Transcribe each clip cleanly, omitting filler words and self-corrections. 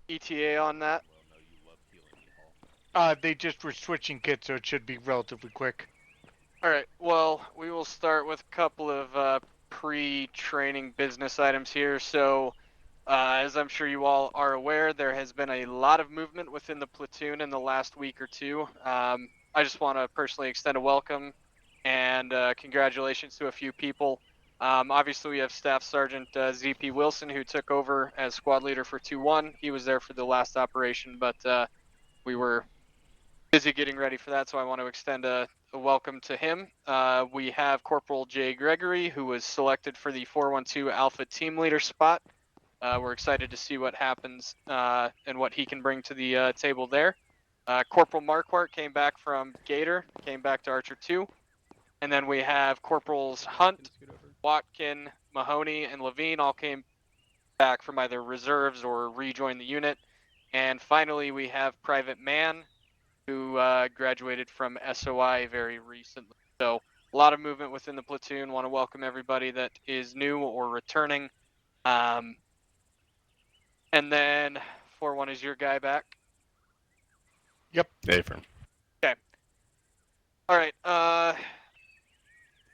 ETA on that? They just were switching kits, so it should be relatively quick. Alright, well, we will start with a couple of pre-training business items here. So, as I'm sure you all are aware, there has been a lot of movement within the platoon in the last week or two. I just want to personally extend a welcome and congratulations to a few people. Obviously, we have Staff Sergeant ZP Wilson, who took over as squad leader for 2-1. He was there for the last operation, but we were busy getting ready for that, so I want to extend a welcome to him. We have Corporal Jay Gregory, who was selected for the 412 Alpha team leader spot. We're excited to see what happens and what he can bring to the table there. Corporal Marquardt came back from Gator, came back to Archer 2. And then we have Corporals Hunt, Watkin, Mahoney, and Levine all came back from either reserves or rejoined the unit. And finally, we have Private Mann, who graduated from SOI very recently. So a lot of movement within the platoon. Want to welcome everybody that is new or returning. And then 4-1 is your guy back. Yep. Affirm. Okay. All right.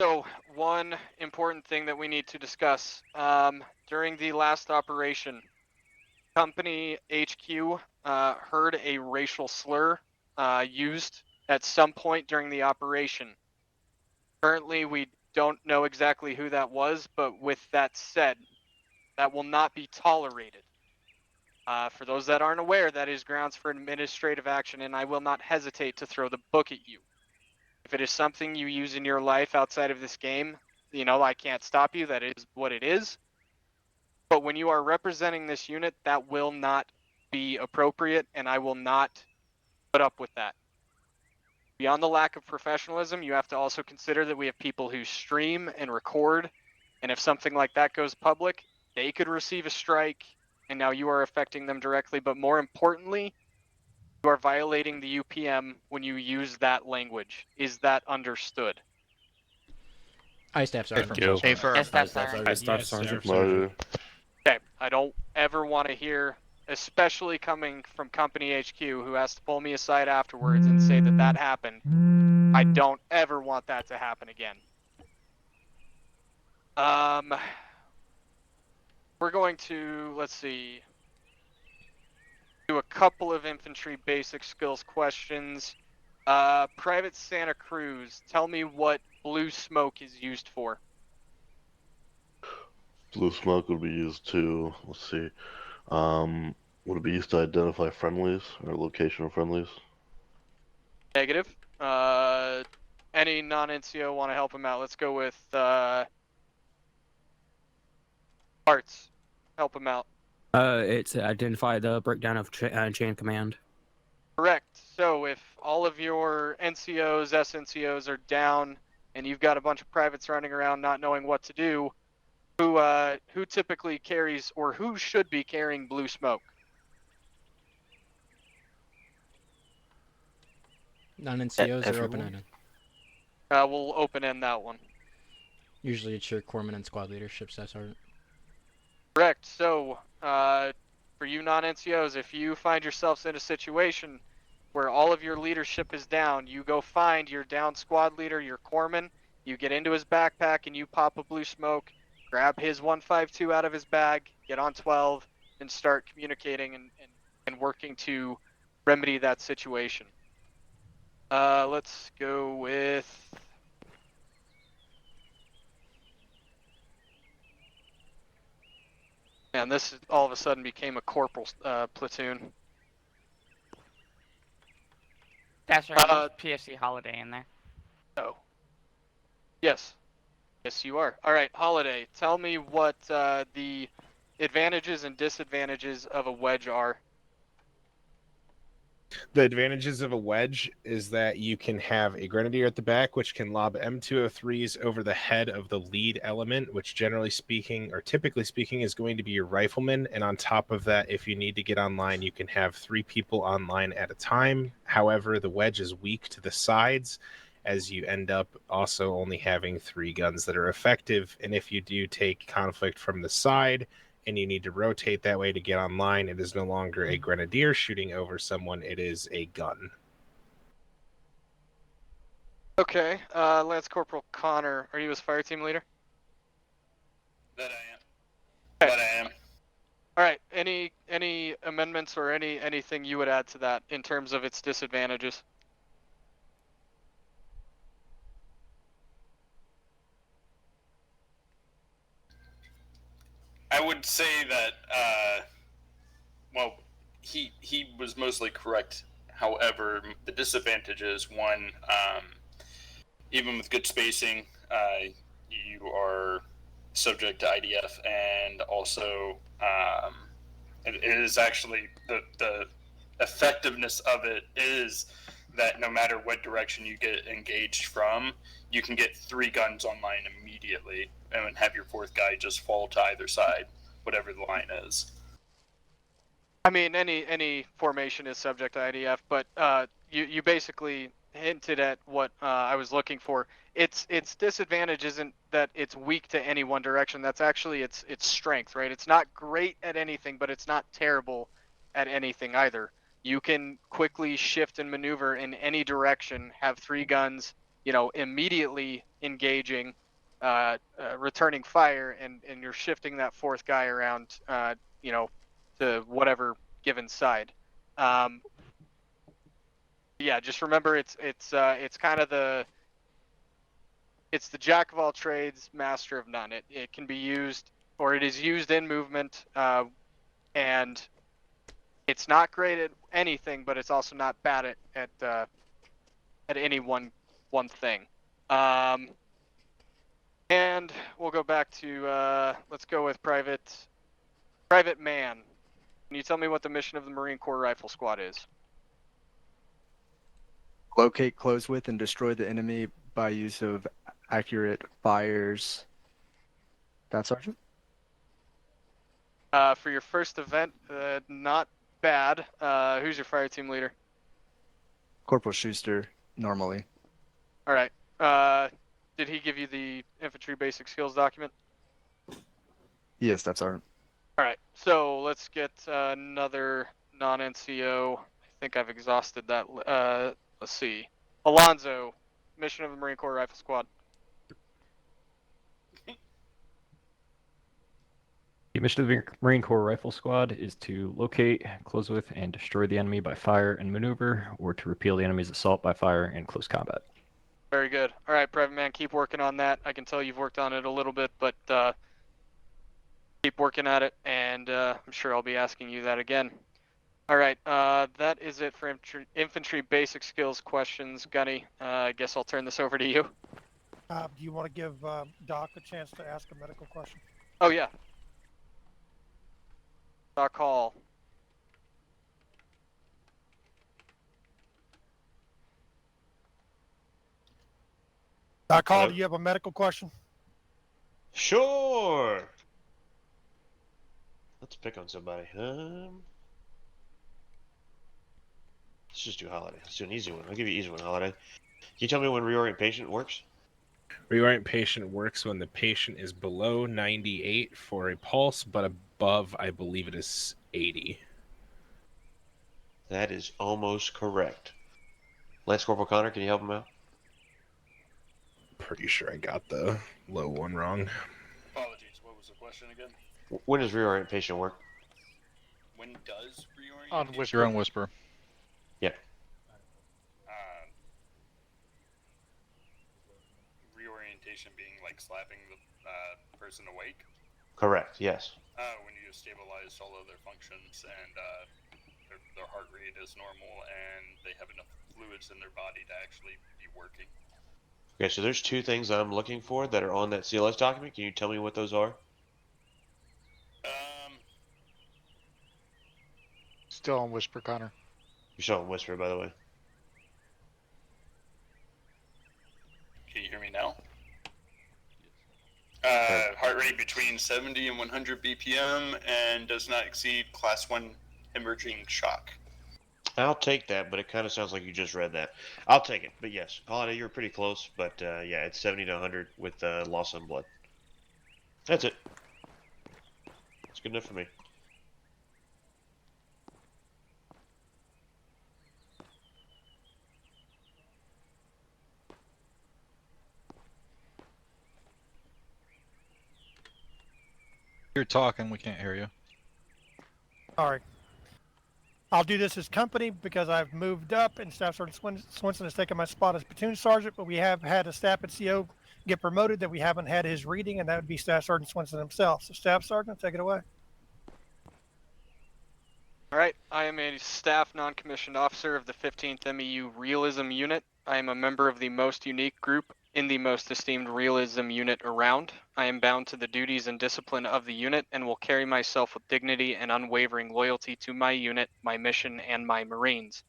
So one important thing that we need to discuss during the last operation, company HQ heard a racial slur used at some point during the operation. Currently, we don't know exactly who that was, but with that said, that will not be tolerated. For those that aren't aware, that is grounds for administrative action, and I will not hesitate to throw the book at you. If it is something you use in your life outside of this game, I can't stop you. That is what it is. But when you are representing this unit, that will not be appropriate, and I will not put up with that. Beyond the lack of professionalism, you have to also consider that we have people who stream and record, and if something like that goes public, they could receive a strike, and now you are affecting them directly. But more importantly, you are violating the UPM when you use that language. Is that understood? I Staff Sergeant. Affirm. Yes, Staff Sergeant. Hi, Staff Sergeant. Okay, I don't ever want to hear, especially coming from Company HQ, who has to pull me aside afterwards and say that that happened. I don't ever want that to happen again. We're going to, let's see, do a couple of infantry basic skills questions. Private Santa Cruz, tell me what blue smoke is used for. Blue smoke would be used to, let's see, would it be used to identify friendlies or location of friendlies? Negative. Any non-NCO want to help him out? Let's go with Arts. Help him out. It's identify the breakdown of chain command. Correct. So if all of your NCOs, SNCOs are down, and you've got a bunch of privates running around not knowing what to do, who typically carries, or who should be carrying blue smoke? Non-NCOs are open-ended. We'll open-end that one. Usually it's your corpsman and squad leadership, Staff Sergeant. Correct. So, for you non-NCOs, if you find yourselves in a situation where all of your leadership is down, you go find your down squad leader, your corpsman, you get into his backpack and you pop a blue smoke, grab his 152 out of his bag, get on 12, and start communicating and working to remedy that situation. Let's go with... Man, this all of a sudden became a corporal platoon. Staff Sergeant, PSC Holiday in there. Oh. Yes. Yes, you are. All right, Holiday, tell me what the advantages and disadvantages of a wedge are. The advantages of a wedge is that you can have a grenadier at the back, which can lob M203s over the head of the lead element, which generally speaking, or typically speaking, is going to be your rifleman. And on top of that, if you need to get online, you can have 3 people online at a time. However, the wedge is weak to the sides, as you end up also only having 3 guns that are effective. And if you do take conflict from the side, and you need to rotate that way to get online. It is no longer a grenadier shooting over someone, it is a gun. Okay, Lance Corporal Connor, are you his fire team leader? That I am. Okay. That I am. All right. Any amendments or anything you would add to that in terms of its disadvantages? I would say that, well, he was mostly correct. However, the disadvantage is one, even with good spacing, you are subject to IDF, and also it is actually the effectiveness of it is that no matter what direction you get engaged from, you can get 3 guns online immediately and have your 4th guy just fall to either side, whatever the line is. I mean, any formation is subject to IDF, but you basically hinted at what I was looking for. Its disadvantage isn't that it's weak to any one direction. That's actually its strength, right? It's not great at anything, but it's not terrible at anything either. You can quickly shift and maneuver in any direction, have 3 guns, immediately engaging, returning fire, and you're shifting that 4th guy around, to whatever given side. Yeah, just remember it's kind of the jack of all trades, master of none. It can be used, or it is used in movement, and it's not great at anything, but it's also not bad at any one thing. And we'll go back to let's go with Private Man. Can you tell me what the mission of the Marine Corps Rifle Squad is? Locate, close with, and destroy the enemy by use of accurate fires. That, Sergeant? For your first event, not bad. Who's your fire team leader? Corporal Schuster, normally. All right. Did he give you the infantry basic skills document? Yes, that's Sergeant. All right. So let's get another non-NCO. I think I've exhausted that. Let's see. Alonzo, mission of the Marine Corps Rifle Squad. The mission of the Marine Corps Rifle Squad is to locate, close with, and destroy the enemy by fire and maneuver, or to repel the enemy's assault by fire and close combat. Very good. All right, Private Man, keep working on that. I can tell you've worked on it a little bit, but keep working at it, and I'm sure I'll be asking you that again. All right, that is it for infantry basic skills questions. Gunny, I guess I'll turn this over to you. Do you want to give Doc a chance to ask a medical question? Oh, yeah. Doc Hall. Doc Hall, do you have a medical question? Sure. Let's pick on somebody. Let's just do Holiday. Let's do an easy one. I'll give you an easy one, Holiday. Can you tell me when reorient patient works? Reorient patient works when the patient is below 98 for a pulse, but above, I believe it is 80. That is almost correct. Lance Corporal Connor, can you help him out? Pretty sure I got the low one wrong. Apologies, what was the question again? When does reorient patient work? When does reorient? On Whisper. You're on Whisper. Yeah. Reorientation being like slapping the person awake? Correct, yes. When you stabilize all of their functions and their heart rate is normal and they have enough fluids in their body to actually be working. Okay, so there's 2 things I'm looking for that are on that CLS document. Can you tell me what those are? Still on Whisper, Connor. You're still on Whisper, by the way. Can you hear me now? Heart rate between 70 and 100 BPM and does not exceed class 1 emerging shock. I'll take that, but it kind of sounds like you just read that. I'll take it, but yes. Holiday, you're pretty close, but yeah, it's 70 to 100 with loss on blood. That's it. good enough for me. You're talking, we can't hear you. Sorry. I'll do this as company because I've moved up and Staff Sergeant Swinson has taken my spot as platoon sergeant, but we have had a staff NCO get promoted that we haven't had his reading, and that would be Staff Sergeant Swinson himself. So Staff Sergeant, take it away. All right, I am a staff non-commissioned officer of the 15th MEU Realism Unit. I am a member of the most unique group in the most esteemed realism unit around. I am bound to the duties and discipline of the unit and will carry myself with dignity and unwavering loyalty to my unit, my mission, and my Marines.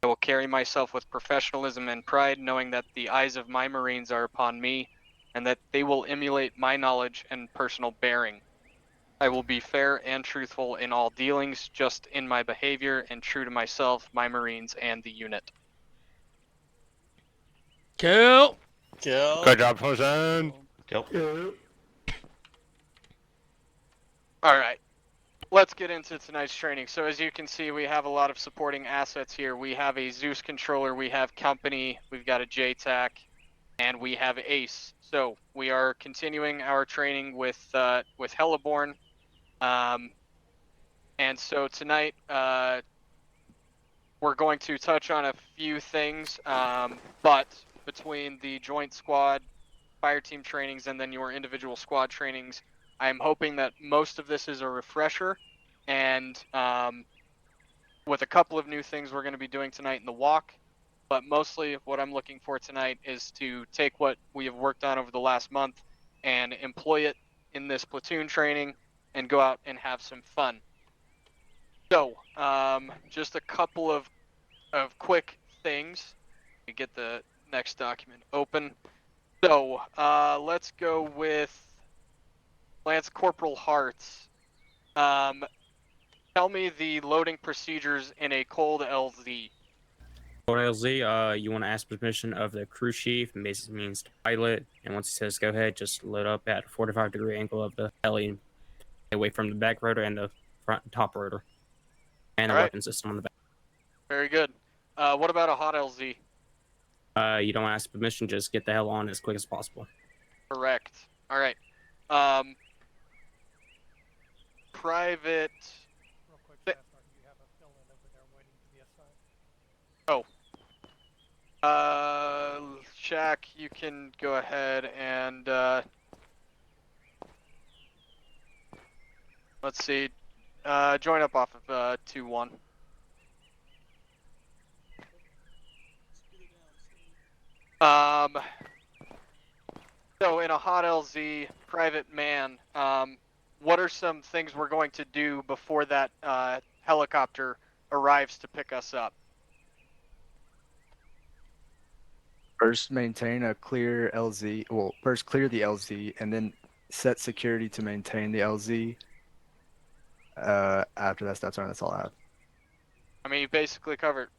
I will carry myself with professionalism and pride, knowing that the eyes of my Marines are upon me and that they will emulate my knowledge and personal bearing. I will be fair and truthful in all dealings, just in my behavior, and true to myself, my Marines, and the unit. Kill. Good job, Jose. Go. All right, let's get into tonight's training. So as you can see, we have a lot of supporting assets here. We have a Zeus controller, we have company, we've got a JTAC, and we have Ace. So we are continuing our training with Heliborn. And so tonight, we're going to touch on a few things, but between the joint squad, fire team trainings, and then your individual squad trainings, I'm hoping that most of this is a refresher, and with a couple of new things we're going to be doing tonight in the walk, but mostly what I'm looking for tonight is to take what we have worked on over the last month and employ it in this platoon training and go out and have some fun. So, just a couple of quick things. We get the next document open. So, let's go with Lance Corporal Hartz. Tell me the loading procedures in a cold LZ. Cold LZ, you want to ask permission of the crew chief, and basically means the pilot. And once he says go ahead, just load up at a 45-degree angle of the heli, away from the back rotor and the front top rotor, and the weapon system on the back. Very good. What about a hot LZ? You don't ask permission, just get the hell on as quick as possible. Correct. All right. Private. Real quick, Staff Sergeant, you have a fill-in over there waiting to be assigned. Shaq, you can go ahead and let's see. Join up off of 2-1. So in a hot LZ, private man, what are some things we're going to do before that helicopter arrives to pick us up? First, maintain a clear LZ. Well, first clear the LZ, and then set security to maintain the LZ. After that's all I have. I mean, you basically covered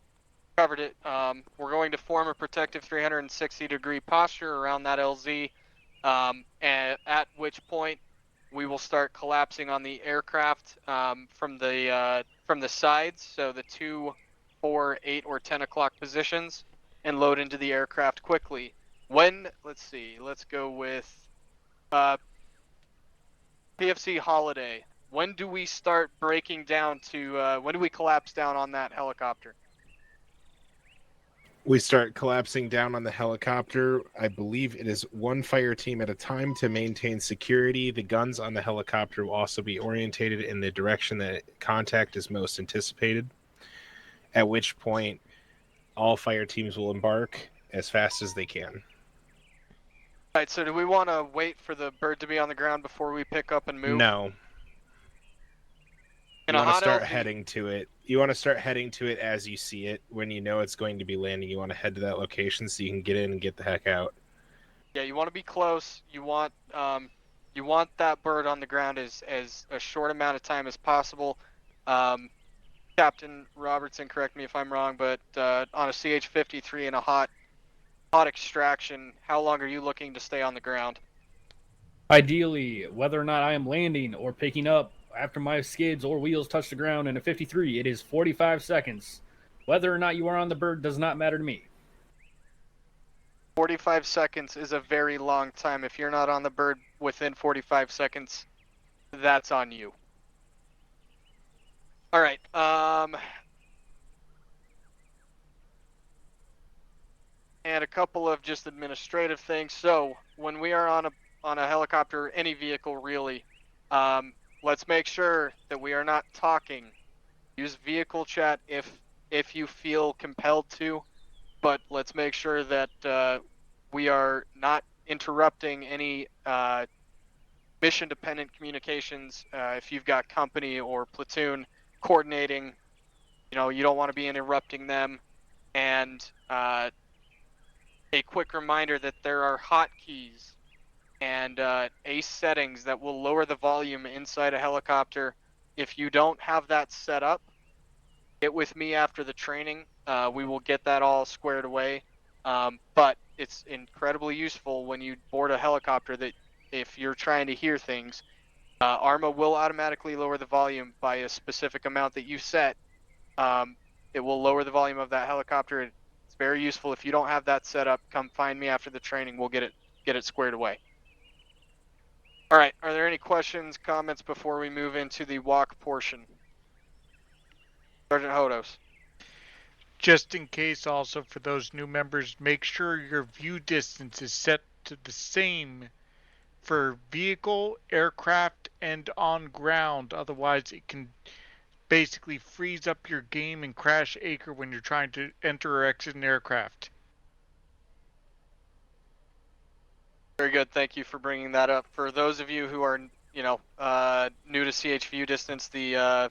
it. We're going to form a protective 360-degree posture around that LZ, and at which point we will start collapsing on the aircraft from the sides, so the 2, 4, 8, or 10 o'clock positions, and load into the aircraft quickly. Let's see, let's go with PFC Holiday. When do we start breaking down to, when do we collapse down on that helicopter? We start collapsing down on the helicopter. I believe it is one fire team at a time to maintain security. The guns on the helicopter will also be orientated in the direction that contact is most anticipated, at which point all fire teams will embark as fast as they can. All right, so do we want to wait for the bird to be on the ground before we pick up and move? No. You want to start heading to it. You want to start heading to it as you see it. When you know it's going to be landing, you want to head to that location so you can get in and get the heck out. Yeah, you want to be close. You want that bird on the ground as a short amount of time as possible. Captain Robertson, correct me if I'm wrong, but on a CH-53 and a hot extraction, how long are you looking to stay on the ground? Ideally, whether or not I am landing or picking up, after my skids or wheels touch the ground in a 53, it is 45 seconds. Whether or not you are on the bird does not matter to me. 45 seconds is a very long time. If you're not on the bird within 45 seconds, that's on you. All right. And a couple of just administrative things. So when we are on a helicopter, any vehicle really, let's make sure that we are not talking. Use vehicle chat if you feel compelled to, but let's make sure that we are not interrupting any mission-dependent communications. If you've got company or platoon coordinating, you don't want to be interrupting them. And a quick reminder that there are hotkeys and ACE settings that will lower the volume inside a helicopter. If you don't have that set up, get with me after the training. We will get that all squared away. But it's incredibly useful when you board a helicopter that if you're trying to hear things, ARMA will automatically lower the volume by a specific amount that you set. It will lower the volume of that helicopter. It's very useful. If you don't have that set up, come find me after the training. We'll get it squared away. All right. Are there any questions, comments before we move into the walk portion? Sergeant Hodos. Just in case, also for those new members, make sure your view distance is set to the same for vehicle, aircraft, and on ground. Otherwise, it can basically freeze up your game and crash Acre when you're trying to enter or exit an aircraft. Very good. Thank you for bringing that up. For those of you who are, new to CH view distance, the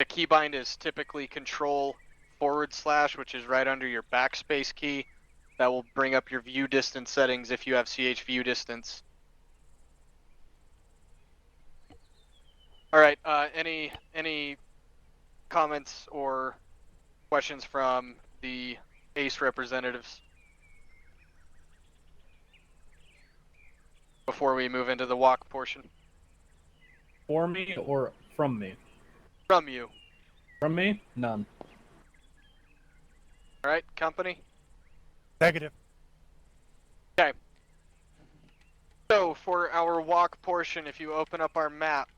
keybind is typically Control / which is right under your backspace key. That will bring up your view distance settings if you have CH view distance. All right. Any comments or questions from the ACE representatives before we move into the walk portion? For me or from me? From you. From me? None. All right, company? Negative. Okay. So for our walk portion, if you open up our map,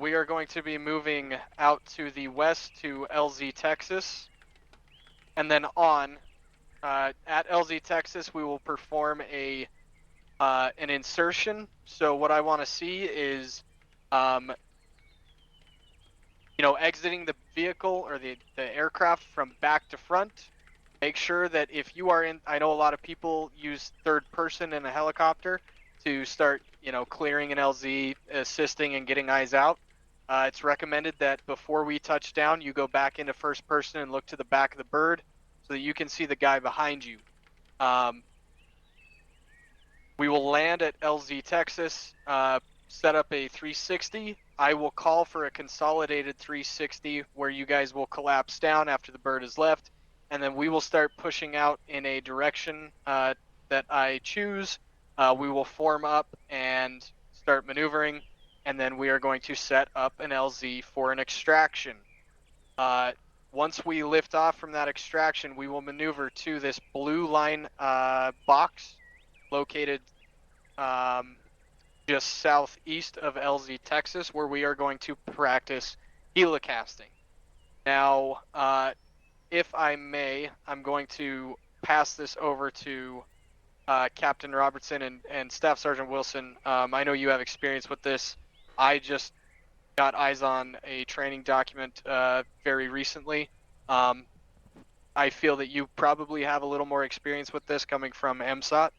we are going to be moving out to the west to LZ, Texas, and then on. At LZ, Texas, we will perform an insertion. So what I want to see is, exiting the vehicle or the aircraft from back to front. Make sure that if you are in, I know a lot of people use third person in a helicopter to start, clearing an LZ, assisting and getting eyes out. It's recommended that before we touch down, you go back into first person and look to the back of the bird so that you can see the guy behind you. We will land at LZ, Texas, set up a 360. I will call for a consolidated 360 where you guys will collapse down after the bird is left, and then we will start pushing out in a direction that I choose. We will form up and start maneuvering, and then we are going to set up an LZ for an extraction. Once we lift off from that extraction, we will maneuver to this blue line box located just southeast of LZ, Texas, where we are going to practice helicasting. Now, if I may, I'm going to pass this over to Captain Robertson and Staff Sergeant Wilson. I know you have experience with this. I just got eyes on a training document very recently. I feel that you probably have a little more experience with this coming from MSOT.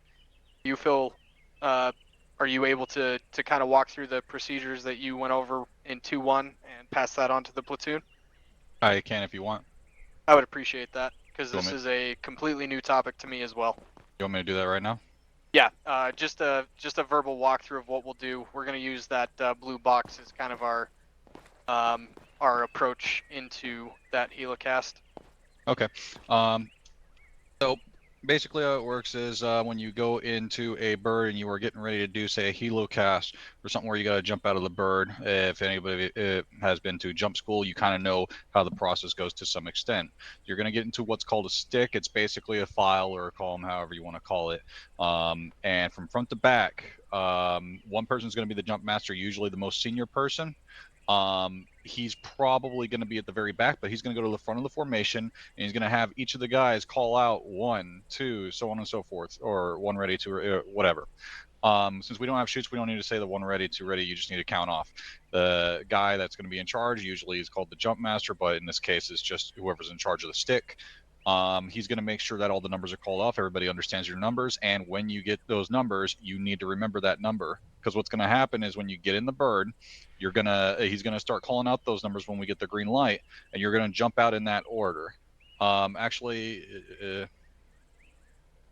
You feel, are you able to kind of walk through the procedures that you went over in 2-1 and pass that on to the platoon? I can if you want. I would appreciate that, because this is a completely new topic to me as well. You want me to do that right now? Yeah, just a verbal walkthrough of what we'll do. We're going to use that blue box as kind of our approach into that helicast. Okay. So Basically, how it works is when you go into a bird and you are getting ready to do, say, a helo cast or something where you got to jump out of the bird. If anybody has been to jump school, you kind of know how the process goes to some extent. You're going to get into what's called a stick. It's basically a file or a column, however you want to call it. And from front to back, one person is going to be the jump master, usually the most senior person. He's probably going to be at the very back, but he's going to go to the front of the formation, and he's going to have each of the guys call out 1, 2, so on and so forth, or 1 ready, 2, whatever. Since we don't have shoots, we don't need to say the 1 ready, 2 ready. You just need to count off. The guy that's going to be in charge usually is called the jump master, but in this case, it's just whoever's in charge of the stick. He's going to make sure that all the numbers are called off. Everybody understands your numbers, and when you get those numbers, you need to remember that number, because what's going to happen is when you get in the bird, he's gonna start calling out those numbers when we get the green light, and you're gonna jump out in that order. Actually,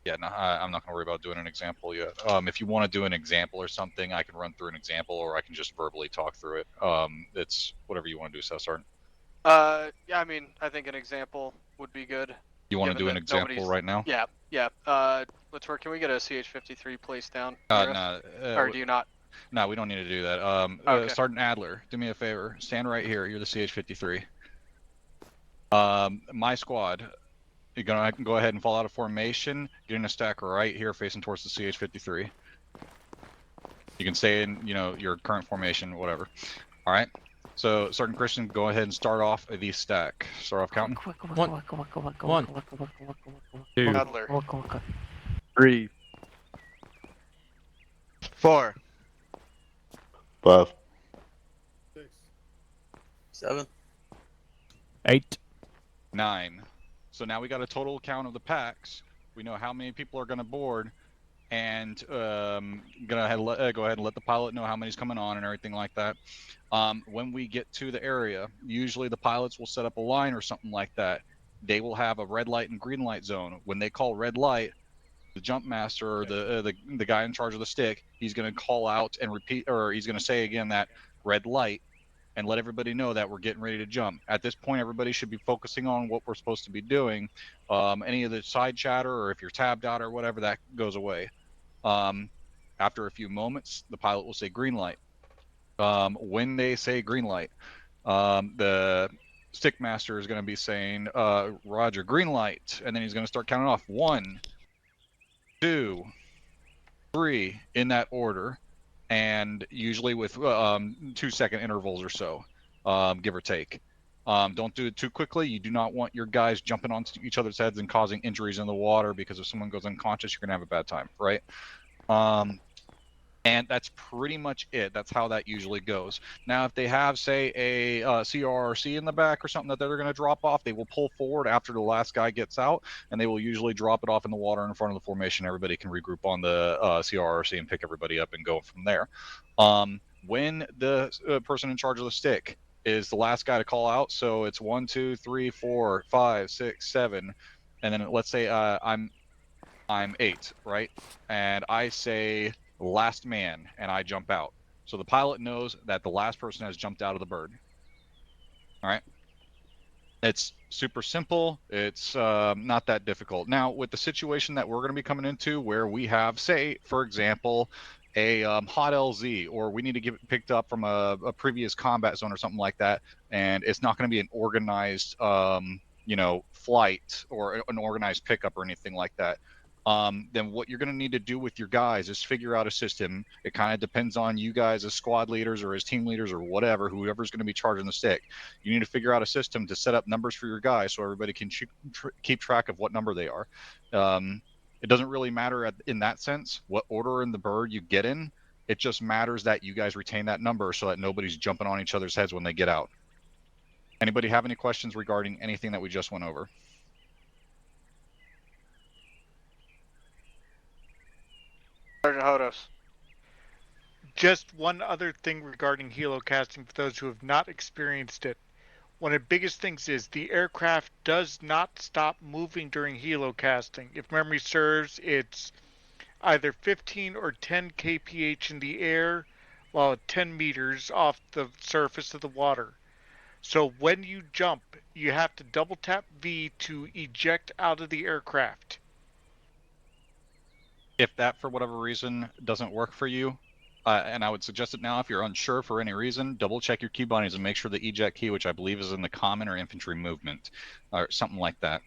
yeah, no, I'm not gonna worry about doing an example yet. If you want to do an example or something, I can run through an example, or I can just verbally talk through it. It's whatever you want to do, Cesar. Yeah, I mean, I think an example would be good. You want to given do an that example nobody's- right now? Yeah, yeah. Let's work. Can we get a CH-53 placed down? No. Or do you not? No, we don't need to do that. Okay. Sergeant Adler, do me a favor. Stand right here. You're the CH-53. My squad, you're gonna go ahead and fall out of formation. Get in a stack right here, facing towards the CH-53. You can stay in, your current formation, whatever. All right. So, Sergeant Christian, go ahead and start off the stack. Start off counting. 1, 2, Adler. 3, 4, 5, 7, 8. 9. So now we got a total count of the packs. We know how many people are going to board, and go ahead and let the pilot know how many's coming on and everything like that. When we get to the area, usually the pilots will set up a line or something like that. They will have a red light and green light zone. When they call red light, the jump master or the guy in charge of the stick, he's going to call out and repeat, or he's going to say again that red light, and let everybody know that we're getting ready to jump. At this point, everybody should be focusing on what we're supposed to be doing. Any of the side chatter, or if you're tabbed out or whatever, that goes away. After a few moments, the pilot will say green light. When they say green light, the stick master is going to be saying, Roger, green light, and then he's going to start counting off 1, 2, 3 in that order, and usually with 2-second intervals or so, give or take. Don't do it too quickly. You do not want your guys jumping onto each other's heads and causing injuries in the water, because if someone goes unconscious, you're gonna have a bad time, right? And that's pretty much it. That's how that usually goes. Now, if they have, say, a CRRC in the back or something that they're going to drop off, they will pull forward after the last guy gets out, and they will usually drop it off in the water in front of the formation. Everybody can regroup on the CRRC and pick everybody up and go from there. When the person in charge of the stick is the last guy to call out, so it's 1, 2, 3, 4, 5, 6, 7, and then let's say I'm 8, right? And I say last man, and I jump out. So the pilot knows that the last person has jumped out of the bird. All right. It's super simple. It's not that difficult. Now, with the situation that we're going to be coming into, where we have, say, for example, a hot LZ, or we need to get it picked up from a previous combat zone or something like that, and it's not going to be an organized, flight or an organized pickup or anything like that. Then what you're going to need to do with your guys is figure out a system. It kind of depends on you guys as squad leaders or as team leaders or whatever, whoever's going to be charging the stick. You need to figure out a system to set up numbers for your guys so everybody can keep track of what number they are. It doesn't really matter in that sense what order in the bird you get in. It just matters that you guys retain that number so that nobody's jumping on each other's heads when they get out. Anybody have any questions regarding anything that we just went over? Sergeant Hodos. Just one other thing regarding helocasting for those who have not experienced it. One of the biggest things is the aircraft does not stop moving during helocasting. If memory serves, it's either 15 or 10 kph in the air while at 10 meters off the surface of the water. So when you jump, you have to double tap V to eject out of the aircraft. If that, for whatever reason, doesn't work for you, and I would suggest it now, if you're unsure for any reason, double check your key bindings and make sure the eject key, which I believe is in the common or infantry movement, or something like that,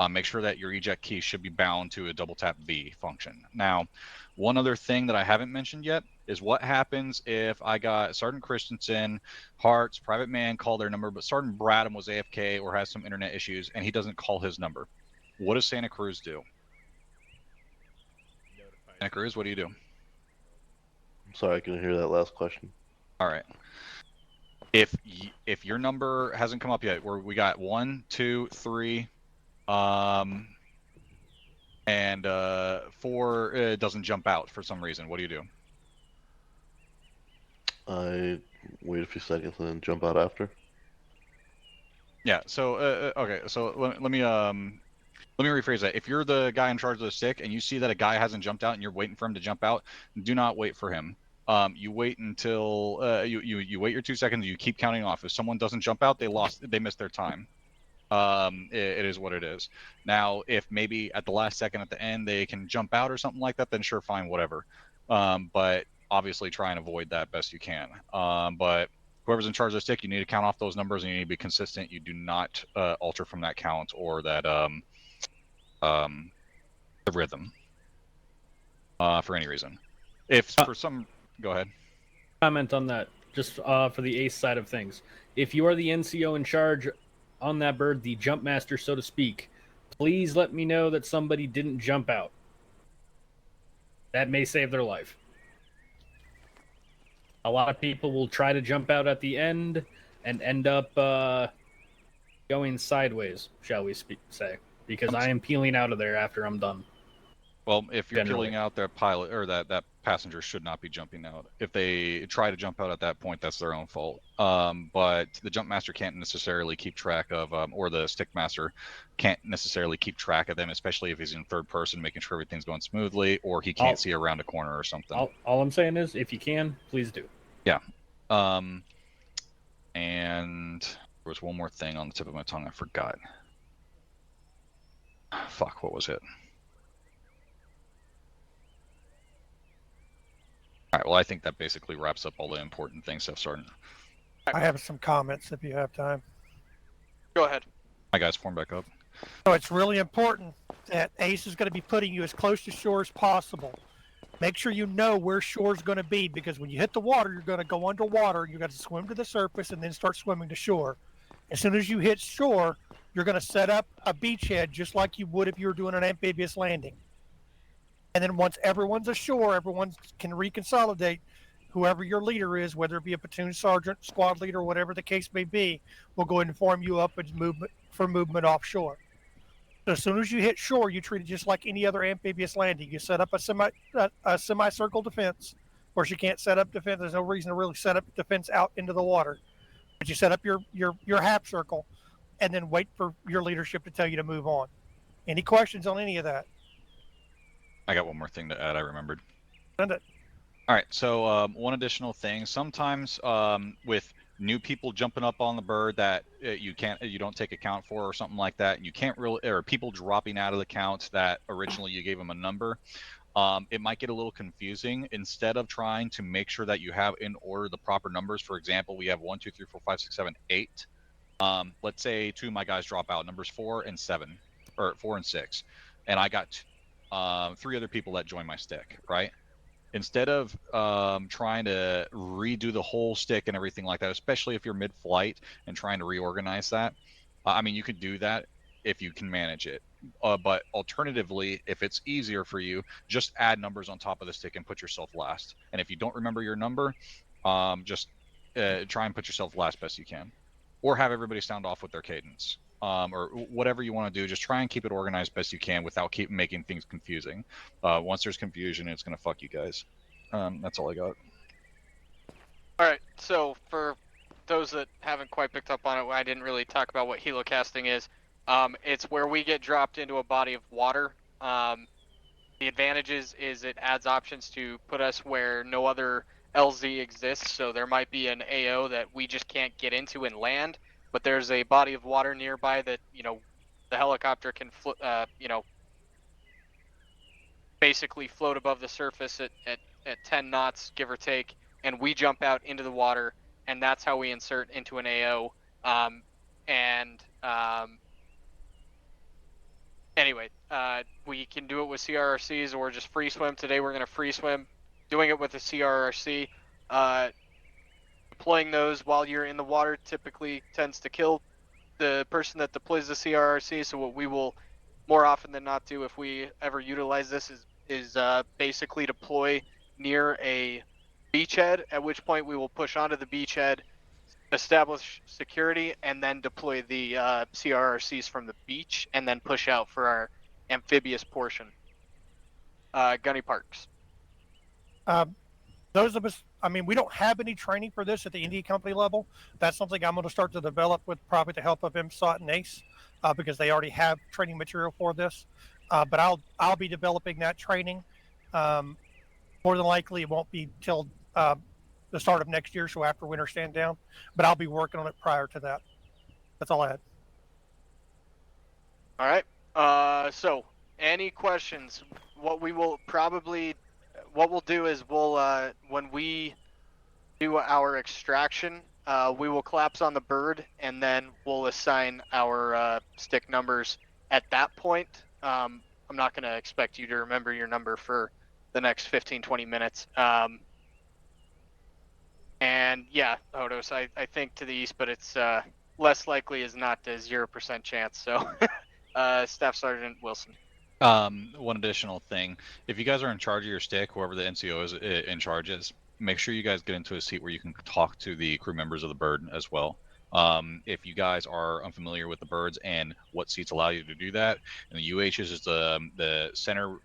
make sure that your eject key should be bound to a double tap V function. Now, one other thing that I haven't mentioned yet is what happens if I got Sergeant Christensen, Hart's, Private Man call their number, but Sergeant Bradham was AFK or has some internet issues, and he doesn't call his number. What does Santa Cruz do? Santa Cruz, what do you do? I'm sorry, I couldn't hear that last question. All right. If your number hasn't come up yet, where we got 1, 2, 3, and 4 doesn't jump out for some reason, what do you do? I wait a few seconds and then jump out after. Yeah. So okay. So let me rephrase that. If you're the guy in charge of the stick and you see that a guy hasn't jumped out and you're waiting for him to jump out, do not wait for him. You wait until you wait your 2 seconds. You keep counting off. If someone doesn't jump out, they missed their time. It is what it is. Now, if maybe at the last second at the end they can jump out or something like that, then sure, fine, whatever. But obviously try and avoid that best you can. But whoever's in charge of the stick, you need to count off those numbers and you need to be consistent. You do not alter from that count or that the rhythm for any reason. If for some, go ahead. Comment on that, just for the ace side of things. If you are the NCO in charge on that bird, the jump master, so to speak, please let me know that somebody didn't jump out. That may save their life. A lot of people will try to jump out at the end and end up going sideways, shall we say, because I am peeling out of there after I'm done. Well, if you're Generally. peeling out, their pilot or that passenger should not be jumping out. If they try to jump out at that point, that's their own fault. But the jump master can't necessarily keep track of, or the stick master can't necessarily keep track of them, especially if he's in third person, making sure everything's going smoothly, or he can't see around a corner or something. All I'm saying is, if you can, please do. Yeah. And there was one more thing on the tip of my tongue I forgot. Fuck, what was it? All right, well, I think that basically wraps up all the important things, Staff Sergeant. I have some comments if you have time. Go ahead. My guys, form back up. So it's really important that ACE is going to be putting you as close to shore as possible. Make sure you know where shore is going to be, because when you hit the water, you're going to go underwater. You've got to swim to the surface and then start swimming to shore. As soon as you hit shore, you're going to set up a beachhead just like you would if you were doing an amphibious landing. And then once everyone's ashore, everyone can reconsolidate. Whoever your leader is, whether it be a platoon sergeant, squad leader, whatever the case may be, will go ahead and form you up and movement offshore. So as soon as you hit shore, you treat it just like any other amphibious landing. You set up a semicircle defense. Of course, you can't set up defense. There's no reason to really set up defense out into the water. But you set up your half circle, and then wait for your leadership to tell you to move on. Any questions on any of that? I got one more thing to add. I remembered. Send it. All right. So one additional thing. Sometimes with new people jumping up on the bird that you don't take account for or something like that, and you can't really, or people dropping out of the count that originally you gave them a number. It might get a little confusing. Instead of trying to make sure that you have in order the proper numbers, for example, we have 1, 2, 3, 4, 5, 6, 7, 8. Let's say 2 of my guys drop out, numbers 4 and 7, or 4 and 6, and I got 3 other people that join my stick, right? Instead of trying to redo the whole stick and everything like that, especially if you're mid-flight and trying to reorganize that, I mean, you could do that if you can manage it. But alternatively, if it's easier for you, just add numbers on top of the stick and put yourself last. And if you don't remember your number, just try and put yourself last best you can. Or have everybody sound off with their cadence. Or whatever you want to do, just try and keep it organized best you can without keep making things confusing. Once there's confusion, it's going to fuck you guys. That's all I got. All right, so for those that haven't quite picked up on it, I didn't really talk about what helocasting is. It's where we get dropped into a body of water. The advantages is it adds options to put us where no other LZ exists, so there might be an AO that we just can't get into and land, but there's a body of water nearby that, the helicopter can, basically float above the surface at 10 knots, give or take, and we jump out into the water, and that's how we insert into an AO. Anyway, we can do it with CRRCs or just free swim. Today we're going to free swim, doing it with a CRRC. Deploying those while you're in the water typically tends to kill the person that deploys the CRRC. So what we will more often than not do if we ever utilize this is basically deploy near a beachhead, at which point we will push onto the beachhead, establish security, and then deploy the CRRCs from the beach, and then push out for our amphibious portion. Gunny Parks. Those of us, I mean, we don't have any training for this at the India company level. That's something I'm going to start to develop with probably the help of MSOT and ACE, because they already have training material for this. But I'll be developing that training. More than likely, it won't be till the start of next year, so after winter stand down. But I'll be working on it prior to that. That's all I had. All right. So, any questions? What we'll do is when we do our extraction, we will collapse on the bird, and then we'll assign our stick numbers at that point. I'm not going to expect you to remember your number for the next 15-20 minutes. And yeah, Hodos, I think to the east, but it's less likely is not a 0% chance. So, Staff Sergeant Wilson. One additional thing: if you guys are in charge of your stick, whoever the NCO is in charge is, make sure you guys get into a seat where you can talk to the crew members of the bird as well. If you guys are unfamiliar with the birds and what seats allow you to do that, and the UHs is the center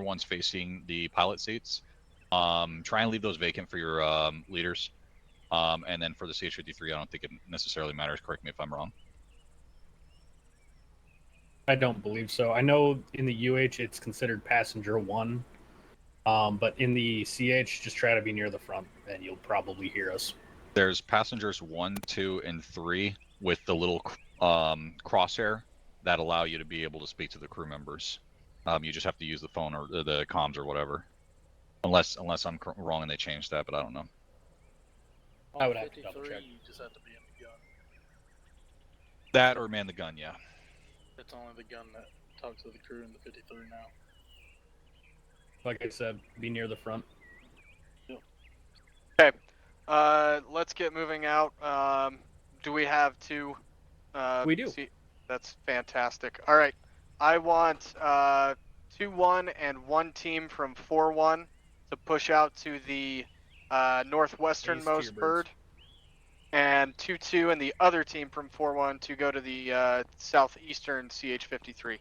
ones facing the pilot seats. Try and leave those vacant for your leaders. And then for the CH-53, I don't think it necessarily matters. Correct me if I'm wrong. I don't believe so. I know in the UH it's considered passenger 1, but in the CH, just try to be near the front, and you'll probably hear us. There's passengers 1, 2, and 3 with the little crosshair that allow you to be able to speak to the crew members. You just have to use the phone or the comms or whatever, unless I'm wrong and they changed that, but I don't know. I would have to double check. You just have to be in the gun. That or man the gun, yeah. It's only the gun that talks to the crew in the 53 now. Like I said, be near the front. Okay. Let's get moving out. Do we have two? We do. That's fantastic. All right. I want 2-1 and one team from 4-1 to push out to the northwesternmost bird, and 2-2 and the other team from 4-1 to go to the southeastern CH-53.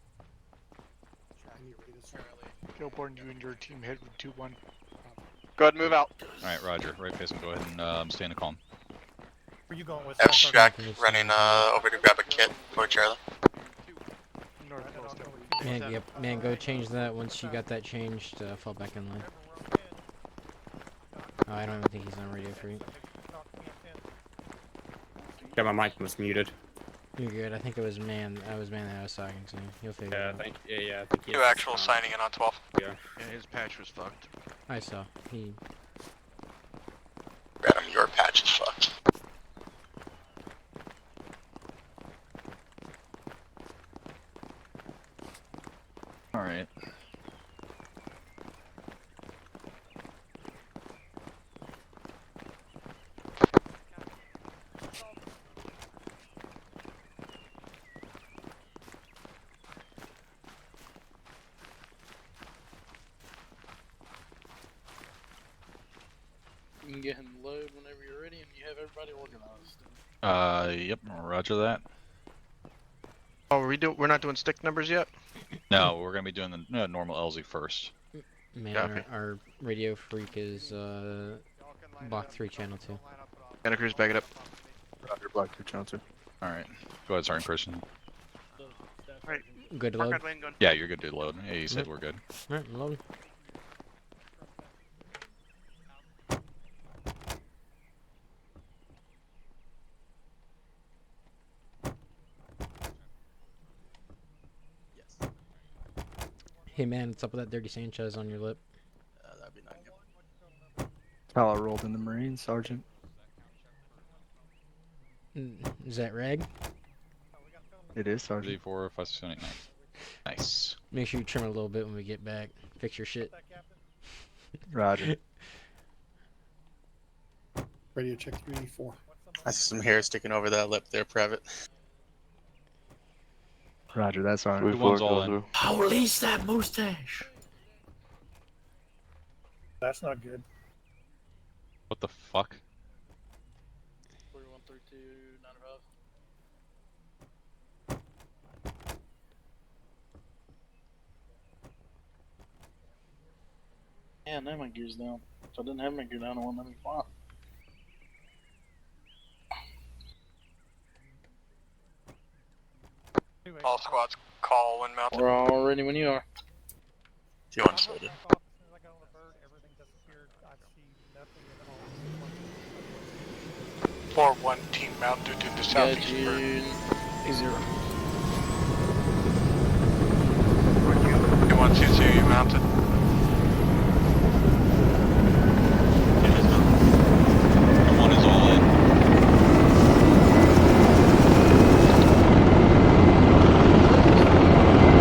Gilborn, you and your team head with 2-1. Go ahead and move out. All right, Roger. Right face and go ahead and stay in the calm. Where you going with? Abstract running over to grab a kit for Charlie. Man, go change that. Once you got that changed, fall back in line. Oh, I don't even think he's on radio for you. Yeah, my mic was muted. You're good. I think it was man. I was talking to. You'll figure it out. I think Two actual signing in on 12. Yeah. Yeah, his patch was fucked. I saw. He. Adam, your patch is fucked. All right. You can get him load whenever you're ready, and you have everybody organized. Yep. Roger that. Oh, we're not doing stick numbers yet? No, we're gonna be doing the normal LZ first. Man, Copy. our radio freak is block 3 channel 2. Santa Cruz, back it up. Roger, block 2 channel 2. All right. Go ahead, Sergeant Christian. Right. Good to load. Yeah, you're good to load. Yeah, you said we're good. Alright, load. Hey man, what's up with that dirty Sanchez on your lip? That'd be not good. How I rolled in the Marines, Sergeant. Is that rag? It is, Sergeant. 4, 5, 6, 7, 8, 9. Nice. Make sure you trim it a little bit when we get back. Fix your shit. Roger. Radio check 384. I see some hair sticking over that lip there, Private. Roger, that's all right. One's all in. Release that mustache. That's not good. What the fuck? 4132 95. Yeah, now my gear's down. If I didn't have my gear down, I wouldn't let me fly. All squads call when mounted. We're all ready when you are. 2-1 slated. 4-1 team mounted in the southeast bird. 2-1-2-2, you mounted. One is all in.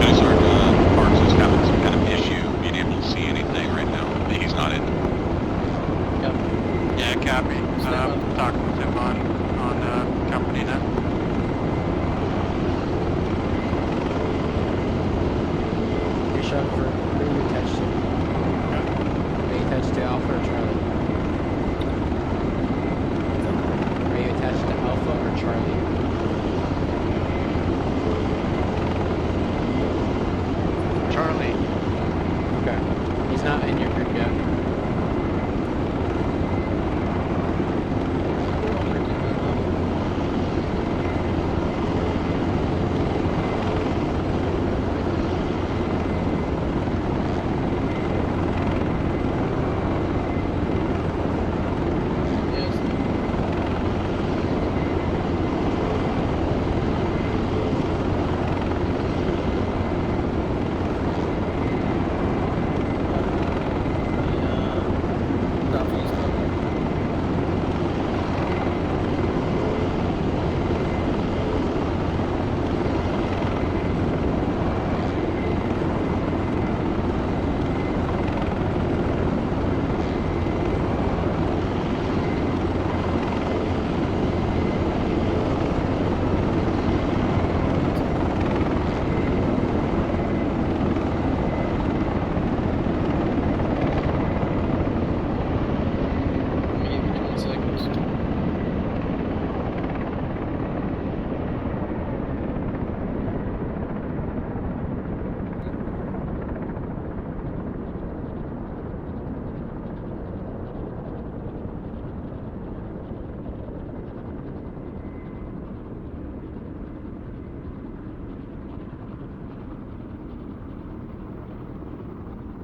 Guys, our Parks is having some kind of issue being able to see anything right now. He's not in. Yeah, copy. Talking with him on company now. You're shot for who you attached to? Are you attached to Alpha or Charlie? Are you attached to Alpha or Charlie? Charlie. Okay. He's not in your group yet.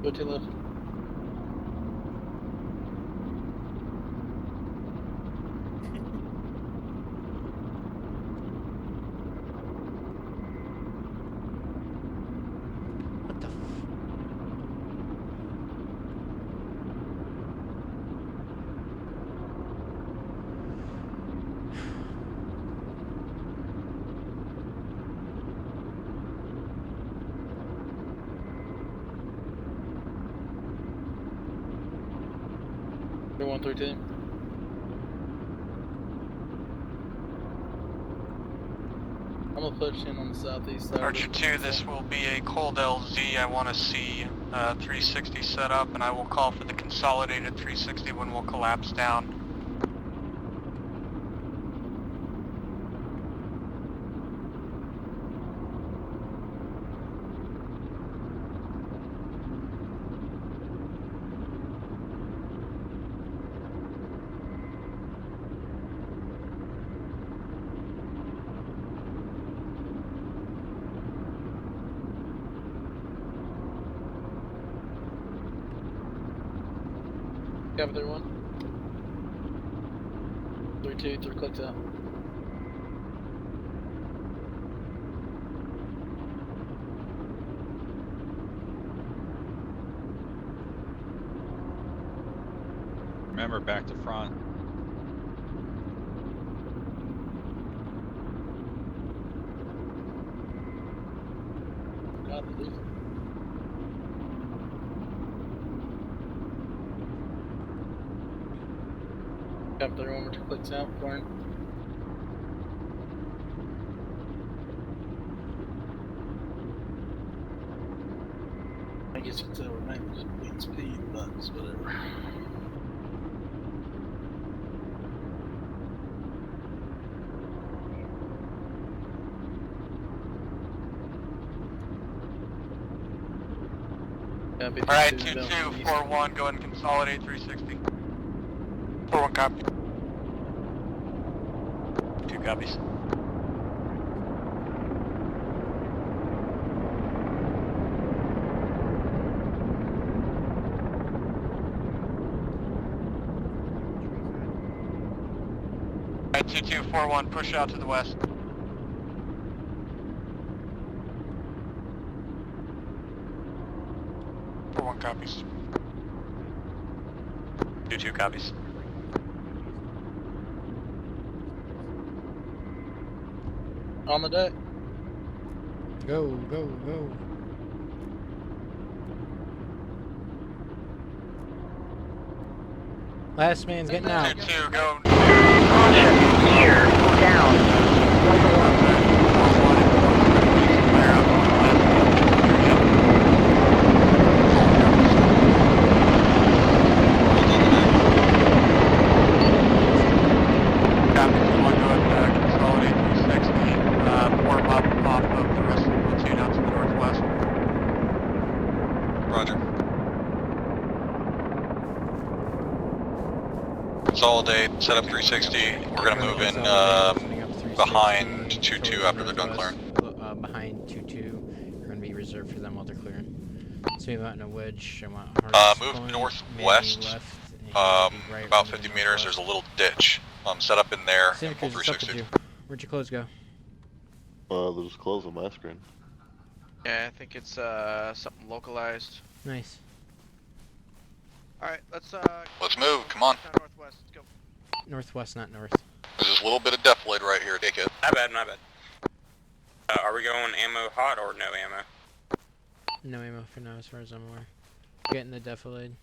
Go to left. What the They're 132. I'm gonna push in on the southeast side. Archer 2, this will be a cold LZ. I want to see 360 set up, and I will call for the consolidated 360 when we'll collapse down. Cover 31. 32, 3 clicks out. remember, back to front. Got 31 more to clicks out for him. I guess it's overnight, just being speed, but it's whatever. Alright, 2241, go ahead and consolidate 360. 41 copy. 2 copies. Alright, 2241, push out to the west. One copies. 2 copies. On the deck. Go, go, go. Last man's getting out. 2-2, go. Here, down. Consolidate, set up 360. We're gonna move in behind 2-2 after they're done clearing. Behind 2-2, we're gonna be reserved for them while they're clearing. So we want in a wedge. I want move northwest. About 50 meters. There's a little ditch. Set up in there. And pull 360. Where'd your clothes go? There's clothes on my screen. Yeah, I think it's something localized. Nice. Alright, let's move, come on. Northwest, let's go. Northwest, not north. There's this little bit of defilade right here, take it. My bad, my bad. Are we going ammo hot or no ammo? No ammo for now as far as I'm aware. Getting the defilade.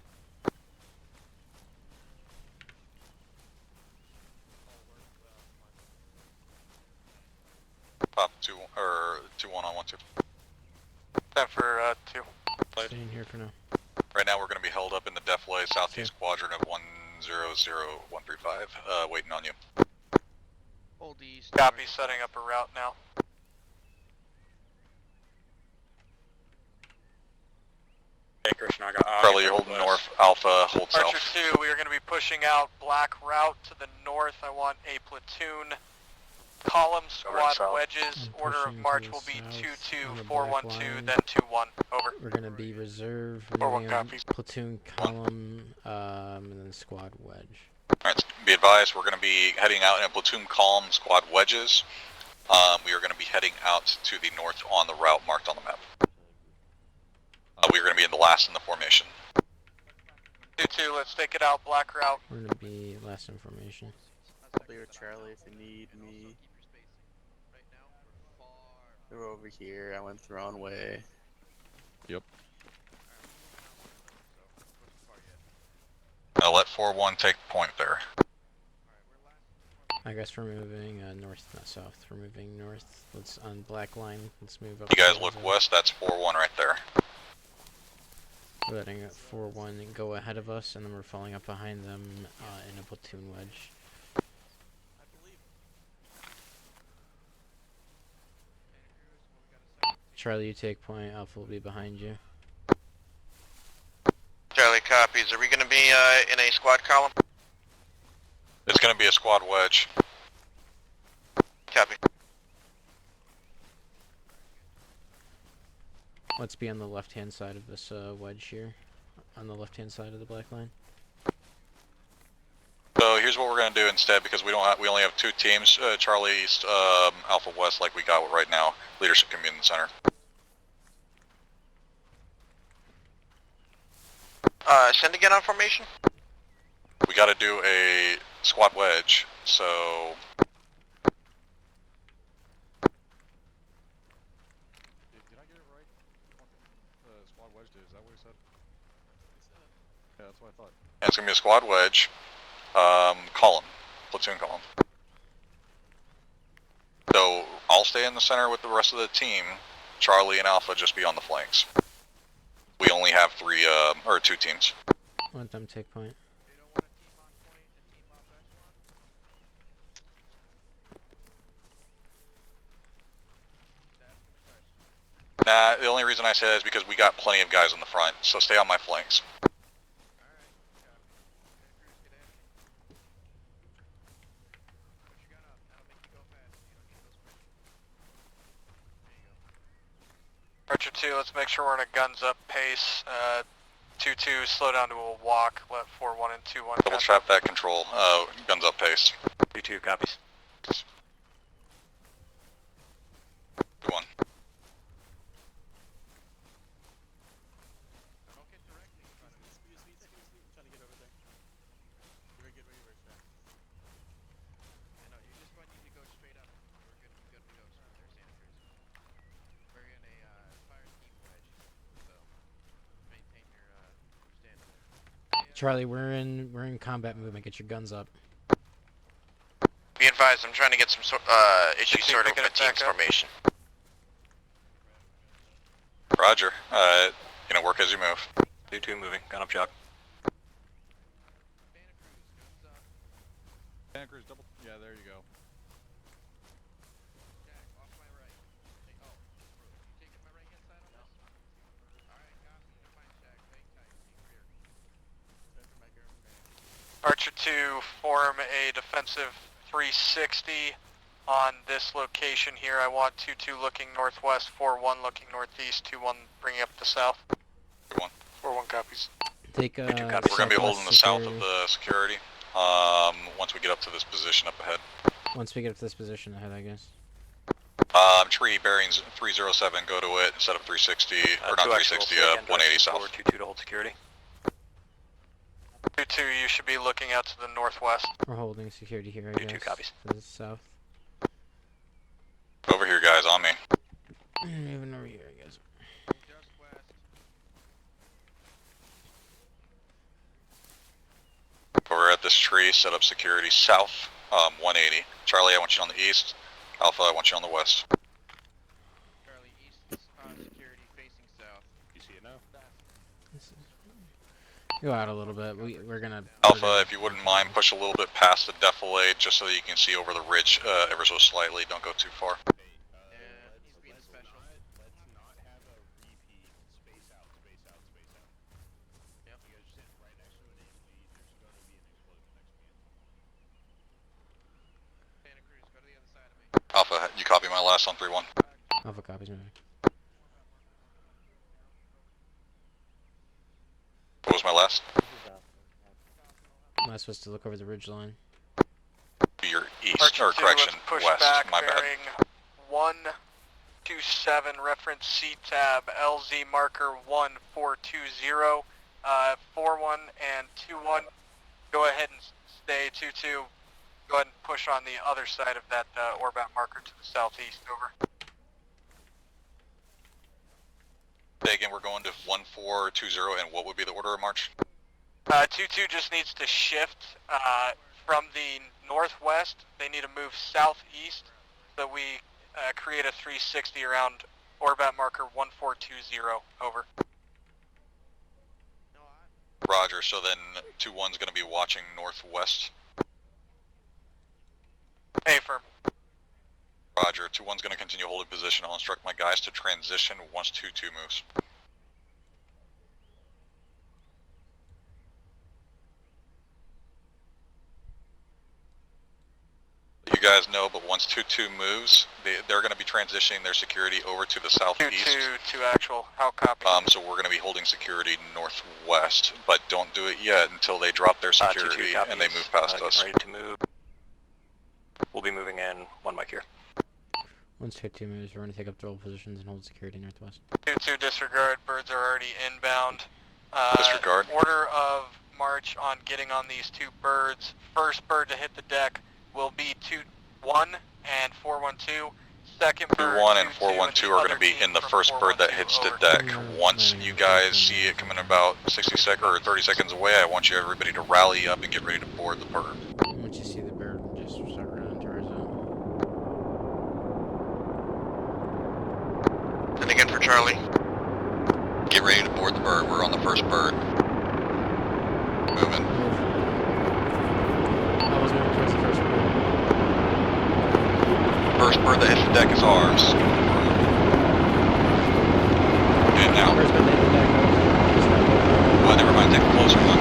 Pop 2 or 2-1 on 1-2. Time for 2. Staying here for now. Right now we're going to be held up in the defilade southeast quadrant of 100135, waiting on you. Hold east. Copy, setting up a route now. Hey, Christian, I got Charlie, you're holding north, Alpha, hold south. Archer 2, we are going to be pushing out black route to the north. I want a platoon. Column, squad, wedges. Order of march will be 2-2, 4-1-2, then 2-1. Over. We're gonna be reserve, 4-1 copy. platoon, column, and then squad wedge. Alright, be advised, we're going to be heading out in a platoon column, squad wedges. We are going to be heading out to the north on the route marked on the map. We are going to be in the last in the formation. 2-2, let's take it out, black route. We're gonna be last information. I'll be with Charlie if you need me. They're over here. I went the wrong way. Yep. I'll let 4-1 take point there. I guess we're moving north, not south. We're moving north. Let's on black line. Let's move up. You guys look west. That's 4-1 right there. We're letting 4-1 go ahead of us, and then we're falling up behind them in a platoon wedge. Charlie, you take point. Alpha will be behind you. Charlie copies. Are we going to be in a squad column? It's going to be a squad wedge. Copy. Let's be on the left-hand side of this wedge here. On the left-hand side of the black line. So here's what we're going to do instead, because we only have 2 teams, Charlie East, Alpha West, like we got right now. Leadership can be in the center. Send again on formation. We got to do a squad wedge, so... Did I get it right? Squad wedge, is that what he said? Yeah, that's what I thought. And it's going to be a squad wedge, column, platoon column. So I'll stay in the center with the rest of the team. Charlie and Alpha just be on the flanks. We only have two teams. Let them take point. Nah, the only reason I say that is because we got plenty of guys in the front, so stay on my flanks. Archer 2, let's make sure we're in a guns up pace. 2-2, slow down to a walk, let 4-1 and 2-1. Double trap that control, guns up pace. 2-2, copies. 2-1. Charlie, we're in combat movement. Get your guns up. Be advised, I'm trying to get some issues sorted with team's formation. Roger. Work as you move. 2-2 moving, gun up jock. Santa Cruz, double. Yeah, there you go. Archer 2, form a defensive 360 on this location here. I want 2-2 looking northwest, 4-1 looking northeast, 2-1 bringing up the south. 2-1. 4-1 copies. Take We're going to be holding the south of the security once we get up to this position up ahead. Once we get up to this position ahead, I guess. Tree bearings 307, go to it, set up 360, or not 360, 180 south. 2-2 to hold security. 2-2, you should be looking out to the northwest. We're holding security here, I guess. 2-2 copies. To the south. Over here, guys, on me. Moving over here, I guess. We're at this tree, set up security south, 180. Charlie, I want you on the east. Alpha, I want you on the west. Charlie, east security facing south. You see it now? Go out a little bit. We're gonna. Alpha, if you wouldn't mind, push a little bit past the defilade just so that you can see over the ridge ever so slightly. Don't go too far. Alpha, you copy my last on 3-1? Alpha copies moving. What was my last? Am I supposed to look over the ridge line? Your east, Archer or 2, correction, let's push west, back, my bad. bearing 127, reference C-tab, LZ marker 1420, 4-1 and 2-1. Go ahead and stay 2-2. Go ahead and push on the other side of that orbit marker to the southeast, over. Say again, we're going to 1420, and what would be the order of march? 2-2 just needs to shift from the northwest. They need to move southeast so we create a 360 around orbit marker 1420, over. Roger, so then 2-1's going to be watching northwest. A firm. Roger, 2-1's going to continue holding position. I'll instruct my guys to transition once 2-2 moves. You guys know, but once 2-2 moves, they're going to be transitioning their security over to the southeast. 2-2 to actual, how copy? So we're going to be holding security northwest, but don't do it yet until they drop their security and they move past us. Ready to move. We'll be moving in, 1 mic here. Once 2-2 moves, we're gonna take up the positions and hold security northwest. 2-2 disregard, birds are already inbound. Disregard. Order of march on getting on these two birds. First bird to hit the deck will be 2-1 and 412. Second bird, 2-1 and 2-2, 412 the are other going to be team in the from first bird that 412 hits the over. deck. Once you guys see it coming about 60 seconds or 30 seconds away, I want you everybody to rally up and get ready to board the bird. Once you see the bird, just start running towards it. And again for Charlie. Get ready to board the bird. We're on the first bird. Moving. I was moving towards the first bird. First bird that hits the deck is ours. And now. First bird that hit the deck. Oh, never mind. Take a closer one.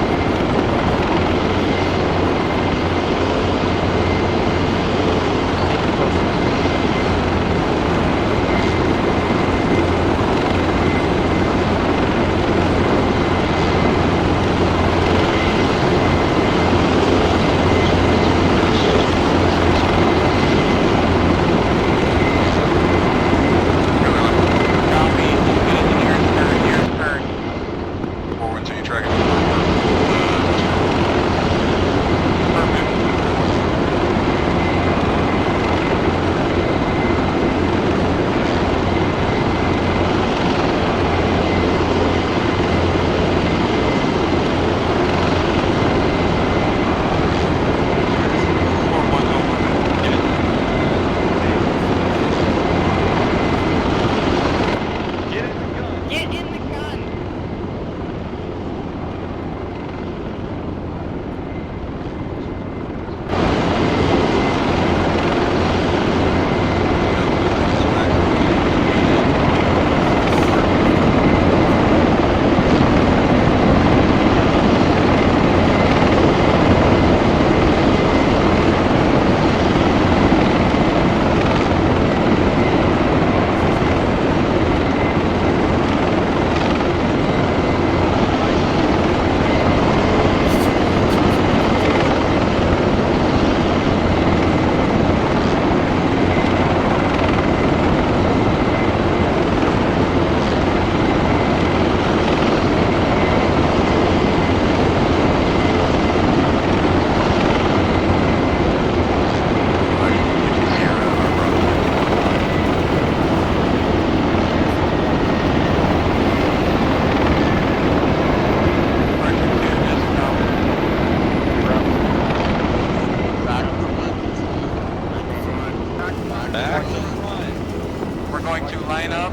We're going to line up.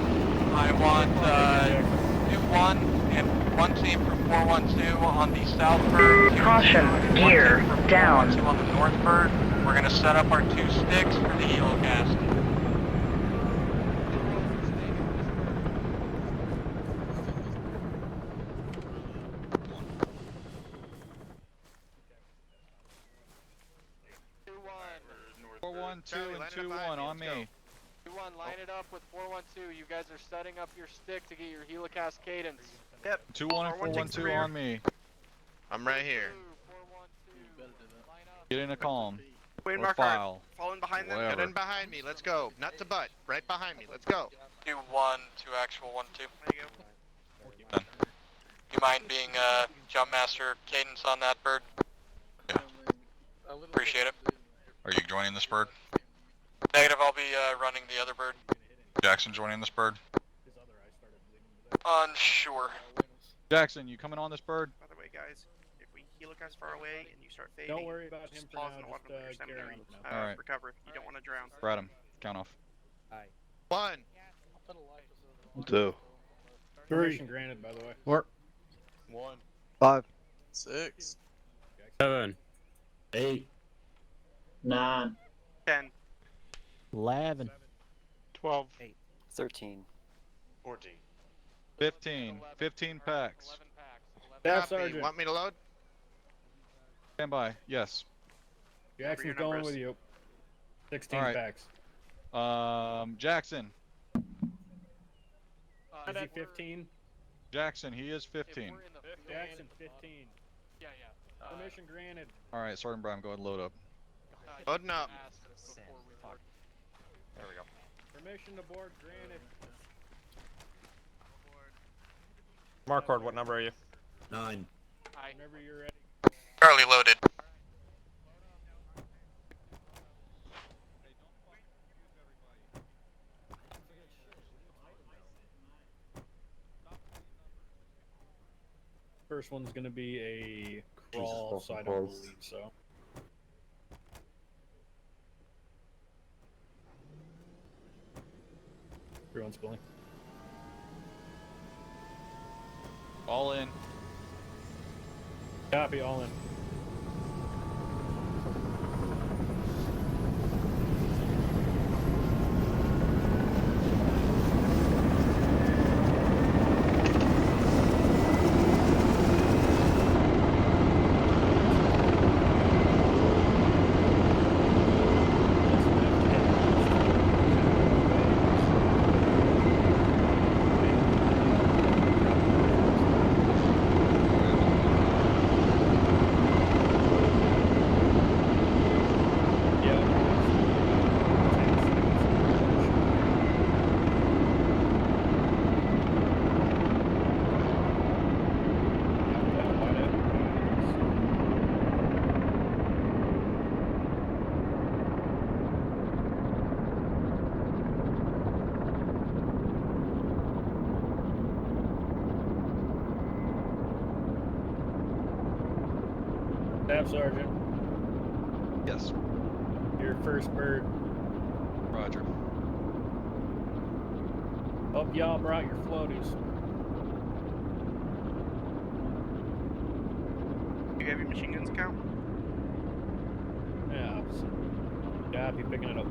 I want 2-1 and one team from 412 on the south bird. Caution, gear down. 412 on the north bird. We're going to set up our 2 sticks for the helocast. Two and 2-1 on me. 2-1, line it up with 412. You guys are setting up your stick to get your helicast cadence. Yep. 2-1 and 412 on me. I'm right here. Get in a column. Wait, or mark file. Falling behind them. Whatever. Get in behind me. Let's go. Nut to butt. Right behind me. Let's go. 2-1 to actual 1-2. You mind being jump master cadence on that bird? Yeah. Appreciate it. Are you joining this bird? Negative, I'll be running the other bird. Jackson joining this bird? Unsure. Jackson, you coming on this bird? By the way, guys, if we helocast far away and you start fading, Don't worry about him for pause now, and just, seminary. All right. Recover. You don't want to drown. Brad, count off. 1. 2. Permission granted, by the way. 4. 1. 5. 6. 7. 8. 9. 10. 11. 12. 13. 14. 15. 15 packs. Staff Copy. Sergeant. Want me to load? Stand by. Yes. Jackson's going with you. 16 All right. packs. Jackson. Is he 15? Jackson, he is 15. Jackson, 15. Yeah. Permission granted. All right, Sergeant Brown, go ahead and load up. Loading up. There we go. Permission to board granted. Marcord, what number are you? 9. Whenever you're ready. Charlie loaded. First one's gonna be a crawl, so I don't believe so. Everyone's pulling. All in. Copy, all in. Staff Sergeant. Yes. Your first bird. Roger. Hope y'all brought your floaties. You have your machine guns count? Yeah. Copy, picking it up.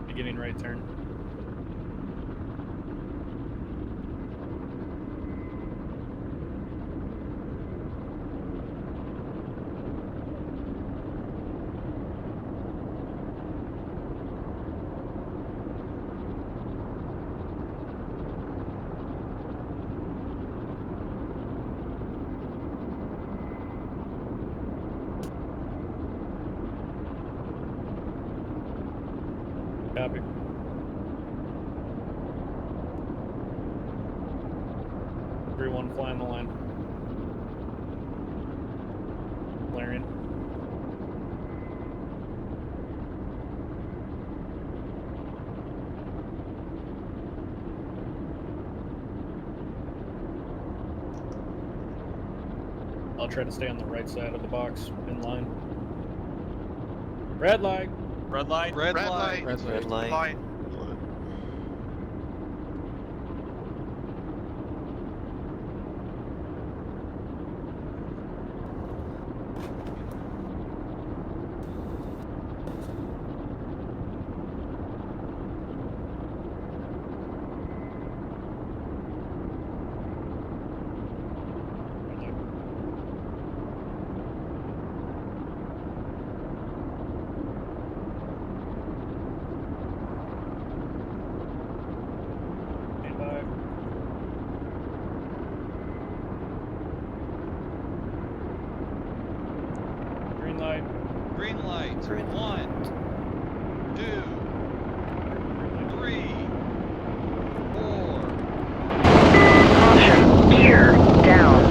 Beginning right turn. Copy. Everyone flying the line. Clarion. I'll try to stay on the right side of the box in line. Red light. Red light. Red light. Red light. Green light. Green light. Green. 1, 2, 3, 4. Caution, gear down.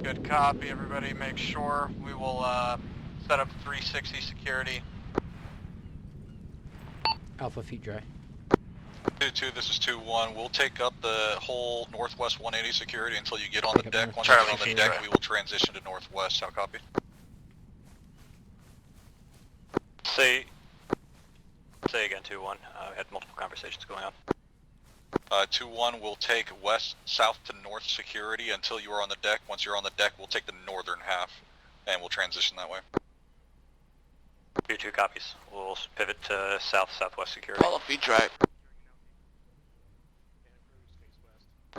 Good copy, everybody. Make sure we will set up 360 security. Alpha feet dry. 2-2, this is 2-1. We'll take up the whole northwest 180 security until you get on the deck. Once you get on the deck, we will transition to northwest. How copy? Say again, 2-1. We had multiple conversations going on. 2-1, we'll take west, south to north security until you are on the deck. Once you're on the deck, we'll take the northern half, and we'll transition that way. 2-2 copies. We'll pivot to south-southwest security. All feet dry.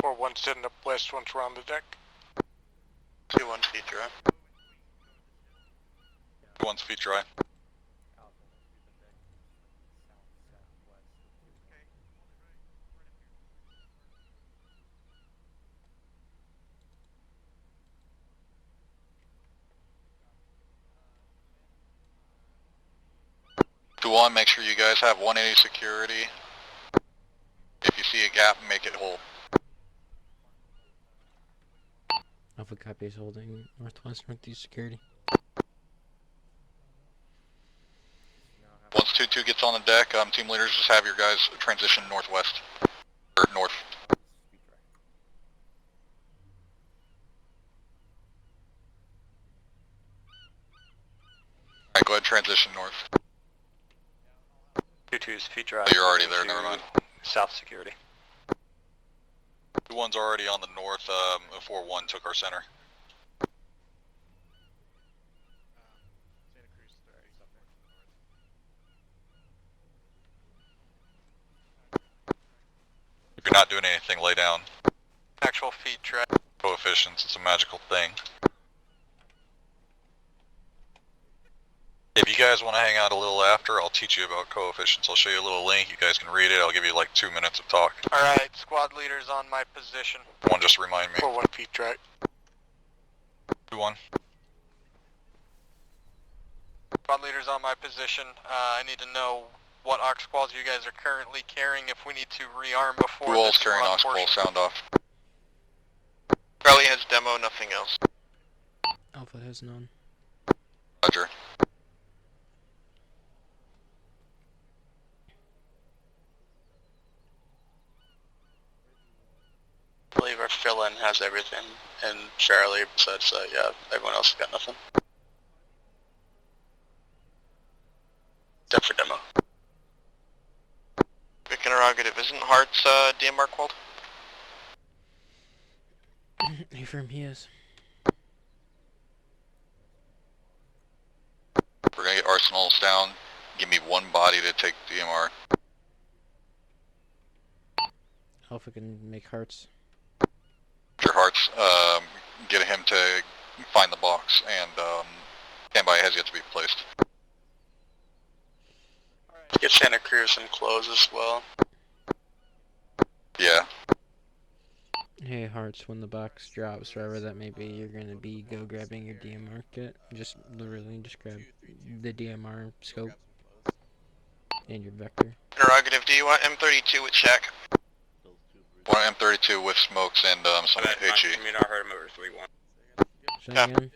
4-1 setting up west once we're on the deck. 2-1 feet dry. 2-1's feet dry. One, make sure you guys have 180 security. If you see a gap, make it whole. Alpha copy is holding northwest, northeast security. Once 2-2 gets on the deck, team leaders just have your guys transition northwest. Or north. Alright, go ahead and transition north. 2-2's feet dry. Oh, you're already there, never mind. South security. 2-1's already on the north, 4-1 took our center. If you're not doing anything, lay down. Actual feet dry. Coefficients, it's a magical thing. If you guys want to hang out a little after, I'll teach you about coefficients. I'll show you a little link, you guys can read it, I'll give you like 2 minutes of talk. Alright, squad leaders on my position. One, just remind me. 4-1 feet dry. 2-1. Squad leaders on my position. I need to know what aux quals you guys are currently carrying if we need to rearm before Who all's this carrying run aux qual? portion. Sound off. Charlie has demo, nothing else. Alpha has none. Roger. I believe our fill-in has everything, and Charlie says, yeah, everyone else has got nothing. Except for demo. Quick interrogative, isn't Hart's DMR qualled? Affirm he is. We're gonna get arsenals down. Give me one body to take DMR. Alpha can make hearts. Your hearts, get him to find the box, and standby has yet to be placed. Get Santa Cruz and close as well. Yeah. Hey hearts, when the box drops, wherever that may be, you're gonna be grabbing your DMR kit. Just literally just grab the DMR scope and your vector. Interrogative, do you want M32 with check? One M32 with smokes and some HE. I mean, I heard him over 3-1. Say again.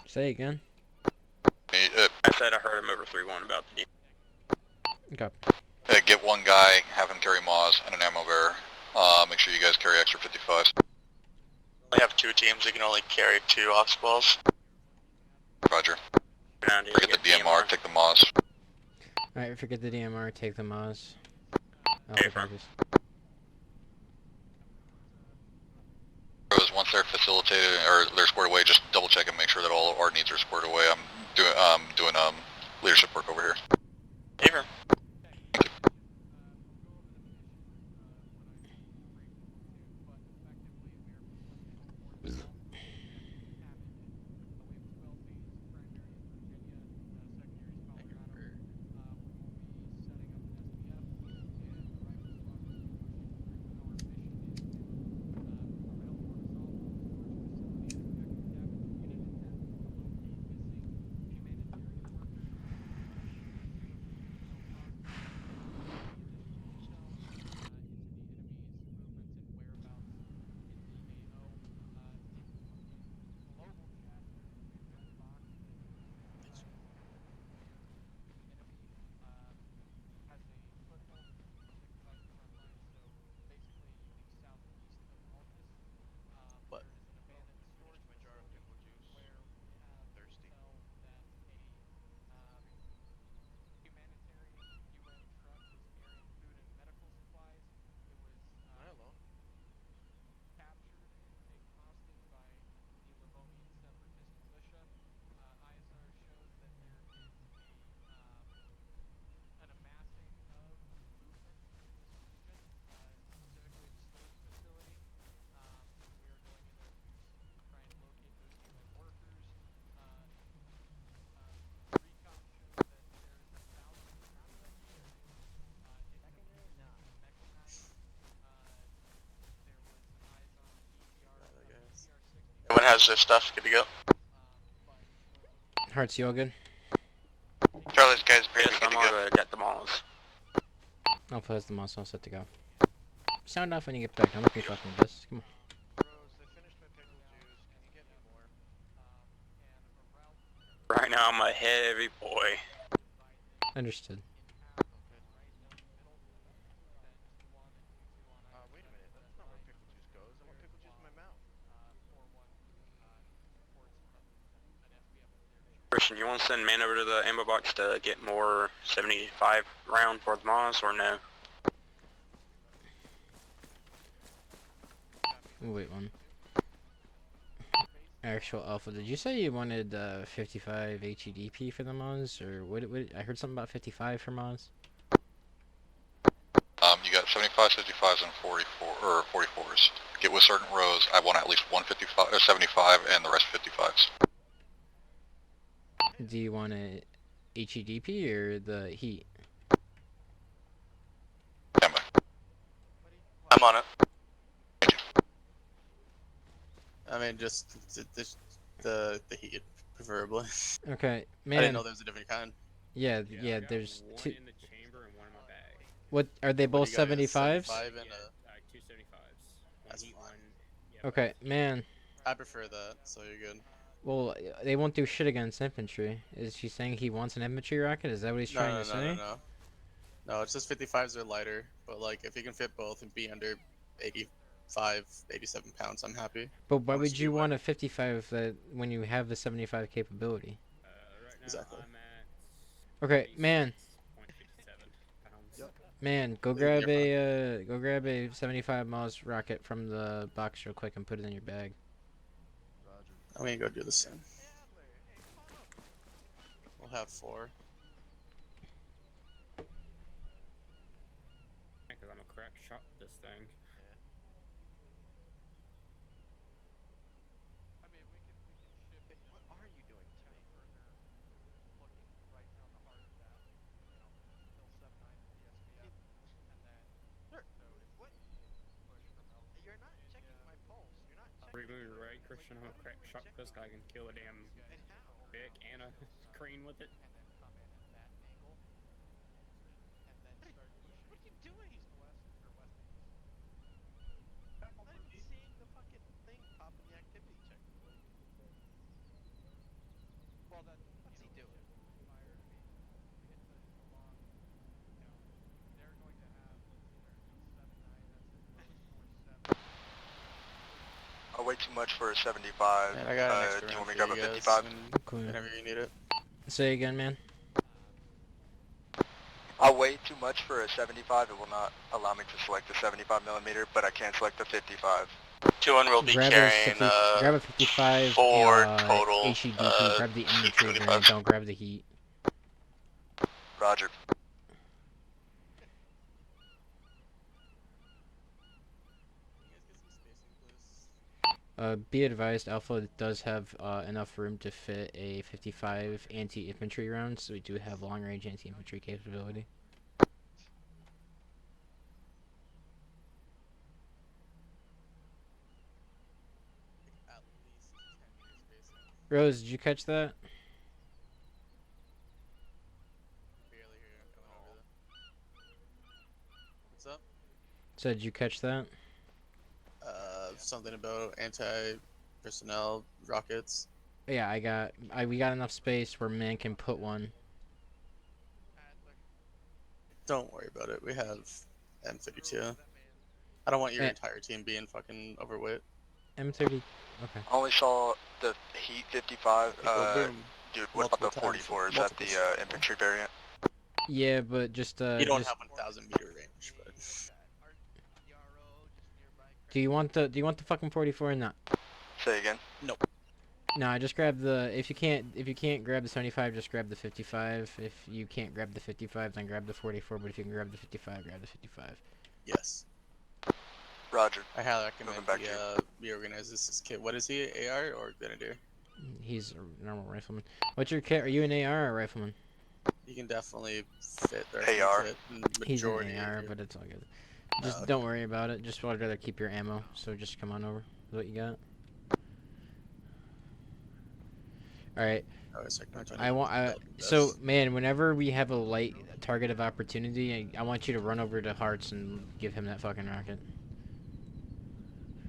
Say again. I said I heard him over 3-1 about the Okay. Get one guy, have him carry Moz and an ammo bearer. Make sure you guys carry extra 55s. We have 2 teams, we can only carry 2 aux balls. Roger. Forget the DMR, take the Moz. Alright, forget the DMR, take the Moz. Once they're facilitated or they're squared away, just double check and make sure that all our needs are squared away. I'm doing leadership work over here. Here. has their stuff. Good to go. Hearts, you all good? Charlie's guys pretty Yes, good I'm to go. all good. Got them all. Alpha has the mouse all set to go. Sound off when you get back. Don't make me fucking with this. Come on. Right now, I'm a heavy boy. Understood. Wait a minute, that's not where pickle juice goes. I want pickle juice in my mouth. Christian, you want to send man over to the ammo box to get more 75 round for the Moss, or no? Wait one. Actual Alpha, did you say you wanted 55 HEDP for the Moz, or what? I heard something about 55 for Moz. You got 75, 55s, and 44 or 44s. Get with certain rows. I want at least 155 or 75, and the rest 55s. Do you want a HEDP or the heat? I'm on it. I mean, just the heat, preferably. Okay, I man. didn't know there was a different kind. Yeah, there's one two. in the chamber and one in my bag. What are they both What do you got, 75s? 75 and Two 75s. That's fine. Okay, man. I prefer that, so you're good. Well, they won't do shit against infantry. Is she saying he wants an infantry rocket? Is that what he's trying to say? No, it's just 55s are lighter, but like if you can fit both and be under 85, 87 pounds, I'm happy. But why would you want a 55 when you have the 75 capability? Exactly. Okay, man. Yep. Man, go grab a 75 miles rocket from the box real quick and put it in your bag. I'm gonna go do the same. We'll have 4. Because I'm a crack shot with this thing. What are you doing? You're not checking my pulse. You're not checking. Remove right, Christian. I'm a crack shot with this guy. I can kill a damn Vic and a crane with it. What are you doing? I'm not even seeing the fucking thing pop in the activity check. Well, what's he doing? I'll wait too much for a 75. And I got an extra do you want me to round grab for a you 55? guys Cool. whenever you need it. Say again, man. I'll wait too much for a 75. It will not allow me to select the 75mm, but I can select the 55. 2-1 will be carrying grab a 55 4 total HEDP. Grab the infantry variant. Don't grab the heat. Roger. Be advised, Alpha does have enough room to fit a 55 anti-infantry round, so we do have long-range anti-infantry capability. Rose, did you catch that? What's up? So did you catch that? Something about anti-personnel rockets. Yeah, we got enough space where man can put one. Don't worry about it. We have M32. I don't want your entire team being fucking overweight. M30. Okay. I only saw the Heat 55. Boom. Dude, what about the 44? Is that the infantry variant? Yeah, but just you don't have 1,000 meter range, but. Do you want the fucking 44 or not? Say again. Nope. No, I just grab the. If you can't grab the 75, just grab the 55. If you can't grab the 55, then grab the 44. But if you can grab the 55, grab the 55. Yes. Roger. I highly recommend reorganize this kit. What is he? AR or Grenadier? He's a normal rifleman. What's your kit? Are you an AR or a rifleman? You can definitely fit the AR. He's an AR, but it's all good. Just don't worry about it. Just I'd rather keep your ammo. So just come on over with what you got. All right. Oh, second, so man, whenever we have a light target of opportunity, I want you to run over to Hearts and give him that fucking rocket.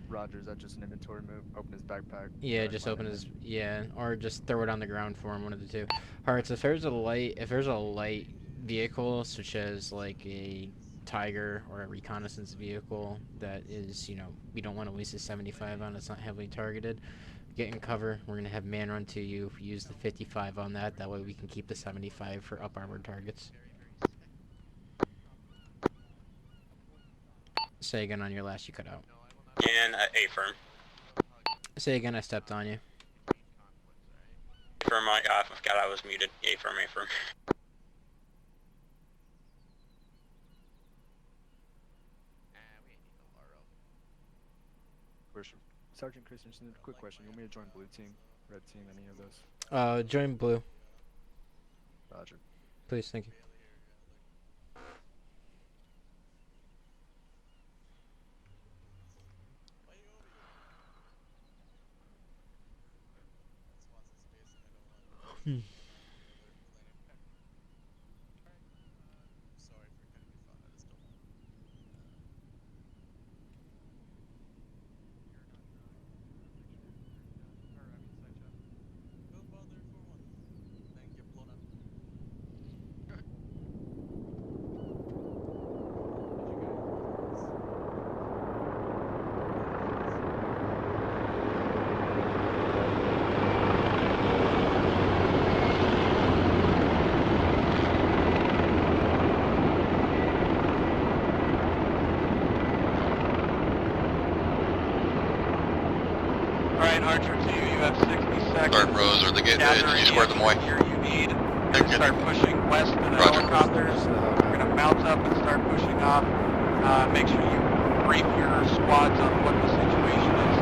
Roger, is that just an inventory move? Open his backpack. Yeah, just open his or just throw it on the ground for him, one of the two. Hearts, if there's a light vehicle such as like a Tiger or a reconnaissance vehicle that is, we don't want to waste a 75 on, it's not heavily targeted. Get in cover. We're gonna have man run to you. Use the 55 on that. That way we can keep the 75 for up armored targets. Say again on your last. You cut out. And A firm. Say again. I stepped on you. Firm. I forgot I was muted. A firm. A firm. Sergeant Christensen, quick question. You want me to join blue team, red team, any of those? Join blue. Roger. Please, thank you. Archer 2, you have 60 seconds. Start Rose or the gateway. You square them away. Here you need. You're going to start pushing west to the helicopters. We're going to mount up and start pushing off. Make sure you brief your squads on what the situation is.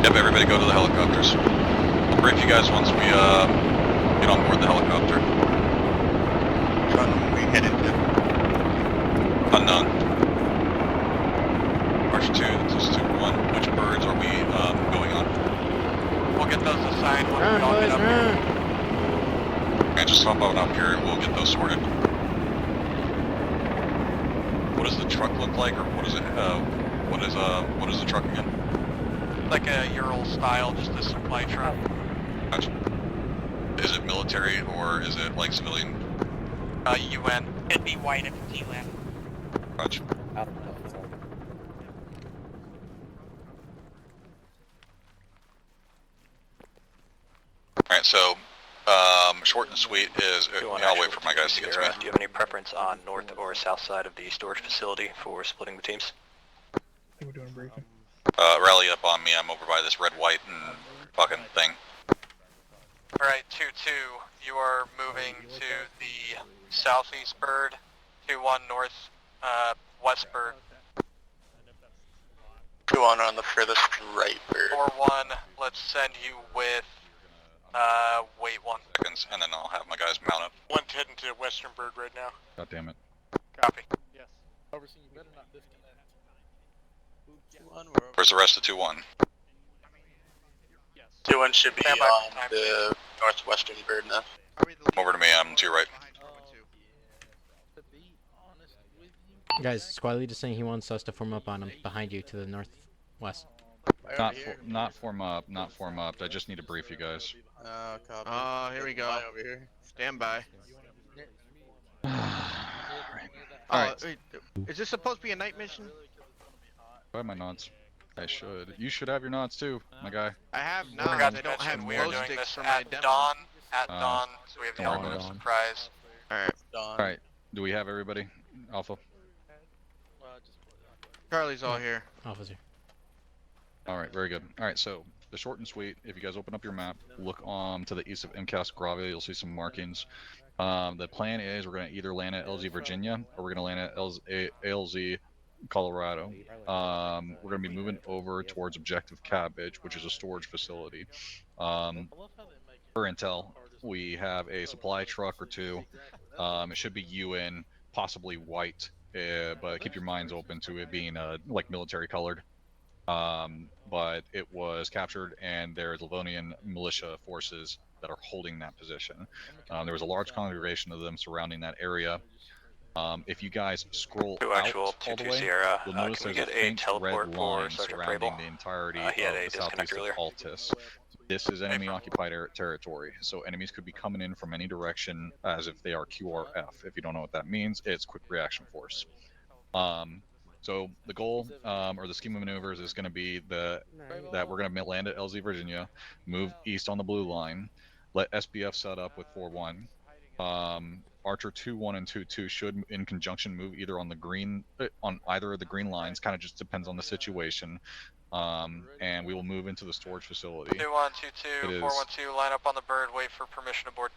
Yep, everybody go to the helicopters. I'll brief you guys once we get on board the helicopter. Which one are we headed to? Unknown. March 2, this is 2-1. Which birds are we going on? We'll get those assigned once we all get up here. And just hop on up here and we'll get those sorted. What does the truck look like, or what is it? What is the truck again? Like a Ural style, just a supply truck. Gotcha. Is it military or is it like civilian? UN. It'd be white if it's ELAN. Gotcha. Alright, so short and sweet is I'll wait for my guys to get to me. Do you have any preference on north or south side of the storage facility for splitting the teams? I think we're doing a briefing. Rally up on me, I'm over by this red, white, and fucking thing. Alright, 2-2, you are moving to the southeast bird, 2-1 north, west bird. 2-1 on the furthest right bird. 4-1, let's send you with, wait 1 seconds, and then I'll have my guys mount up. One's heading to western bird right now. God damn it. Copy. Yes. Overseeing, you better not disconnect. Where's the rest of 2-1? 2-1 should be on the northwestern bird now. Over to me, I'm to your right. Guys, Squad Lead is saying he wants us to form up on him behind you to the northwest. Not form up. I just need to brief you guys. Oh, here we go. Over here. Stand by. Alright. Wait, is this supposed to be a night mission? Do I have my nods? I should. You should have your nods too, my guy. I have I nods. forgot I to don't have mention we are glow doing sticks this for my at demo. dawn, so we have the don't element of worry. surprise. Alright. Alright. Do we have everybody? Alpha? Charlie's all here. Officer. Alright, very good. Alright, so the short and sweet, if you guys open up your map, look to the east of MCAS Grave, you'll see some markings. The plan is we're going to either land at LZ Virginia or we're going to land at ALZ Colorado. We're going to be moving over towards Objective Cabbage, which is a storage facility. For intel, we have a supply truck or two. It should be UN, possibly white, but keep your minds open to it being like military colored. But it was captured, and there's Livonian militia forces that are holding that position. There was a large congregation of them surrounding that area. If you guys scroll out all the way, Sierra, you'll notice can we there's get a faint teleport red for line Sergeant surrounding Vrabel? the entirety He had of a the disconnect southeast earlier. of Altus. This is enemy occupied territory, so enemies could be coming in from any direction as if they are QRF. If you don't know what that means, it's quick reaction force. So the goal or the scheme of maneuvers is going to be that we're going to land at LZ Virginia, move east on the blue line, let SBF set up with 4-1. Archer 2-1 and 2-2 should, in conjunction, move either on the green, on either of the green lines. Kind of just depends on the situation. And we will move into the storage facility. 2-1, 2-2, 4-1-2, line up on the bird, wait for permission to board.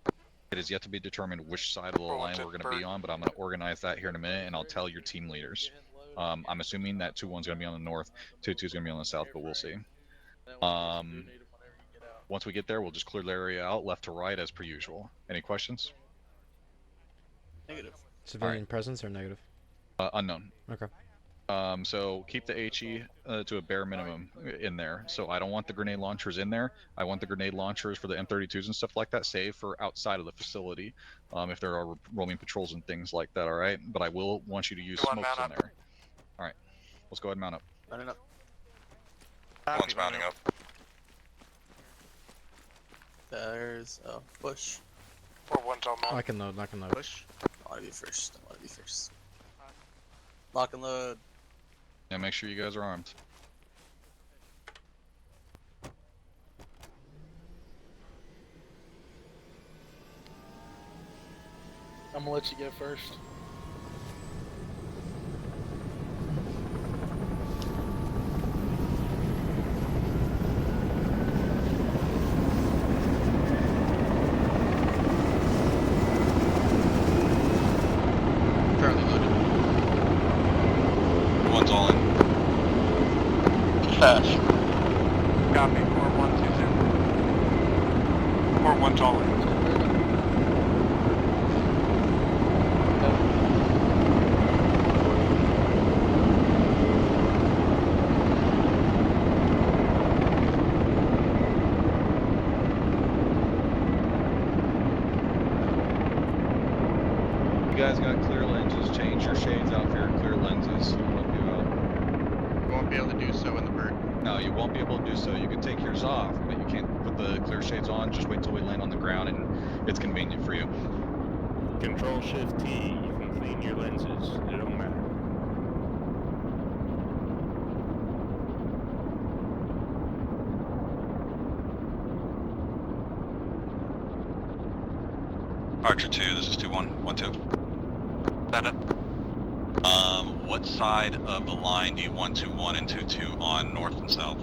It is yet to be determined which side of the line we're going to be on, but I'm going to organize that here in a minute, and I'll tell your team leaders. I'm assuming that 2-1's going to be on the north, 2-2's going to be on the south, but we'll see. Once we get there, we'll just clear the area out left to right as per usual. Any questions? Negative. Civilian presence or negative? Unknown. Okay. So keep the HE to a bare minimum in there. So I don't want the grenade launchers in there. I want the grenade launchers for the M32s and stuff like that saved for outside of the facility, if there are roaming patrols and things like that, all right? But I will want you to use smokes in there. All right, let's go ahead and mount up. Mounting up. One's mounting up. There's a push. 4-1's all mount. I can load, Push. I want to be first. I want to be first. Lock and load. Yeah, make sure you guys are armed. I'm gonna let you go first. Currently loaded. One's all in. Fast. Copy, 4-1-2-0. 4-1's all in. You guys got clear lenses. Change your shades out for your clear lenses. I'll help you out. You won't be able to do so in the bird. No, you won't be able to do so. You can take yours off, but you can't put the clear shades on. Just wait till we land on the ground and it's convenient for you. Control Shift T, you can clean your lenses. It don't matter. Archer 2, this is 2-1, 1-2. That it. What side of the line do you want 2-1 and 2-2 on, north and south?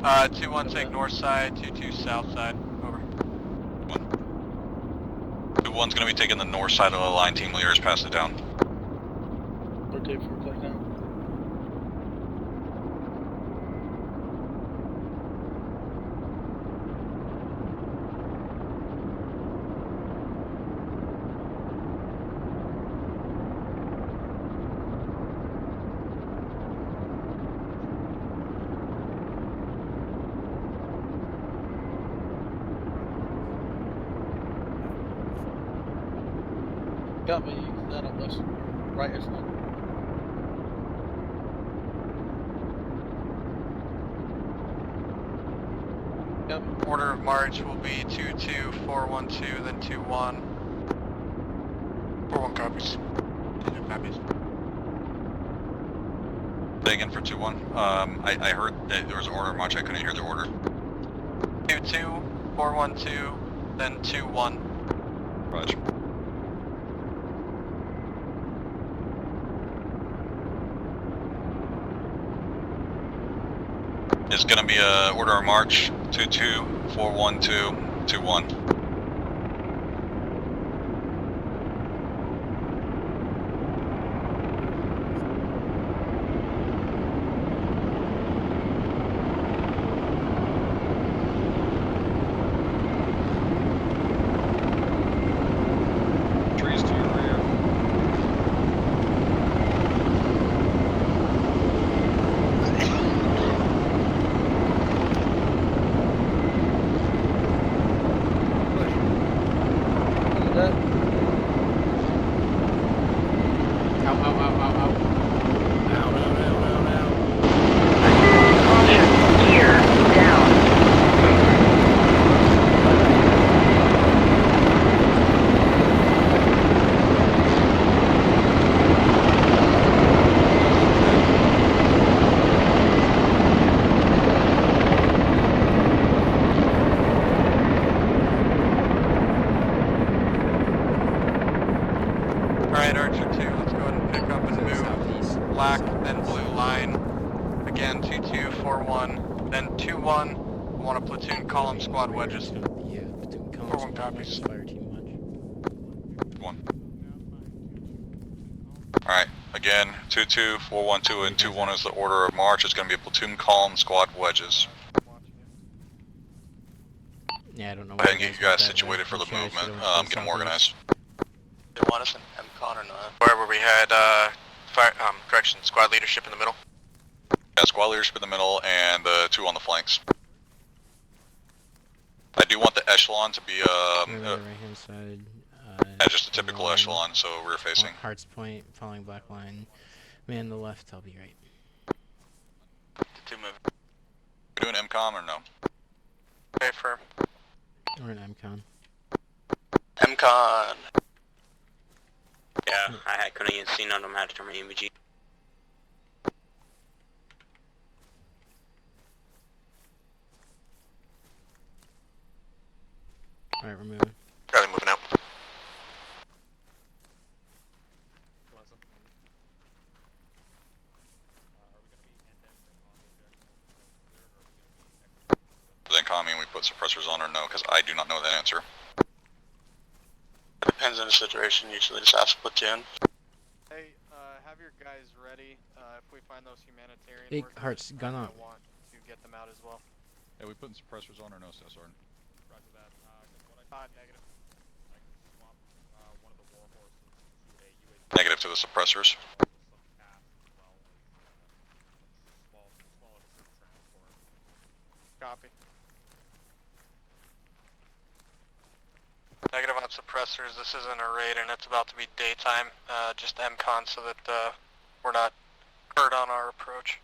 2-1 take north side, 2-2 south side. Over. 2-1's gonna be taking the north side of the line, team leaders, pass it down. Rotate for play down. Got me that on this right as one. Got me. Order of march will be 2-2, 4-1-2, then 2-1. 4-1 copies. 2 copies. Say again for 2-1. I heard that there was an order of march. I couldn't hear the order. 2-2, 4-1-2, then 2-1. Roger. It's gonna be a order of march 2-2, 4-1-2, 2-1. Trees to your rear. it. Ow, ow, ow, ow, ow. Caution, gear down. Alright, Archer 2, let's go ahead and pick up and move black, then blue line. Again, 2241, then 21. I want a platoon column squad wedges. Yeah, platoon column 41 squad copies. wedges, fire team wedge. 1. Alright, again, 22, 412, and 21 is the order of march. It's going to be a platoon column squad wedges. Yeah, I don't know. Go ahead and get you guys situated for the movement. Get them organized. They want us in MCON or not? Wherever we had, correction, squad leadership in the middle. Yeah, squad leadership in the middle and the 2 on the flanks. I do want the echelon to be right hand side. yeah, just a typical echelon, so rear facing. Hearts Point, following black line. Man, the left, I'll be right. The 2 moving. We doing MCOM or no? Okay, firm. We're in MCON. MCON. Yeah, I couldn't even see none of them had to turn my EMG. Alright, we're moving. Charlie moving out. Then call me and we put suppressors on or no, because I do not know that answer. It depends on the situation, usually just ask platoon. Hey, have your guys ready. If we find those humanitarian Hey, workers, Hearts, gun up. I want to get them out as well. Hey, we putting suppressors on or no, Cesar? Roger that. Negative. I can swap one of the war horses to a UAV. Negative to the suppressors. Copy. Negative on suppressors, this isn't a raid and it's about to be daytime, just MCON so that we're not hurt on our approach.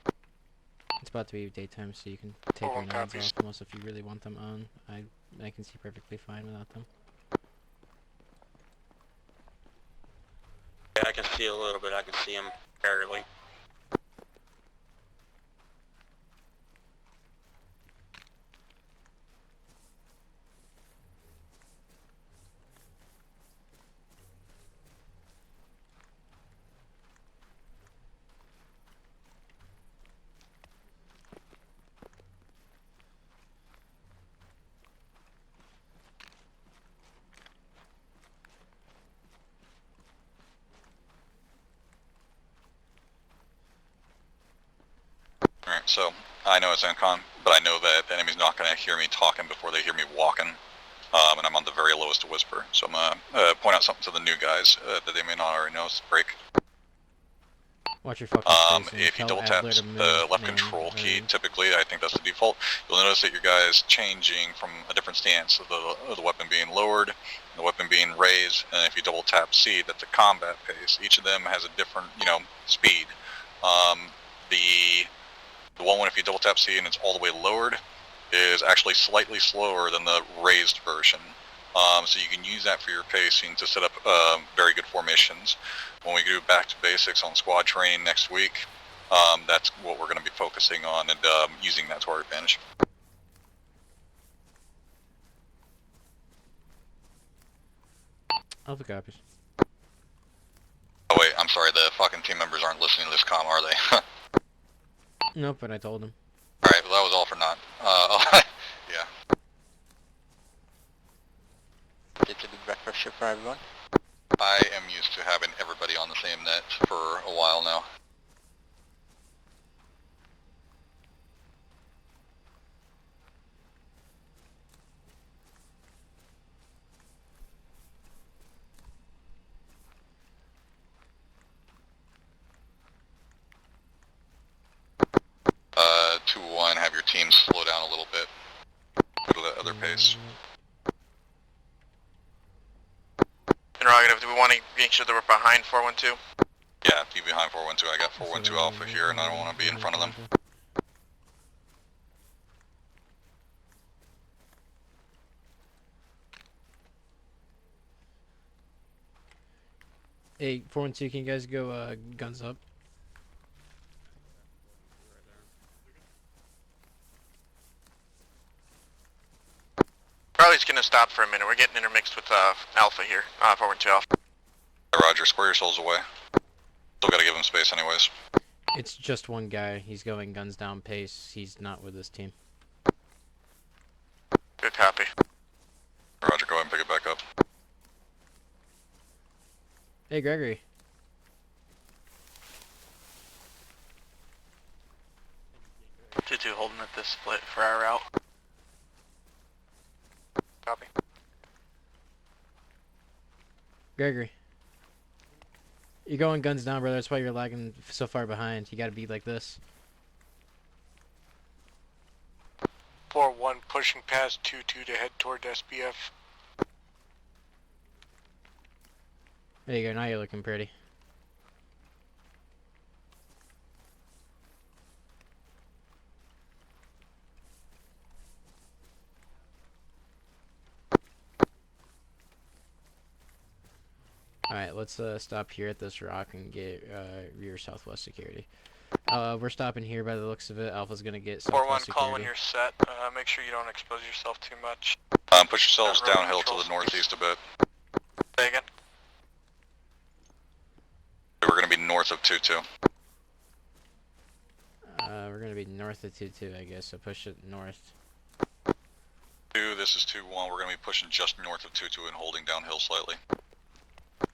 It's about to be daytime, so you can take your nades off, unless if you really want them on. I can see perfectly fine without them. Yeah, I can see a little bit, I can see them barely. Alright, so I know it's MCON, but I know that the enemy's not going to hear me talking before they hear me walking. And I'm on the very lowest of whisper. So I'm going to point out something to the new guys that they may not already know. It's break. Watch your fucking spacing. If you Tell double tap Adler to move, the left man, control key, typically, I think that's the default, you'll notice that your guys changing from a different stance of the weapon being lowered, the weapon being raised, and if you double tap C, that's a combat pace. Each of them has a different, speed. The one if you double tap C and it's all the way lowered is actually slightly slower than the raised version. So you can use that for your pacing to set up very good formations. When we do back to basics on squad training next week, that's what we're going to be focusing on and using that to our advantage. Alpha copies. Oh wait, I'm sorry, the fucking team members aren't listening to this comm, are they? Nope, but I told him. Alright, well that was all for naught. Yeah. Did you do breakfast shift for everyone? I am used to having everybody on the same net for a while now. Uh, 2-1, have your team slow down a little bit. Go to the other pace. Interrogative, do we want to make sure that we're behind 412? Yeah, be behind 412. I got 412 Alpha here, and I don't want to be in front of them. Hey, 412, can you guys go guns up? Charlie's gonna stop for a minute. We're getting intermixed with Alpha here. 412 Alpha. Roger, square yourselves away. Still gotta give him space anyways. It's just one guy. He's going guns down pace. He's not with this team. Good copy. Roger, go ahead and pick it back up. Hey, Gregory. Two holding at this split for our route. Copy. Gregory. You're going guns down, brother. That's why you're lagging so far behind. You gotta be like this. 4-1 pushing past 2-2 to head toward SBF. There you go. Now you're looking pretty. Alright, let's stop here at this rock and get rear southwest security. We're stopping here by the looks of it. Alpha's gonna get southwest 4-1, call when security. you're set. Make sure you don't expose yourself too much. Push yourselves downhill to the northeast a bit. Say again? We're gonna be north of 2-2. We're gonna be north of 2-2, I guess, so push it north. 2, this is 2-1. We're gonna be pushing just north of 2-2 and holding downhill slightly.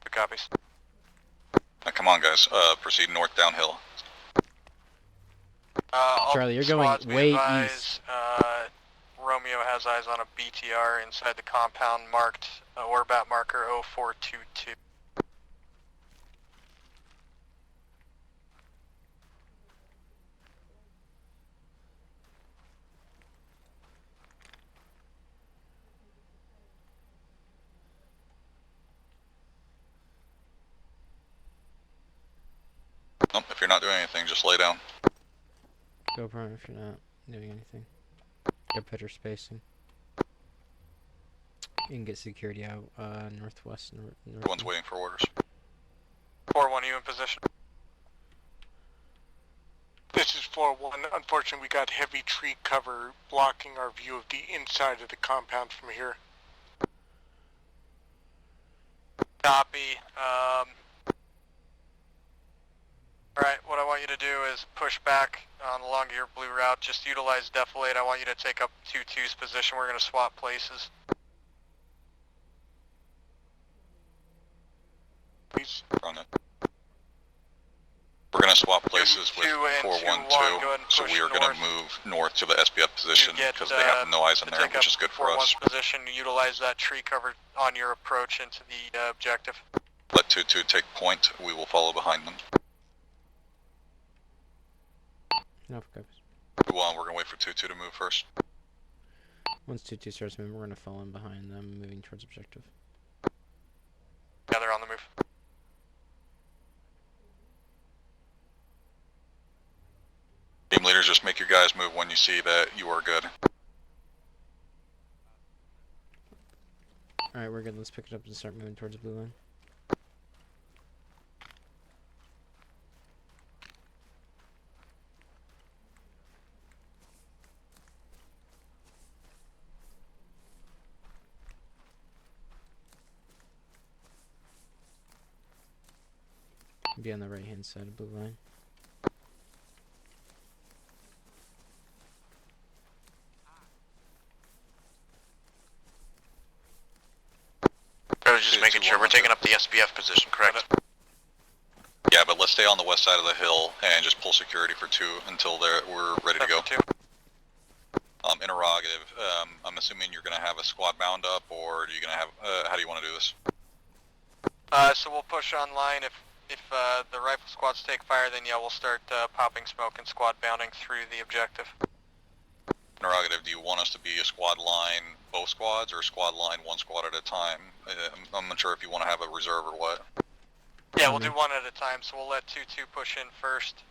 Good copies. Now come on guys, proceed north downhill. Charlie, you're going way east. Romeo has eyes on a BTR inside the compound marked Orbat marker 0422. Nope, if you're not doing anything, just lay down. Go prone if you're not doing anything. Go put your spacing. You can get security out northwest. Everyone's waiting for orders. 4-1, you in position? This is 4-1. Unfortunately, we got heavy tree cover blocking our view of the inside of the compound from here. Copy. Alright, what I want you to do is push back along your blue route. Just utilize defilade. I want you to take up 2-2's position. We're going to swap places. Please. Run it. We're going to swap places with 412, so we are going to move north to the SPF position because they have no eyes on there, which is good for us. Position, utilize that tree cover on your approach into the objective. Let 2-2 take point. We will follow behind them. No, copies. Well, we're going to wait for 2-2 to move first. Once 2-2 starts moving, we're going to fall in behind them, moving towards objective. Yeah, they're on the move. Team leaders, just make your guys move when you see that you are good. Alright, we're good. Let's pick it up and start moving towards the blue line. Be on the right hand side of blue line. I was just making sure we're taking up the SBF position, correct? Yeah, but let's stay on the west side of the hill and just pull security for 2 until we're ready to go. Interrogative. I'm assuming you're going to have a squad bound up, or are you going to have? How do you want to do this? So we'll push online. If the rifle squads take fire, then yeah, we'll start popping smoke and squad bounding through the objective. Interrogative. Do you want us to be a squad line both squads or squad line one squad at a time? I'm not sure if you want to have a reserve or what. Yeah, we'll do one at a time, so we'll let 2-2 push in first,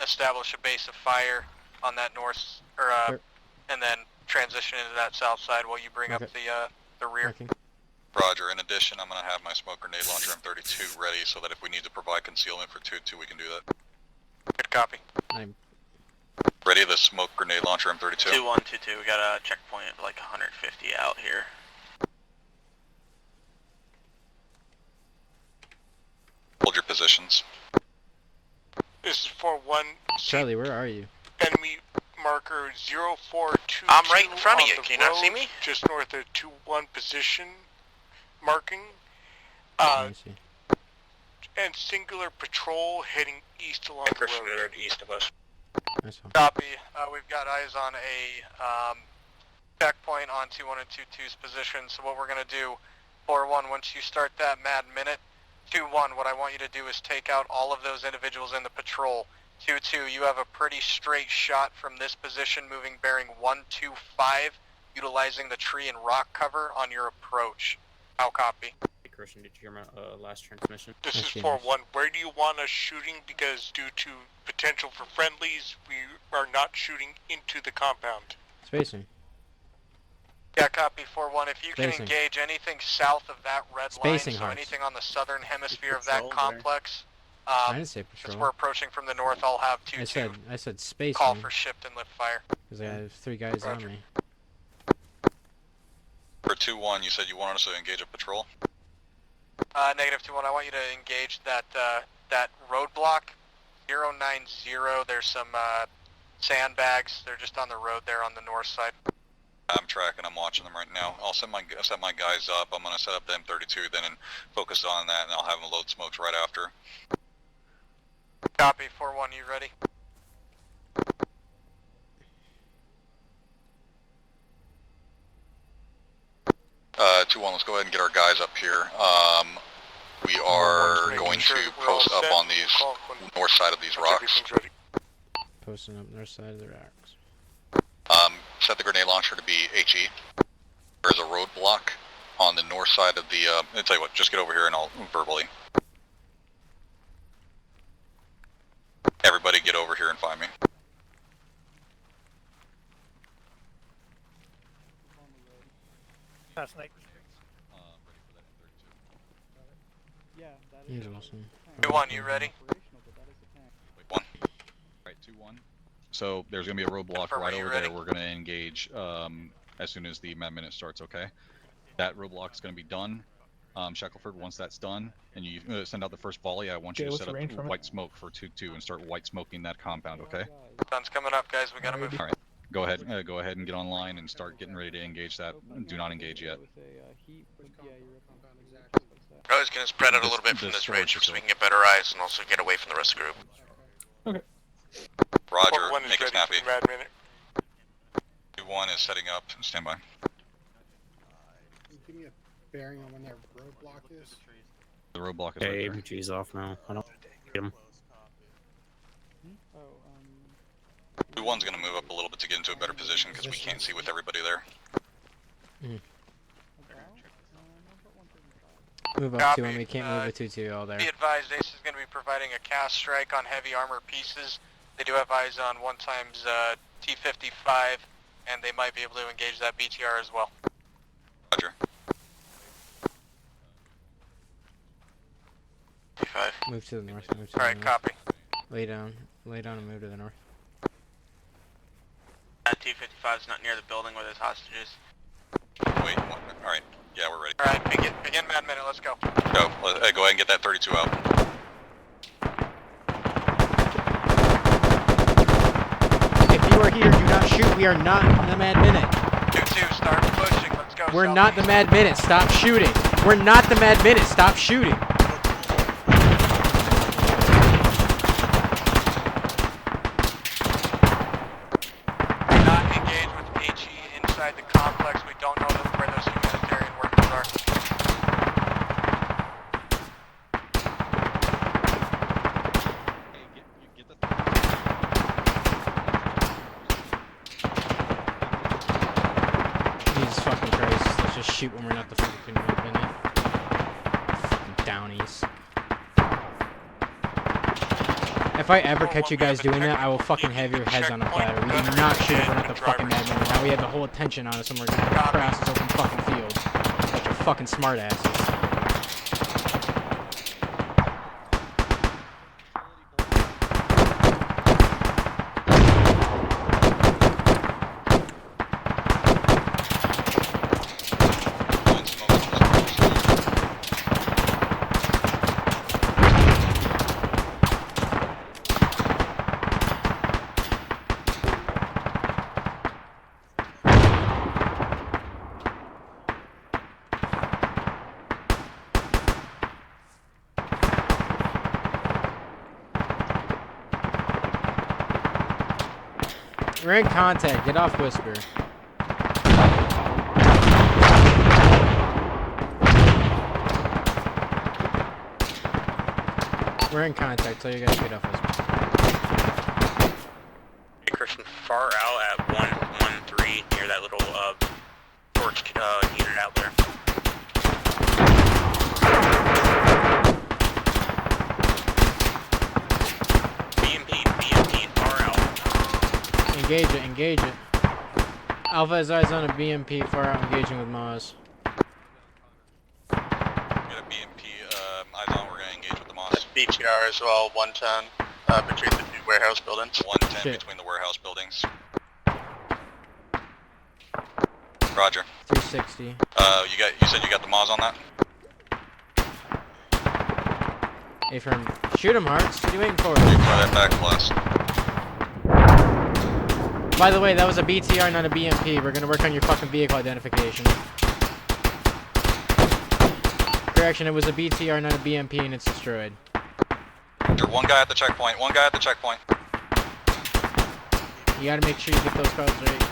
establish a base of fire on that north, and then transition into that south side while you bring up the rear. Roger. In addition, I'm going to have my smoke grenade launcher M32 ready so that if we need to provide concealment for 2-2, we can do that. Good copy. Ready, the smoke grenade launcher M32? 2-1-2-2, we got a checkpoint of like 150 out here. Hold your positions. This is 4-1. Charlie, where are you? Enemy marker 0422. I'm right in front of you. on the Can you not see road, me? Just north of 2-1 position marking. I see. And singular patrol heading east along the road. East of us. Copy. We've got eyes on a checkpoint on 2-1 and 2-2's position. So what we're going to do, 4-1, once you start that mad minute, 2-1, what I want you to do is take out all of those individuals in the patrol. 2-2, you have a pretty straight shot from this position moving bearing 125, utilizing the tree and rock cover on your approach. I'll copy. Hey, Christian, did you hear my last transmission? This is 4-1. Where do you want us shooting? Because due to potential for friendlies, we are not shooting into the compound. Spacing. Yeah, copy 4-1. If you can Spacing. engage anything south of that red Spacing, line, so Hearts. anything on the southern hemisphere of that Patrol complex, I didn't say as patrol. we're approaching from the north, I'll have 2-2 I said spacing. call for shift and lift fire. Because I have 3 guys on me. For 2-1, you said you wanted us to engage a patrol? Negative 2-1, I want you to engage that that roadblock, 090. There's some sandbags. They're just on the road there on the north side. I'm tracking, I'm watching them right now. I'll set my guys up. I'm going to set up the M32 then and focus on that, and I'll have them load smokes right after. Copy, 4-1, you ready? Uh, 2-1, let's go ahead and get our guys up here. We are going to post up on these north side of these rocks. Posting up north side of the rocks. Set the grenade launcher to be HE. There's a roadblock on the north side of the, I'll tell you what, just get over here and I'll verbally. Everybody get over here and find me. That's Snake. He's awesome. 2-1, you ready? Wait, 1. Right, 2-1. So there's going to be a roadblock Confirm, right are you over ready? there. We're going to engage as soon as the minute starts, okay? That roadblock is going to be done. Shackleford, once that's done, and you send out the first volley, I want you to set up white smoke for 2-2 and start white smoking that compound, okay? Sun's coming up, guys. We gotta move. All right. Go ahead and get online and start getting ready to engage that. Do not engage yet. I was going to spread out a little bit from this range so we can get better eyes and also get away from the rest of the group. Roger, 4-1 is make it ready snappy. for mad minute. 2-1 is setting up. Stand by. Give me a bearing on when that roadblock is. The roadblock is Hey, right there. ABG's off now. I don't get him. 2-1's going to move up a little bit to get into a better position because we can't see with everybody there. Move up Copy. 2-1. We can't move with 2-2 all there. Be advised, Ace is going to be providing a cast strike on heavy armor pieces. They do have eyes on 1x T-55, and they might be able to engage that BTR as well. Roger. T5. Move to the north. Move to Alright, the north. copy. Lay down and move to the north. That T-55 is not near the building with his hostages. Wait, alright. Yeah, we're ready. Alright, begin mad minute, let's go. Go. Go ahead and get that 32 out. If you are here, do not shoot. We are not in the mad minute. 2-2, start pushing, let's go. We're not the mad minute. Stop shooting. We're not the mad minute. Stop shooting. Not engage with HE inside the complex. We don't know where those humanitarian workers are. He's fucking bounties. If I ever catch you guys doing that, I will fucking have your heads on a platter. We do not shoot everyone at the fucking mad moment. Now we have the whole attention on us and we're gonna have crasses open fucking field. Bunch of fucking smart asses. We're in contact. Get off Whisper. We're in contact, so you guys get off Whisper. Hey, Christian, far out at 113 near that little torch unit out there. BMP, far out. Engage it, engage it. Alpha has eyes on a BMP, far out engaging with Maz. Get a BMP, eyes on, we're gonna engage with the Moss. BTR as well, 110, between the two warehouse buildings. 110 between the warehouse buildings. Roger. 360. You said you got the Moz on that? Hey, firm. Shoot him, Hearts. What are you waiting for? You fly that back, plus. By the way, that was a BTR, not a BMP. We're gonna work on your fucking vehicle identification. Correction, it was a BTR, not a BMP, and it's destroyed. There's one guy at the checkpoint. One guy at the checkpoint. You gotta make sure you get those codes right.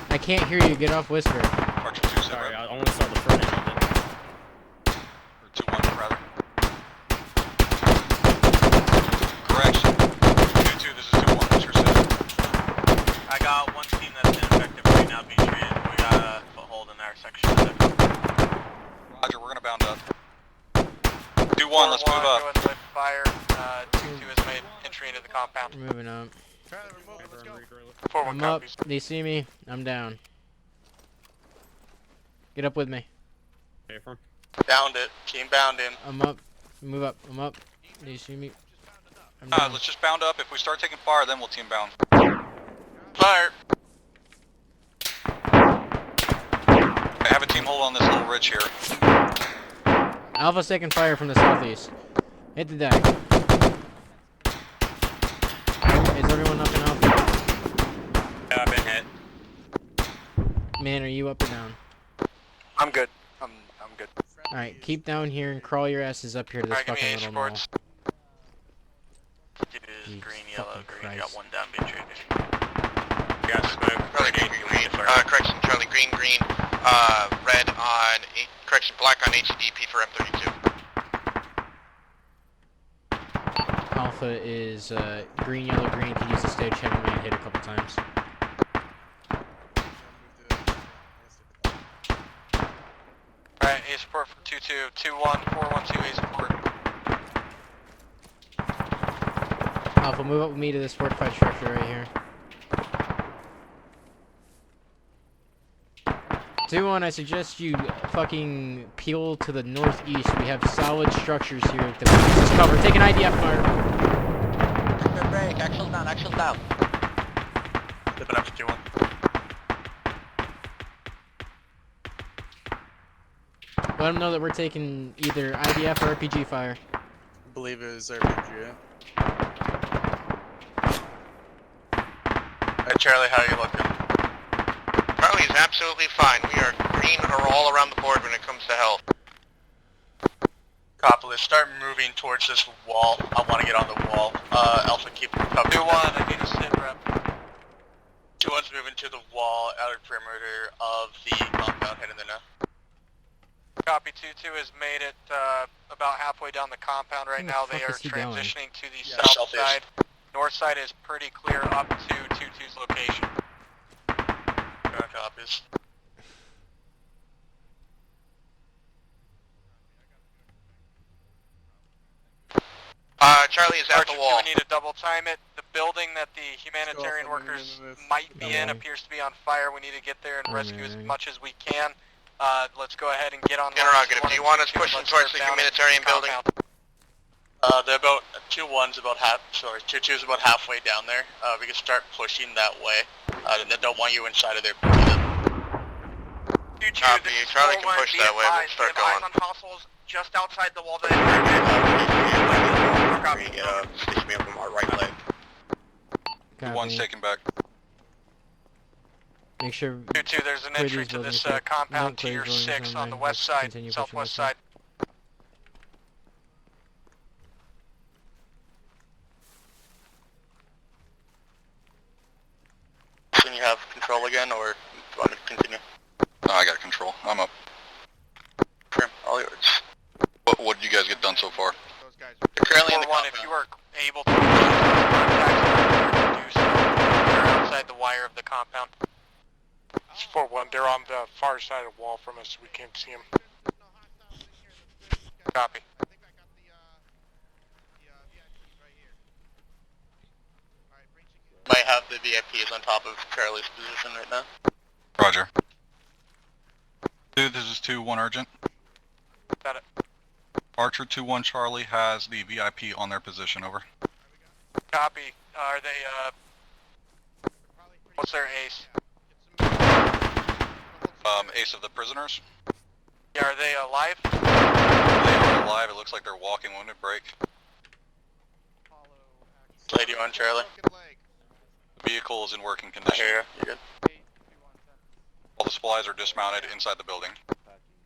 I can't hear you. Get off Whisper. Archer 2, sorry, I only saw the front end of it. Or 2-1, rather. Correction. 2-2, this is 2-1. What's your set? I got one team that's ineffective right now being treated. We got a foothold in our section of it. Roger, we're gonna bound up. 2-1, let's move up. Go ahead and lift fire. 2-2 has made entry into the compound. Moving up. Forward I'm up. copies. They see me. I'm down. Get up with me. Bound it. Team bound in. I'm up. Move up. I'm up. Do you see me? I'm down. Let's just bound up. If we start taking fire, then we'll team bound. Fire! I have a team hold on this little ridge here. Alpha's taking fire from the southeast. Hit the deck. Is everyone up and Alpha? Yeah, I've been hit. Man, are you up or down? I'm good. I'm good. Alright, keep down here and crawl your asses up here to this fucking little mall. It is Jesus green, yellow, fucking green. Christ. Got one down being treated. Got smoke. Charlie, green. Correction, Charlie, green. Red on, correction, black on HDP for M32. Alpha is green, yellow, green. Can use the stage channel and hit a couple times. Alright, A support from 2-2. 2-1, 4-1-2, A support. Alpha, move up with me to this fortified structure right here. 2-1, I suggest you fucking peel to the northeast. We have solid structures here that we can use as cover. Take an IDF fire. Good break. Action's down. Flipping up to 2-1. Let them know that we're taking either IDF or RPG fire. I believe it was RPG. Alright, Charlie, how are you looking? Charlie is absolutely fine. We are green or all around the board when it comes to health. Copy, let's start moving towards this wall. I want to get on the wall. Alpha, keep cover. 2-1, I need a sit rep. 2-1's moving to the wall, outer perimeter of the compound, heading there now. Copy, 2-2 has made it about halfway down the compound right now. They are is he going? transitioning to the Yeah, south southeast. side. North side is pretty clear up to 2-2's location. Copies. Charlie is at the wall. We need to double time it. The building that the humanitarian workers might be in appears to be on fire. We need to get there and rescue as much as we can. Let's go ahead and get on. Interrogative, do you want us pushing towards the humanitarian building? They're about 2-1's about sorry, 2-2's about halfway down there. We can start pushing that way. They don't want you inside of their building. Copy, Charlie can push that way, we'll start going. On hostiles just outside the wall that Sticks me up on my right leg. Copy. 2-1's taken back. Make sure. 2-2, there's an entry to this compound tier 6 on the west side, southwest side. Can you have control again, or do you want me to continue? No, I got control. I'm up. Sure, all yours. What did you guys get done so far? You're currently in the 4-1, compound. if you are able to do so, you're outside the wire of the compound. It's 4-1. They're on the far side of the wall from us. We can't see them. Copy. Might have the VIPs on top of Charlie's position right now. Roger. 2, this is 2-1 urgent. Got it. Archer 2-1 Charlie has the VIP on their position, over. Copy. Are they, what's their ace? Ace of the prisoners. Yeah, are they alive? They are alive, it looks like they're walking wounded break. Lady on Charlie. The vehicle is in working I condition. hear you. You're good. All the supplies are dismounted inside the building.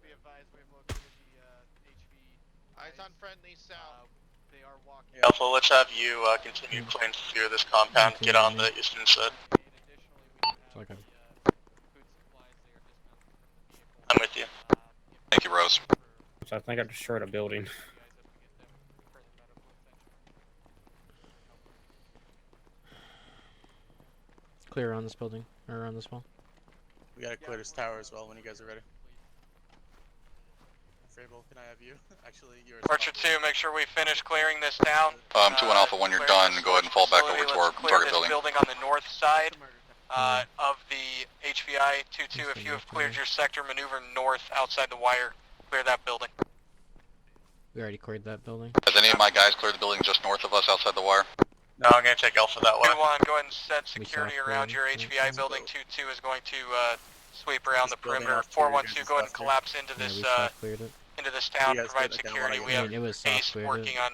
Be advised, we have located the HV. Eyes on friendly south. They are walking. Alpha, let's have you continue clearing through this compound. Get on the eastern side. Okay. I'm with you. Thank you, Rose. So I think I destroyed a building. Clear around this building, or around this wall. We gotta clear this tower as well when you guys are ready. Frable, can I have you? Actually, you're. Archer 2, make sure we finish clearing this down. 2-1 Alpha, when you're done, go ahead and fall back over to our target building. Building on the north side of the HVI. 2-2, if you have cleared your sector, maneuver north outside the wire. Clear that building. We already cleared that building. Has any of my guys cleared the building just north of us outside the wire? No, I'm gonna take Alpha that way. 2-1, go ahead and set security around your HVI building. 2-2 is going to sweep around the perimeter. 4-1-2, go ahead and collapse into this into this town, provide security. We have Ace working on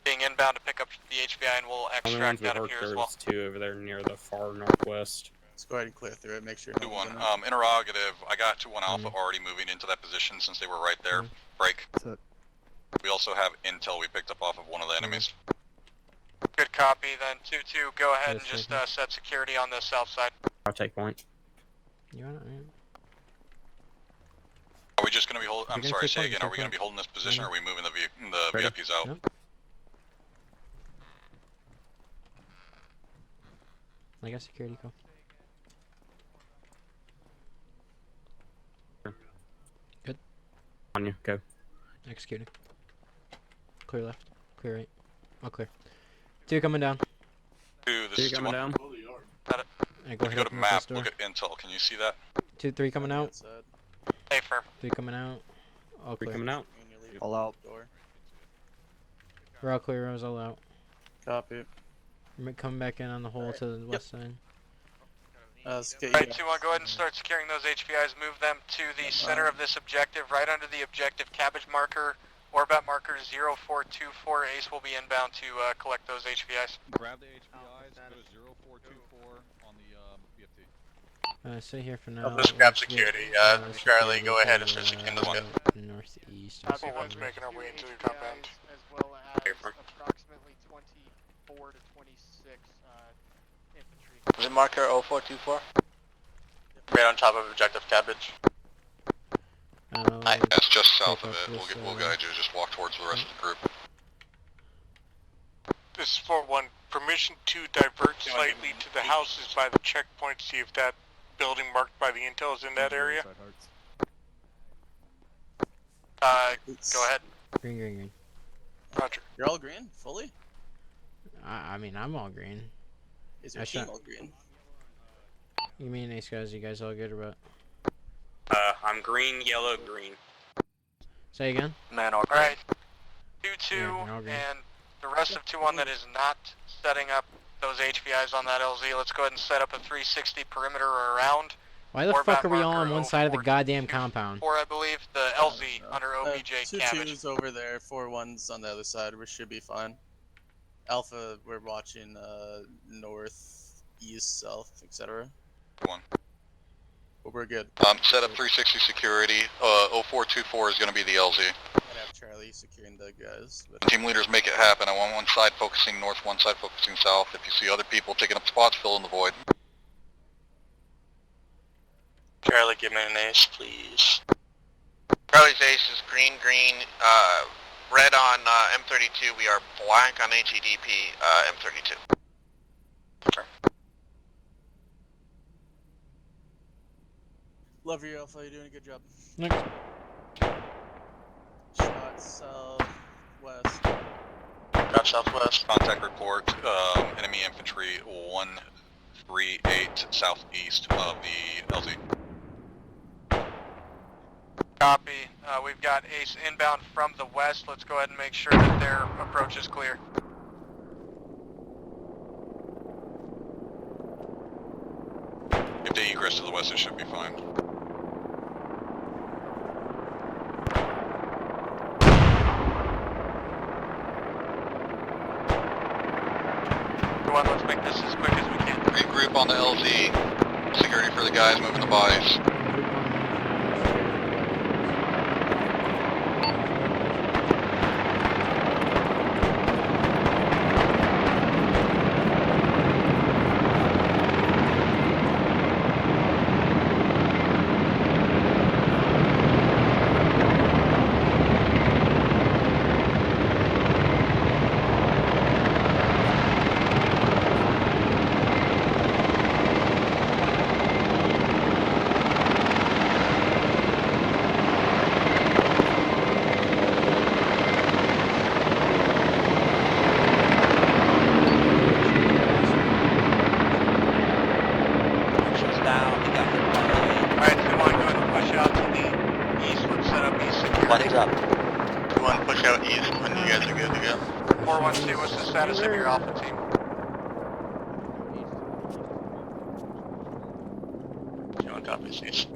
being inbound to pick up the HVI, and we'll extract out of here as well. 2 over there near the far northwest. Let's go ahead and clear through it. Make sure. 2-1. Interrogative. I got 2-1 Alpha already moving into that position since they were right there. Break. We also have intel we picked up off of one of the enemies. Good copy. Then 2-2, go ahead and just set security on the south side. I'll take point. You want it? Are we just going to be holding? I'm sorry, say again. Are we going to be holding this position, or are we moving the VIPs out? Yep. I got security call. Good. On you, go. Executing. Clear left. Clear right. All clear. 2 coming down. 2, this is 2-1. down. Got it. Right, go If ahead you go to and map, this door. look at intel. Can you see that? 2, 3 coming out. Hey, firm. 3 coming out. All 3 clear. coming out. All out. We're all clear. Rose all out. Copy. We're coming back in on the hole to the west side. Let's get Right, 2-1, go ahead and start securing those HVIs. Move them to the center of this objective, right under the objective cabbage marker. Orbit marker 0424. Ace will be inbound to collect those HVIs. Grab the HVIs, go to 0424 on the BFT. Stay here for now. Just grab security. Charlie, go ahead and start securing those guys. Northeast. Everyone's making our way into the compound. As well as approximately 24 to 26 infantry. Is it marker 0424? Right on top of objective cabbage. That's just south of it. We'll guide you. Just walk towards the rest of the group. This is 4-1. Permission to divert slightly to the houses by the checkpoint. See if that building marked by the intel is in that area. Go ahead. Green. Roger. You're all green? Fully? I mean, I'm all green. Is your I team shot. all green? You mean Ace guys? You guys all good or what? I'm green, yellow, green. Say again. Man, all Alright. green. 2-2, Yeah, you're all green. and the rest of 2-1 that is not setting up those HVIs on that LZ, let's go ahead and set up a 360 perimeter around. Why the Or fuck map are we all on marker one side of the 0424, goddamn compound? I believe, the LZ under OBJ Two cabbage. twos over there, 4-1s on the other side. We should be fine. Alpha, we're watching north, east, south, etc. One. But we're good. Set up 360 security. 0424 is going to be the LZ. I'd have Charlie securing the guys. But... Team leaders, make it happen. I want one side focusing north, one side focusing south. If you see other people taking up spots, fill in the void. Charlie, give me an ace, please. Charlie's ace is green, green, red on M32. We are black on HEDP, M32. Love you, Alpha. You're doing a good job. Next. Shot southwest. Drop southwest. Contact report. Enemy infantry 138 southeast of the LZ. Copy. We've got Ace inbound from the west. Let's go ahead and make sure that their approach is clear. If they egress to the west, it should be fine. Come on, let's make this as quick as we can. Regroup on the LZ. Security for the guys moving the bodies. What's up? You want to push out east when you guys are good to go? 412, what's the status of your Alpha team? You want copies east?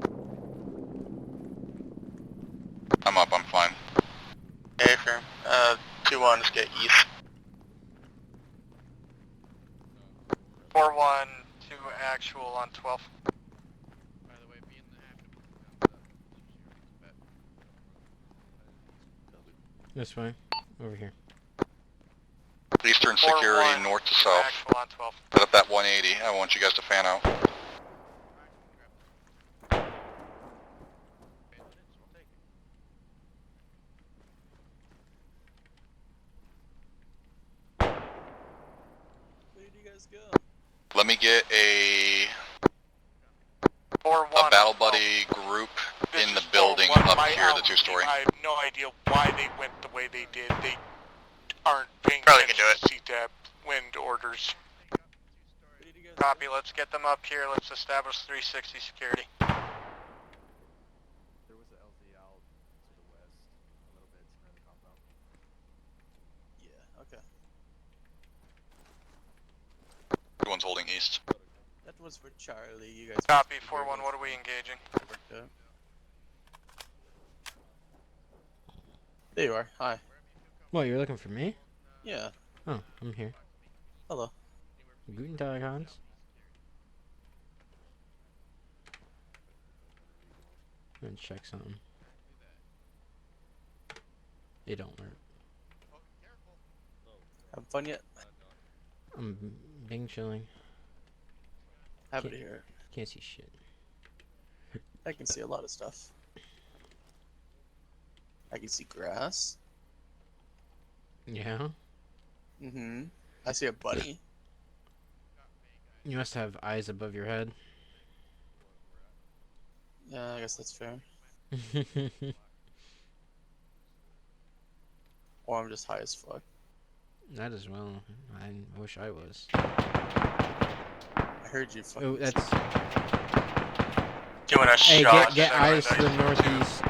I'm up, I'm fine. Okay, firm. 2-1s get east. 4-1, 2 actual on 12. This way. Over here. Eastern security, north to south. Actual on 12. Set up that 180. I want you guys to fan out. Where did you guys go? Let me get a 4-1. battle buddy group in the building up here, the two-story. I have no idea why they went the way they did. They aren't paying Charlie attention can do to CTAB wind orders. Copy, let's get them up here. Let's establish 360 security. There was an LZ out to the west, a little bit near the compound. Yeah, okay. Everyone's holding east. That was for Charlie. You guys. Copy, 4-1, what are we engaging? Worked out. There you are. Hi. What, you're looking for me? Yeah. Oh, I'm here. Hello. Guten Tag, Hans. I'm gonna check something. It don't work. Having fun yet? I'm being chilling. Happy to Can't- hear it. Can't see shit. I can see a lot of stuff. I can see grass. Yeah? Mm-hmm. I see a bunny. You must have eyes above your head. Yeah, I guess that's fair. Or I'm just high as fuck. That as well. I wish I was. I heard you fucking. Oh, that's. Doing a Hey, shot. get eyes to the northeast.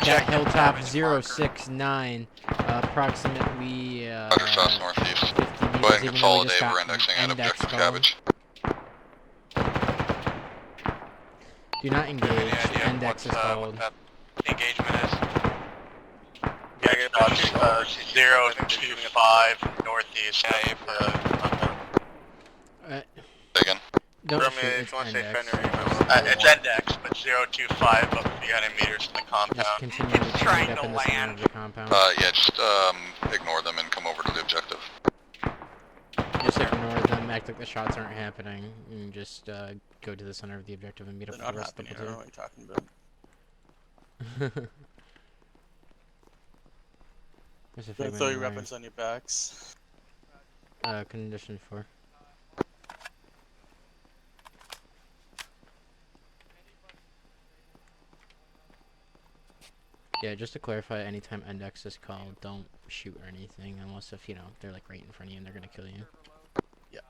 That hilltop 069, approximately Roger, south northeast. 50 meters, Go ahead and even though we just consolidate. got We're indexing at index objective going. cabbage. Do not engage. Index is What called. that engagement is? Yeah, shots, 025 northeast. Again. Don't From shoot, if it's you want to say index. it's index, but 025 up to 300 meters from the compound. Just continue to meet up in the center of the compound. Yeah, just ignore them and come over to the objective. Just ignore them, act like the shots aren't happening, and just go to the center of the objective and meet up with the rest of the I don't know platoon. what you're talking about. There's a Don't figment throw in your my- weapons on your backs. Condition 4. Yeah, just to clarify, anytime index is called, don't shoot or anything, unless if, you know, they're like right in front of you and they're gonna kill you. Yeah.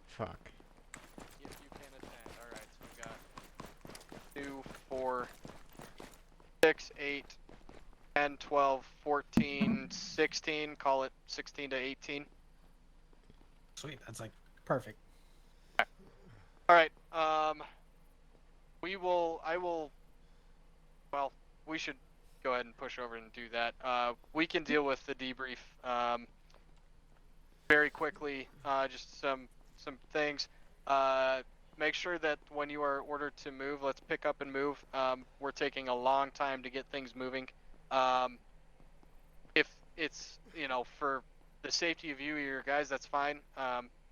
Fuck. If you can attend. Alright, so we got 2, 4, 6, 8, 10, 12, 14, 16. Call it 16 to 18. Sweet, that's like perfect. Alright, well, we should go ahead and push over and do that. We can deal with the debrief, very quickly, just some things. Make sure that when you are ordered to move, let's pick up and move. We're taking a long time to get things moving. If it's, you know, for the safety of you or your guys, that's fine.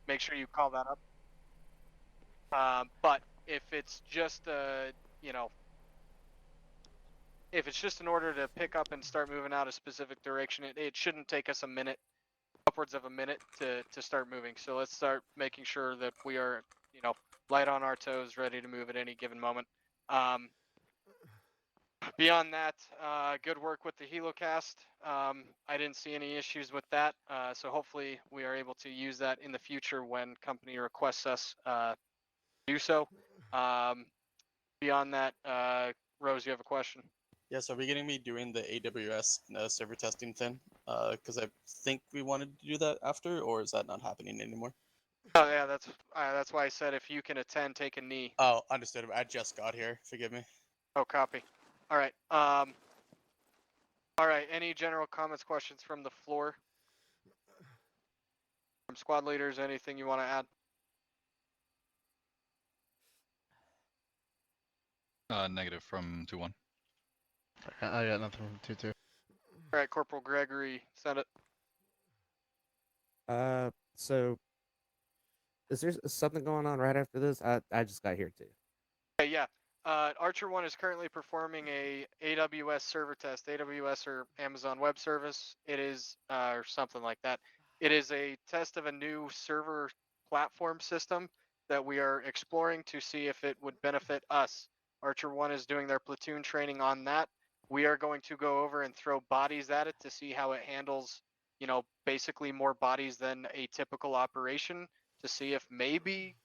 Make sure you call that up. But if it's just, you know, if it's just an order to pick up and start moving out a specific direction, it shouldn't take us a minute, upwards of a minute to start moving. So let's start making sure that we are, you know, light on our toes, ready to move at any given moment. Beyond that, good work with the helocast. I didn't see any issues with that, so hopefully we are able to use that in the future when company requests us do so. Beyond that, Rose, you have a question? Yeah, so are we going to be doing the AWS server testing thing? Because I think we wanted to do that after, or is that not happening anymore? Oh yeah, that's why I said if you can attend, take a knee. Oh, understood. I just got here. Forgive me. Oh, copy. All right. All right. Any general comments, questions from the floor? From squad leaders, anything you want to add? Negative from 2-1. I got nothing from 2-2. All right, Corporal Gregory, send it. So is there something going on right after this? I just got here too. Okay, yeah. Archer 1 is currently performing a AWS server test, AWS or Amazon Web Service. It is, or something like that. It is a test of a new server platform system that we are exploring to see if it would benefit us. Archer 1 is doing their platoon training on that. We are going to go over and throw bodies at it to see how it handles, you know, basically more bodies than a typical operation, to see if maybe,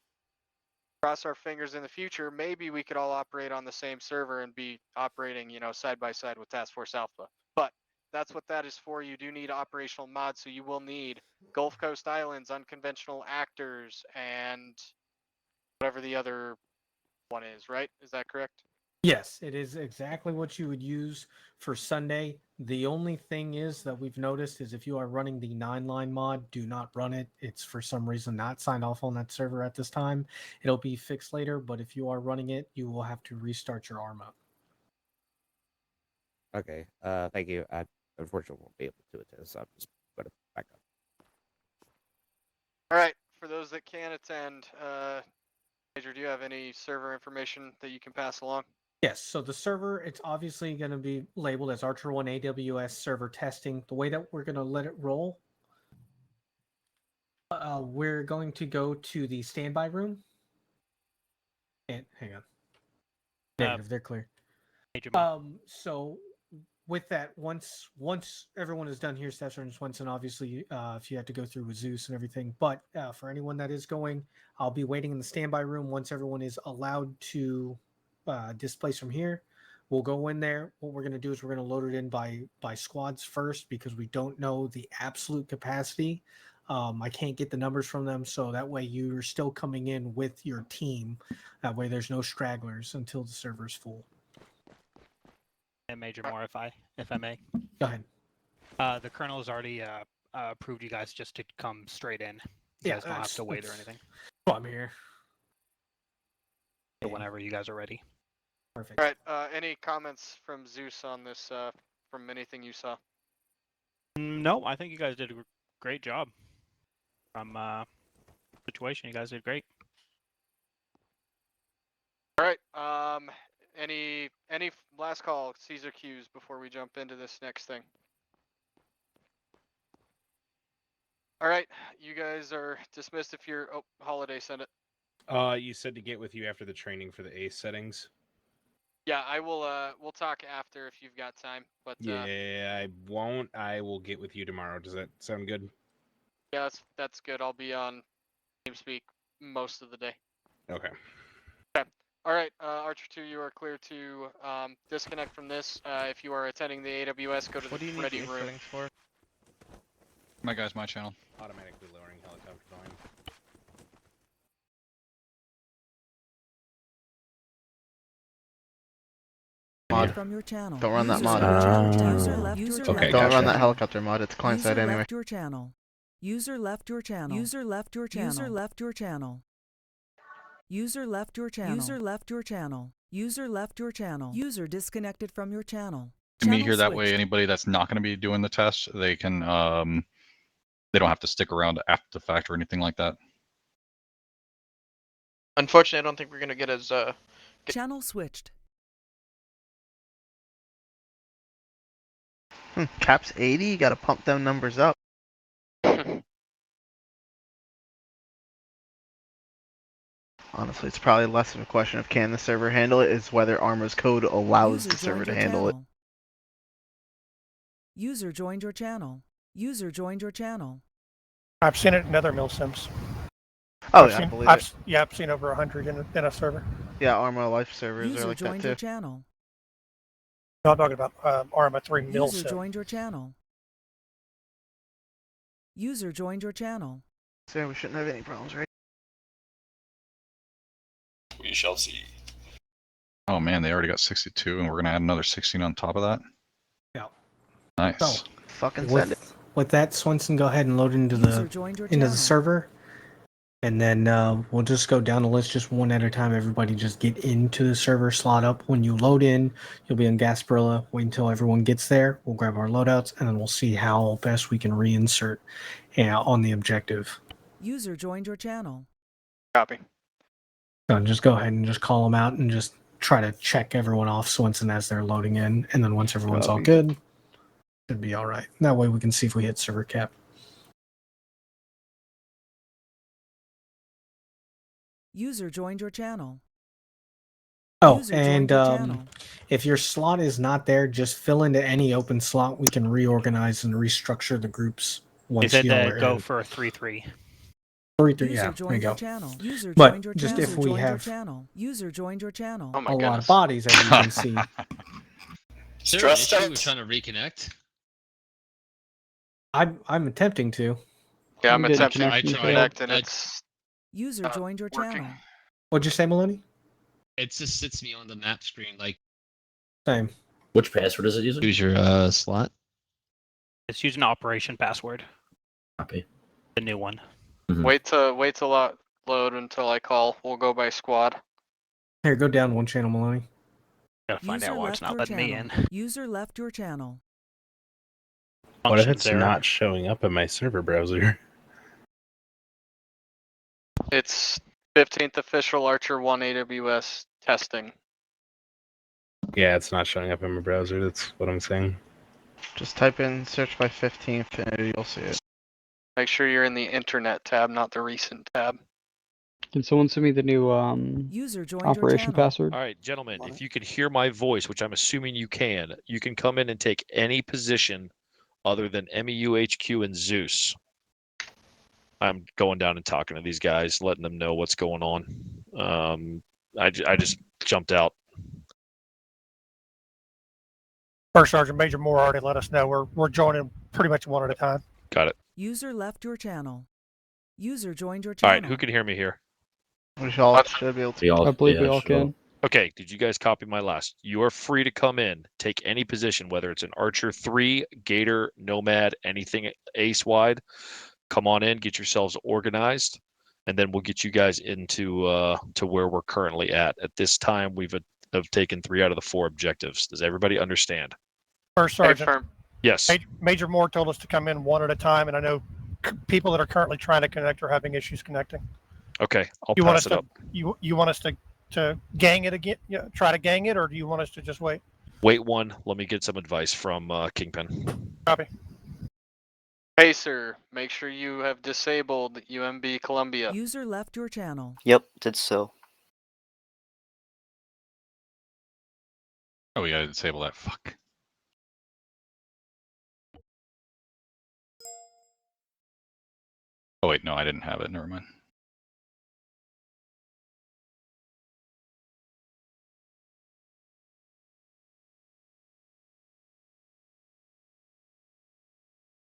cross our fingers in the future, maybe we could all operate on the same server and be operating, you know, side by side with Task Force Alpha. But that's what that is for. You do need operational mods, so you will need Gulf Coast Islands, unconventional actors, and whatever the other one is, right? Is that correct? Yes, it is exactly what you would use for Sunday. The only thing is that we've noticed is if you are running the 9-line mod, do not run it. It's for some reason not signed off on that server at this time. It'll be fixed later, but if you are running it, you will have to restart your ARMA. Okay. Thank you. I unfortunately won't be able to attend, so I'm just gonna back up. All right. For those that can attend, Major, do you have any server information that you can pass along? Yes, so the server, it's obviously going to be labeled as Archer 1 AWS server testing. The way that we're going to let it roll, we're going to go to the standby room. And hang on. Negative, they're clear. Major Mo. So with that, once everyone is done here, Staff Sergeant Swenson, obviously, if you have to go through with Zeus and everything, but for anyone that is going, I'll be waiting in the standby room once everyone is allowed to displace from here. We'll go in there. What we're going to do is we're going to load it in by squads first because we don't know the absolute capacity. I can't get the numbers from them, so that way you're still coming in with your team. That way there's no stragglers until the server's full. And Major Moore, if I may. Go ahead. The colonel has already approved you guys just to come straight in. You guys don't have to wait or anything. Oh, I'm here. So whenever you guys are ready. Perfect. All right. Any comments from Zeus on this? From anything you saw? No, I think you guys did a great job. From situation, you guys did great. All right. Any last call, Caesar Q's, before we jump into this next thing? All right, you guys are dismissed if you're. Oh, Holiday, send it. You said to get with you after the training for the ACE settings. Yeah, I will. We'll talk after if you've got time. But yeah, I won't. I will get with you tomorrow. Does that sound good? yeah, that's good. I'll be on TeamSpeak most of the day. Okay. Okay. All right, Archer 2, you are clear to disconnect from this. If you are attending the AWS, go to What do the you need ready ACE room. settings for? My guy's my channel. Automatically lowering helicopter volume. Mod. From your channel. Don't run that mod. Okay, Don't run that helicopter mod. It's client side anyway. Left your channel. User left your channel. User left your channel. User left your channel. User left your channel. User left your channel. User left your channel. User disconnected from your channel. To me here, that way anybody that's not going to be doing the test, they can they don't have to stick around after the fact or anything like that. Unfortunately, I don't think we're gonna get as Channel switched. Cap's 80. You gotta pump them numbers up. Honestly, it's probably less of a question of can the server handle it, is whether Arma's code allows the server to handle it. User joined your channel. User joined your channel. I've seen it in other mill sims. Oh, I've yeah, I seen, believe I've, it. Yeah, I've seen over 100 in a server. Yeah, Arma life servers User are like that joined too. your channel. No, I'm talking about Arma 3 mill User sim. joined your channel. User joined your channel. So we shouldn't have any problems, right? We shall see. Oh man, they already got 62, and we're gonna add another 16 on top of that. Yeah. Nice. So, fucking send it. With that, Swenson, go ahead and load into the server, and then we'll just go down the list just one at a time. Everybody just get into the server, slot up. When you load in, you'll be in Gasparilla. Wait until everyone gets there. We'll grab our loadouts, and then we'll see how best we can reinsert on the objective. User joined your channel. Copy. So just go ahead and just call them out and just try to check everyone off, Swenson, as they're loading in. And then once everyone's all good, should be all right. That way we can see if we hit server cap. User joined your channel. Oh, User and joined your channel. if your slot is not there, just fill into any open slot. We can reorganize and restructure the groups They once said you to are go in. for a 3-3. 3-3, User yeah, there you joined go. your channel. User But joined your just channel. if we User joined your have channel. User joined your channel. Oh my a lot goodness. of bodies, as you can see. Is there an issue with trying to reconnect? I'm attempting to. Yeah, I'm You did attempting I to tried. connect, and it's User joined your working. channel. What'd you say, Melanie? It just sits me on the map screen like. Same. Which password is it using? Use your slot. It's using operation password. Copy. The new one. Wait till I load until I call. We'll go by squad. Here, go down one channel, Melanie. Gotta find User out why it's left not your letting me channel. in. User left your channel. What if Functions it's error. not showing up in my server browser? It's 15th official Archer 1 AWS testing. Yeah, it's not showing up in my browser. That's what I'm saying. Just type in search by 15th, and you'll see it. Make sure you're in the internet tab, not the recent tab. Can someone send me the new User joined your operation channel. password? All right, gentlemen, if you can hear my voice, which I'm assuming you can come in and take any position other than MEU HQ and Zeus. I'm going down and talking to these guys, letting them know what's going on. I just jumped out. First Sergeant Major Moore already let us know we're joining pretty much one at a time. Got it. User left your channel. User joined your All channel. right, who can hear me here? We should be able to. I believe we all can. Okay, did you guys copy my last? You are free to come in, take any position, whether it's an Archer 3, Gator, Nomad, anything ace wide. Come on in, get yourselves organized, and then we'll get you guys into to where we're currently at. At this time, we've have taken 3 out of the 4 objectives. Does everybody understand? First Sergeant. Yes. Major Moore told us to come in one at a time, and I know people that are currently trying to connect are having issues connecting. Okay, I'll You want pass us it up. You want us to gang it again? Try to gang it, or do you want us to just wait? Wait one. Let me get some advice from Kingpin. Copy. Hey, sir, make sure you have disabled UMB Columbia. User left your channel. Yep, did so. Oh, we gotta disable that. Fuck. Oh wait, no, I didn't have it. Never mind.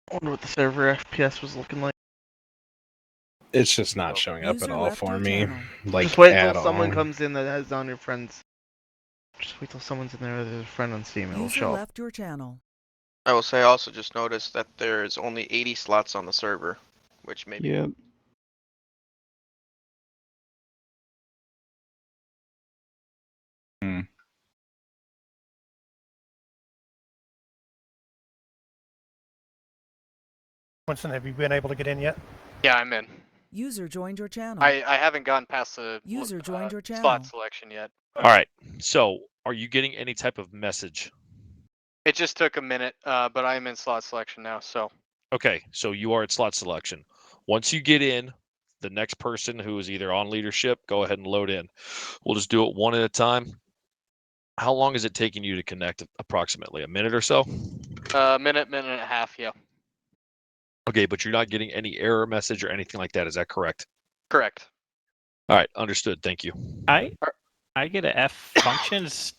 I wonder what the server FPS was looking like. It's just not showing up at all for me. Like, just wait at till someone all. comes in that has on your friends. Just wait till someone's in there with a friend on Steam. It'll User show up. left your channel. I will say, I also just noticed that there's only 80 slots on the server, which maybe. Yep. Hmm. Winston, have you been able to get in yet? Yeah, I'm in. User joined your channel. I haven't gone past the User joined your channel. slot selection yet. All right. So, are you getting any type of message? It just took a minute, but I'm in slot selection now, so. Okay, so you are at slot selection. Once you get in, the next person who is either on leadership, go ahead and load in. We'll just do it one at a time. How long is it taking you to connect approximately? A minute or so? Minute and a half, yeah. Okay, but you're not getting any error message or anything like that. Is that correct? Correct. All right, understood. Thank you. I get a F functions.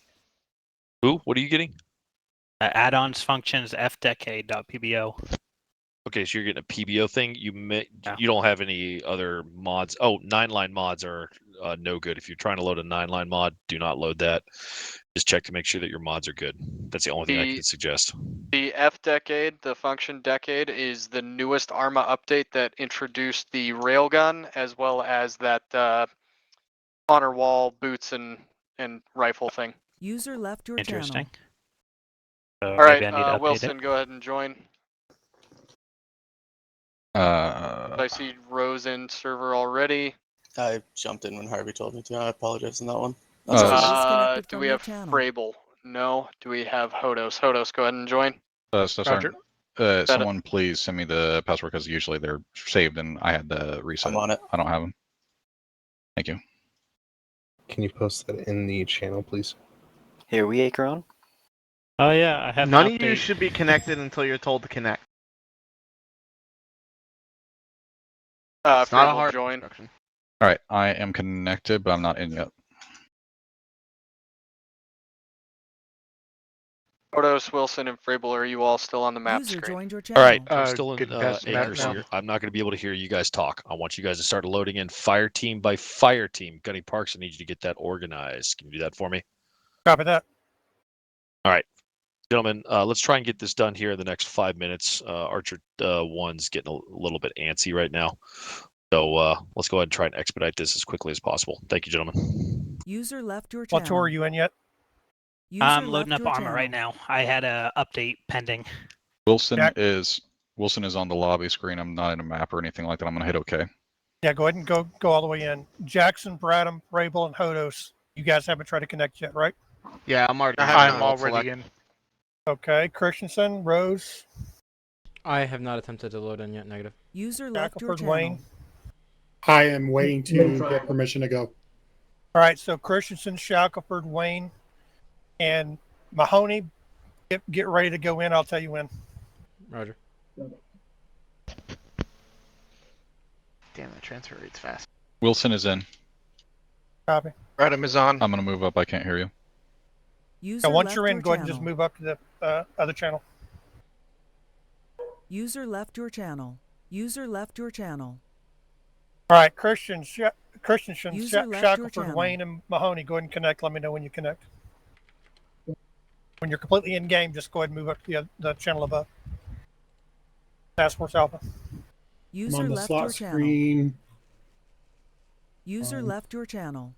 Who? What are you getting? Add-ons functions fdecade.pbo. Okay, so you're getting a PBO thing. You don't have any other mods. Oh, 9-line mods are no good. If you're trying to load a 9-line mod, do not load that. Just check to make sure that your mods are good. That's the only thing I can suggest. The F decade, the function decade, is the newest ARMA update that introduced the railgun as well as that honor wall boots and rifle thing. User left your Interesting. channel. So All right, maybe I need to update Wilson, it. go ahead and join. I see Rose in server already. I jumped in when Harvey told me to. I apologize on that one. Do we have Frable? No. Do we have Hodos? Hodos, go ahead and join. Sergeant, someone please send me the password because usually they're saved and I had to reset. I'm on it. I don't have them. Thank you. Can you post that in the channel, please? Here we Acron. Oh yeah, I have. None of you should be connected until you're told to connect. It's not a Frable, hard join. instruction. All right, I am connected, but I'm not in yet. Hodos, Wilson, and Frable, are you all still on the map User screen? joined your channel. All right, I'm still in getting past the map Acres now. here. I'm not going to be able to hear you guys talk. I want you guys to start loading in fire team by fire team. Gunny Parks, I need you to get that organized. Can you do that for me? Copy that. All right, gentlemen, let's try and get this done here in the next 5 minutes. Archer 1's getting a little bit antsy right now. So let's go ahead and try and expedite this as quickly as possible. Thank you, gentlemen. User left your channel. What tour are you in yet? I'm loading up armor right now. I had a update pending. Wilson is on the lobby screen. I'm not in a map or anything like that. I'm gonna hit OK. Yeah, go ahead and go all the way in. Jackson, Bradham, Rabel, and Hodos. You guys haven't tried to connect yet, right? Yeah, I'm already. I'm already in. Okay, Christensen, Rose. I have not attempted to load in yet. Negative. User left your Shackelford, channel. Wayne. I am waiting to get permission to go. All right, so Christensen, Shackelford, Wayne, and Mahoney, get ready to go in. I'll tell you when. Roger. Damn, that transfer rate's fast. Wilson is in. Copy. Radham is on. I'm gonna move up. I can't hear you. User Now, once left you're in, your go ahead and just channel. move up to the other channel. User left your channel. User left your channel. All right, Christensen, User left your Shackelford, channel. Wayne, and Mahoney, go ahead and connect. Let me know when you connect. When you're completely in game, just go ahead and move up to the channel above. Task Force Alpha. I'm User on the left slot your channel. screen. User left your channel.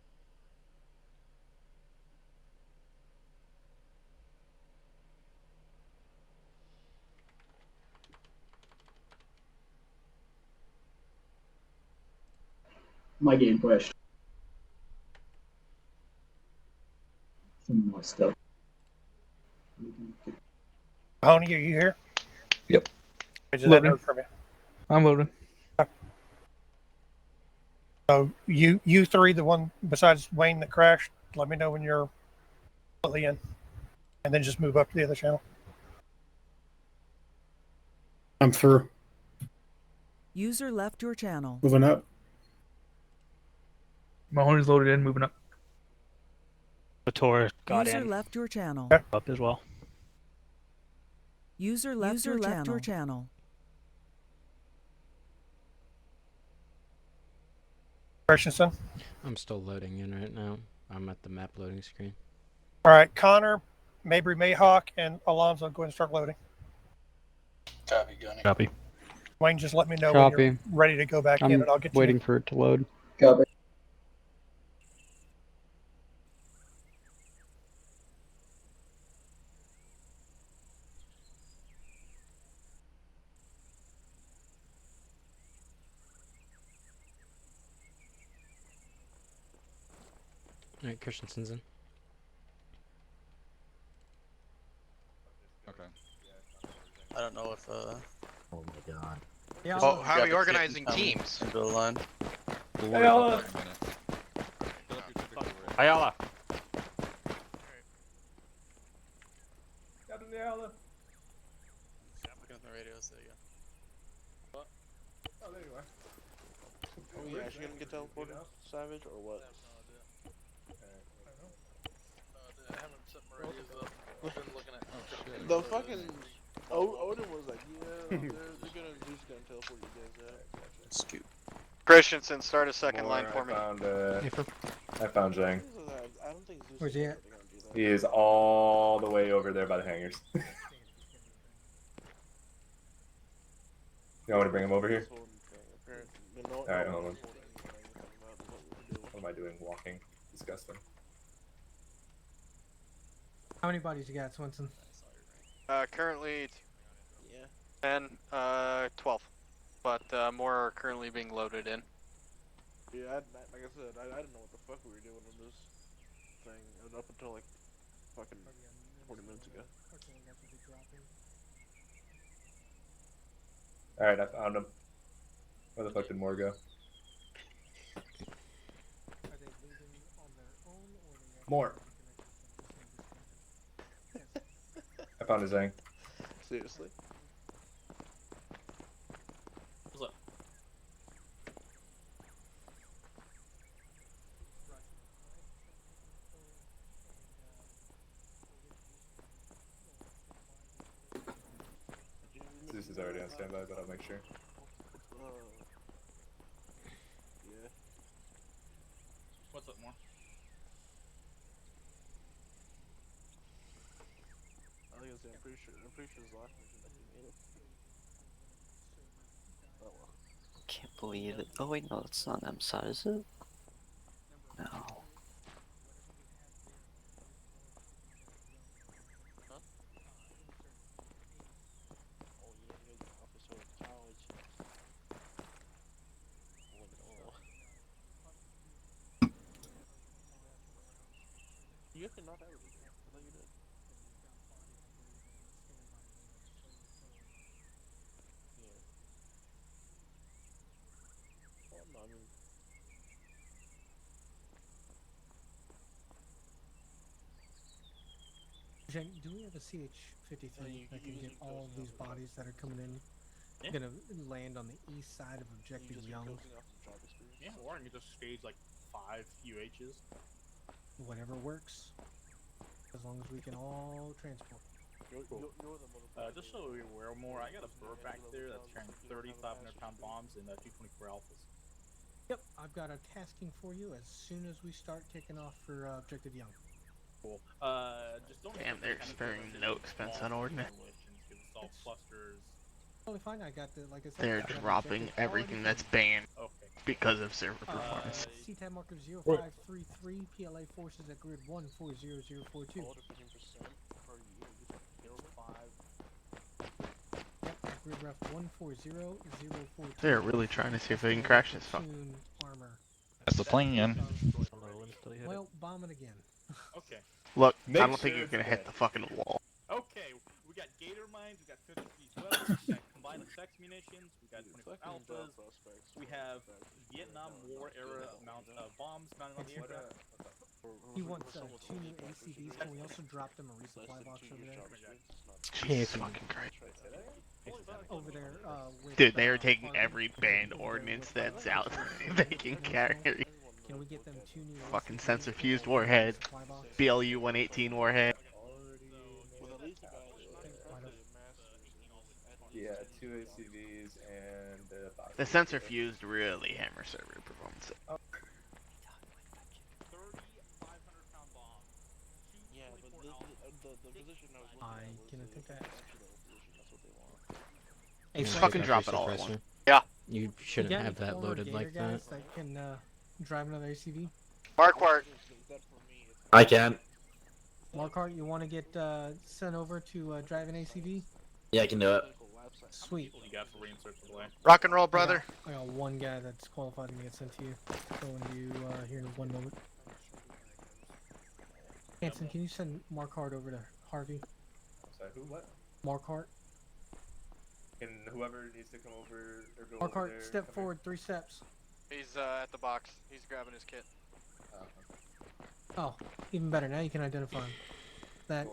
My game crashed. Some more stuff. Mahoney, are you here? Yep. Is that note from you? I'm loading. So you three, the one besides Wayne that crashed, let me know when you're completely in, and then just move up to the other channel. I'm through. User left your channel. Moving up. Mahoney's loaded in, moving up. Lator got User in. left your channel. Up as well. User left your channel. Christensen. I'm still loading in right now. I'm at the map loading screen. All right, Connor, Mabry Mayhawk, and Alonzo, go ahead and start loading. Copy, Gunny. Copy. Wayne, just let me know when you're Copy. ready to go back in, I'm and I'll get waiting you. for it to load. Copy. Alright, Christensen's in. Okay. I don't know if Oh my god. Yeah. Well, how are grab we the organizing kit and teams? come into the line. We'll worry about that in a minute. Fill up your tickets over there. Ayala. Looking at the radios, there you go. Oh, there you are. Are we actually gonna get teleported, Savage, or what? I haven't set my radios up. I've been looking at The fucking Odin was like, yeah, Zeus gonna teleport you guys out. Scoot. Christensen, start a second line for me. I found Zhang. I don't think Zeus Where's he at? gonna do that. He is all the way over there by the hangars. You want me to bring him over here? Alright, hold on. What am I doing? Walking. Disgusting. How many bodies you got, Swenson? Currently Yeah. 10, 12, but more are currently being loaded in. Yeah, like I said, I didn't know what the fuck we were doing on this thing up until like fucking 40 minutes ago. Alright, I found him. Where the fuck did Moore go? More. I found his Zhang. Seriously? What's up? Zeus is already on standby, but I'll make sure. Yeah. What's up, more? I was gonna say, I'm pretty sure his last mission that he made it. Oh well. Can't believe it. Oh wait, no, it's not MSAT, is it? No. Huh? Oh yeah, you're the officer of college. Oh no. You actually not ever did it. I thought you did. Yeah. Well, no, I mean, Jen, do we have a CH-53 that can get all these bodies that are coming in? Yeah. Gonna land on the east side of Objective Young. Yeah, or you just stage like 5 UHs. Whatever works. As long as we can all transport. Cool. Just so you're aware more, I got a bird back there that's carrying 3,500-pound bombs and 224 alphas. Yep, I've got a tasking for you as soon as we start kicking off for Objective Young. Cool. Just don't. Damn, they're sparing no expense on ordnance. It's all clusters. Totally fine. I got the, like I said, They're I got dropping objective everything already that's banned Okay. because of server performance. CTAB marker 0533, PLA forces at grid 140042. Yep, at grid ref 140042. They're really trying to see if they can crash this fuck. Platoon armor. That's the plan. Well, bomb it again. Okay. Look, I don't think you're gonna hit the fucking wall. Okay, we got gator mines, we got 50 weapons, we got combined effects munitions, we got 24 alphas, we have Vietnam War era bombs mounted on the aircraft. He wants 2 new ACVs. Can we also drop them a resupply box over there? Jesus fucking Christ. Over there, with, Dude, they are taking every banned ordnance that's out they can carry. Can we get them 2 new Fucking sensor fused warhead, BLU 118 warhead. Yeah, 2 ACVs and The sensor fused really hammer server performance. Yeah, but the position I was I can take that. Hey, just fucking drop it all at once. Yeah. You shouldn't have that loaded like that. That can drive another ACV. Marquardt. I can. Marquardt, you want to get sent over to drive an ACV? Yeah, I can do it. Sweet. What do you got for reinserts for the way? Rock and roll, brother. I got one guy that's qualified to get sent to you. Going to you here in 1 moment. Hanson, can you send Marquardt over to Harvey? Sorry, who? What? Marquardt. Can whoever needs to come over or go over Marquardt, there, step come forward 3 steps. He's at the box. He's grabbing his kit. Oh, even better. Now you can identify him. That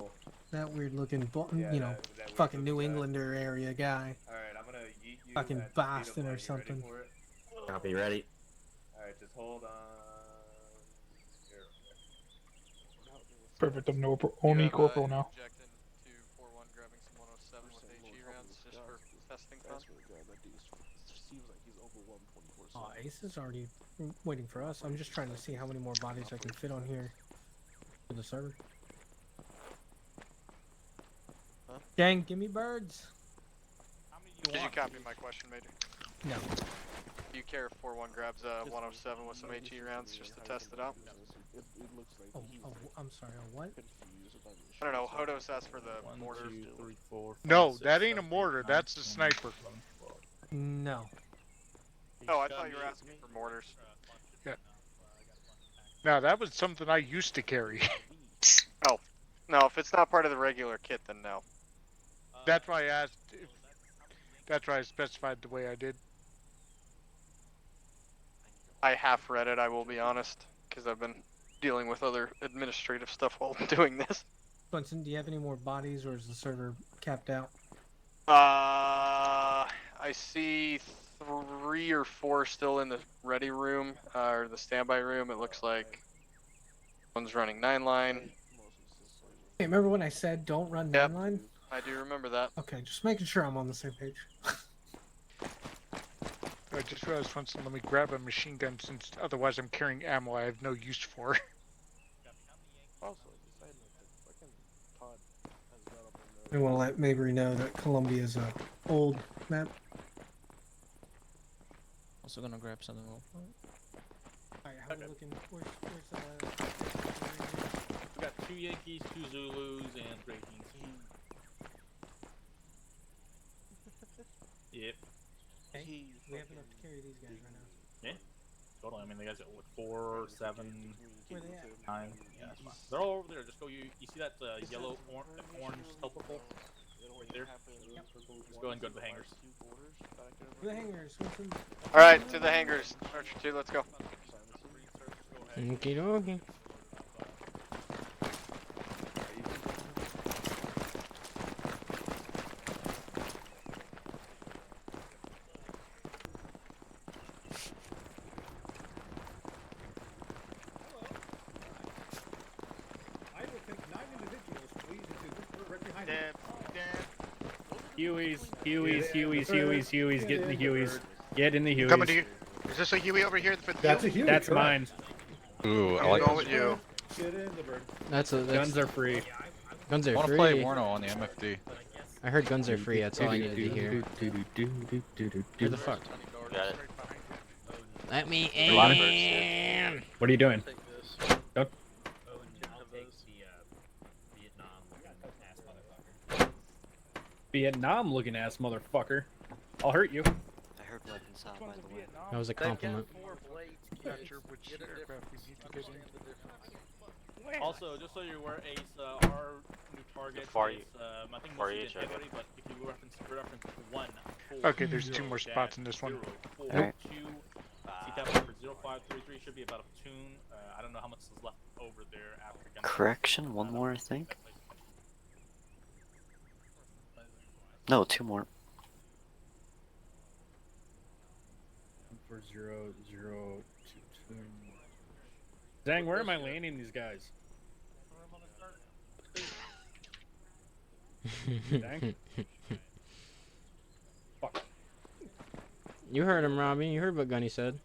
that weird looking, Yeah, you know, that fucking New Englander area guy. Alright, I'm gonna yeet you Fucking at Boston or speed of light. You ready something. for it? Copy, ready. Alright, just hold on. Perfect. I'm no only corporal now. Injecting to 4-1, grabbing some 107 with HE rounds just for testing fun. Seems like he's overwhelmed 24/7. Oh, Ace is already waiting for us. I'm just trying to see how many more bodies I can fit on here for the server. Huh? Dang, give me birds. Did you copy my question, Major? No. Do you care if 4-1 grabs 107 with some HE rounds just to test it out? Oh, I'm sorry. What? I don't know. Hodos asked for the mortar. 2, 3, 4, 5, No, 6, that ain't a 7, mortar. 8, That's a 9, sniper. 10, No. Oh, I thought you were asking for mortars. Yeah. Now that was something I used to carry. Oh, no. If it's not part of the regular kit, then no. That's why I asked. That's why I specified the way I did. I half read it. I will be honest, because I've been dealing with other administrative stuff while I'm doing this. Bunsen, do you have any more bodies, or is the server capped out? I see 3 or 4 still in the ready room, or the standby room. It looks like one's running 9-line. Hey, remember when I said don't run 9-line? I do remember that. Okay, just making sure I'm on the same page. I just realized once, let me grab a machine gun since otherwise I'm carrying ammo I have no use for. Also, decided that fucking Todd has got up in I want to let Mabry know that Columbia is a old map. Also gonna grab something real quick. Alright, how we looking? Where's We got 2 Yankees, 2 Zulus, and 3 Kings. Yep. Okay, we have enough to carry these guys right now. Yeah. Totally. I mean, the guys got what, 4, 7, Where they at? 9. Yeah, that's fine. They're all over there. Just go. You see that yellow, orange helper pole right there? Yep. Just go and go to the hangars. To the hangars. Alright, to the hangars. Archer 2, let's go. Okie dokie. Hueys, get in the Hueys. Get in the Hueys. Coming to you. Is this a Huey over here for the That's a Huey, that's mine. Ooh, I I'm like going this. with you. Get in the bird. Guns are free. Guns I are want to free. play Warno on the MFD. I heard guns are free. That's all I needed to hear. Where the fuck? Got it. Let me A lot of in. What are you doing? Don't. Vietnam looking ass motherfucker. I'll hurt you. I heard weapons out, by the way. That was a compliment. Not sure which aircraft we need to get in. Also, just so you're aware, Ace, our new target is, I think mostly in February, but if you reference 1. Okay, there's 2 more spots in this one. Alright. CTAP number 0533 should be about a platoon. I don't know how much is left over there after. Correction, one more, I think. No, 2 more. 4002. Dang, where am I landing these guys? Dang. Fuck. You heard him, Robbie. You heard what Gunny said.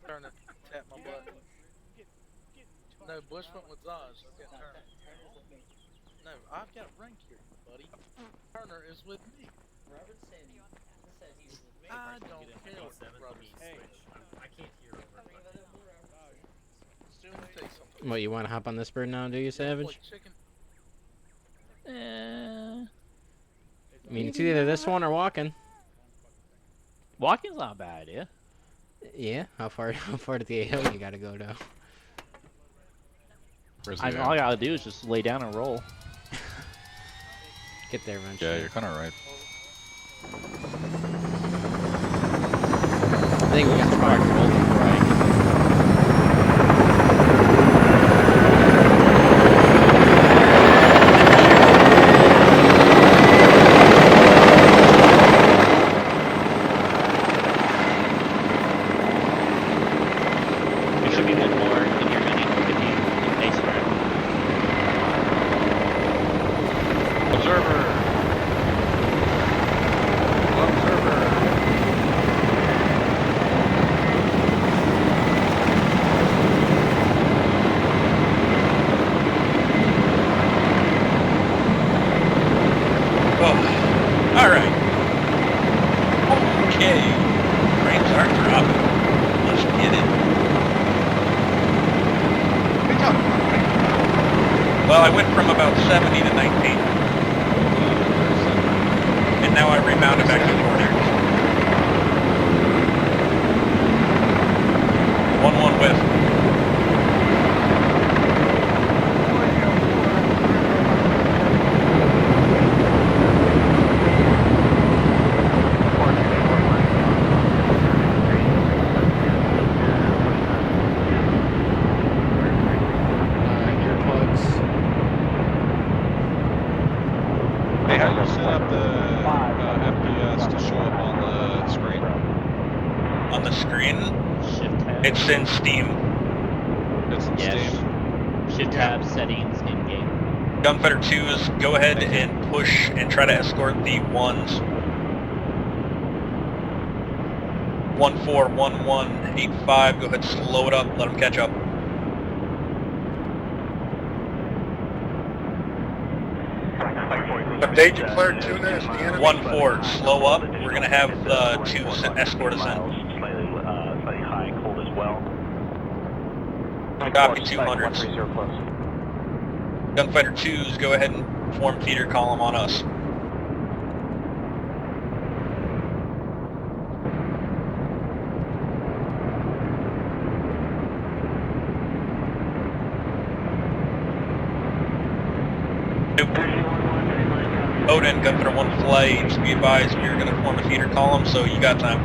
Turn it. Tap my button. No, Bush went with Zaz. Okay, turn it. No, I've got rank here, buddy. Turner is with me. Robert said he's with me. I don't care what Robert says. I can't hear him. What, you want to hop on this bird now, do you, Savage? I mean, it's either this one or walking. Walking's not a bad idea. Yeah. How far to the hill you gotta go to? All I gotta do is just lay down and roll. Get there eventually. Yeah, you're kind of right. I think we got fired. There should be one more in your mini with the base round. Observer. Alright. Okay. Frames are dropping. Let's get it. Well, I went from about 70 to 19. And now I rebounded back to 40. 1-1 with. Hey, how do you set up the FPS to show up on the screen? On the screen, it's in Steam. It's in Steam. Shift tab settings in game. Gunfighter 2's go ahead and push and try to escort the 1s. 141185, go ahead, slow it up, let them catch up. They declared tuna as the enemy. 1-4, slow up. We're gonna have the 2s escort us in. Slightly high, cold as well. Copy 200s. Gunfighter 2s, go ahead and form feeder column on us. Odin, Gunfighter 1 flight, just be advised we are going to form a feeder column, so you got time.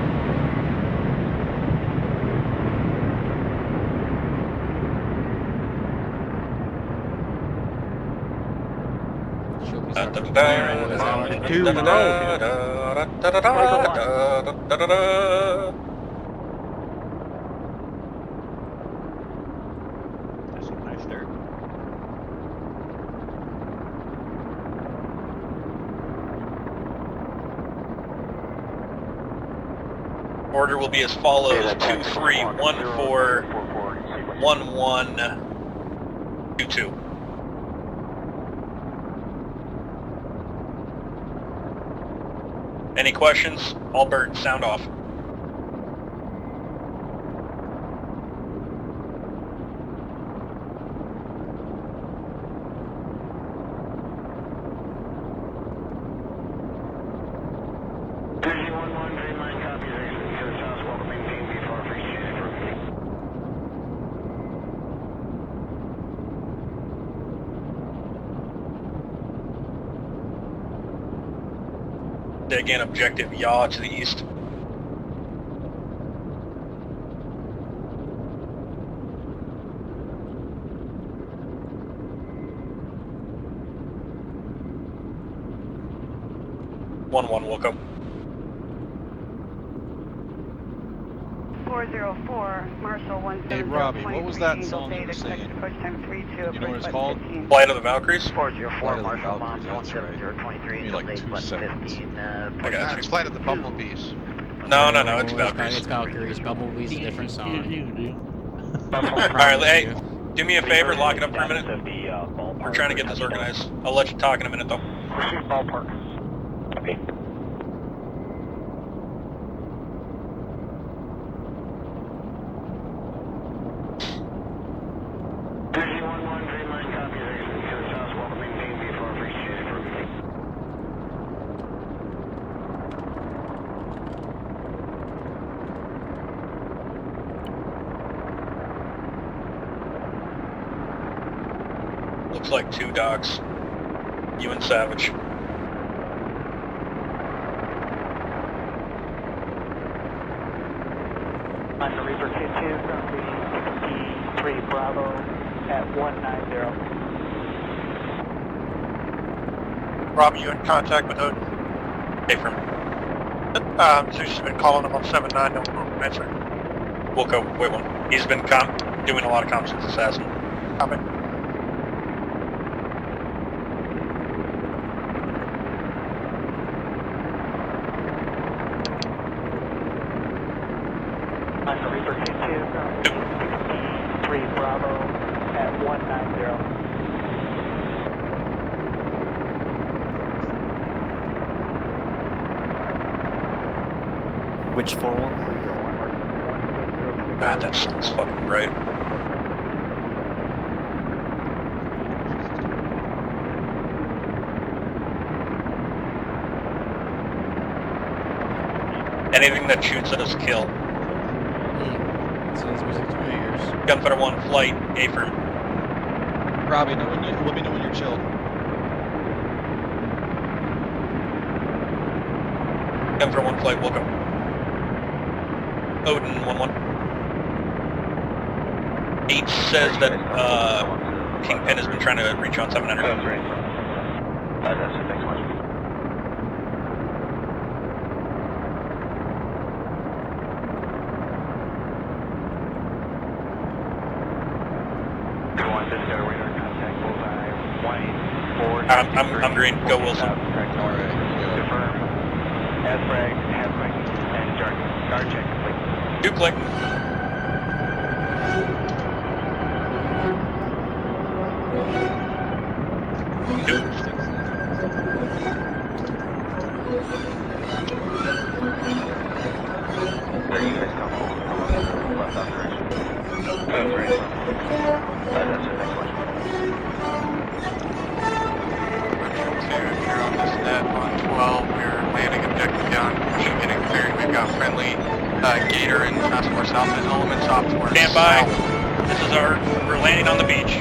Order will be as follows: 23141122. Any questions? All birds, sound off. Again, objective yaw to the east. Welcome. 404, Marshall 170. Hey Robbie, what was that song you were singing? You know what it's called? Flight of the Valkyries? 404, Marshall Bombs 17023. Give me like 2 seconds. I got you. It's Flight of the Bumblebees. No, it's Valkyries. It's Valkyries. Bumblebee's a different song. Alright, hey, do me a favor, lock it up for a minute. We're trying to get this organized. I'll let you talk in a minute though. Ballpark. Okay. Looks like 2 dogs. You and Savage. On the Reaper 2-2, currently 63 Bravo at 190. Robbie, you in contact with Odin? Hey, from Zeus has been calling him on 7-9, no answer. Wilco, wait one. He's been doing a lot of comms with Assassin. Copy. On the Reaper 2-2, currently 63 Bravo at 190. Which 4-1? God, that sounds fucking right. Anything that shoots at us, kill. Sounds music to my ears. Gunfighter 1 flight, A-firm. Robbie, let me know when you're chilled. Gunfighter 1 flight, welcome. Odin 1-1. 8 says that Kingpin has been trying to reach on 700. That's right. That's it, thanks so much. I'm green. Go Wilson. Alright, Confirm. Hazbrag, and guard check complete. 2 click. Are you guys comfortable with left out direction? That's right. That's it, thanks so much. You're on this net on 12. We're landing objective down, pushing, getting cleared. We've got friendly Gator and Task Force Alpha elements off towards Stand by. south. This is we're landing on the beach.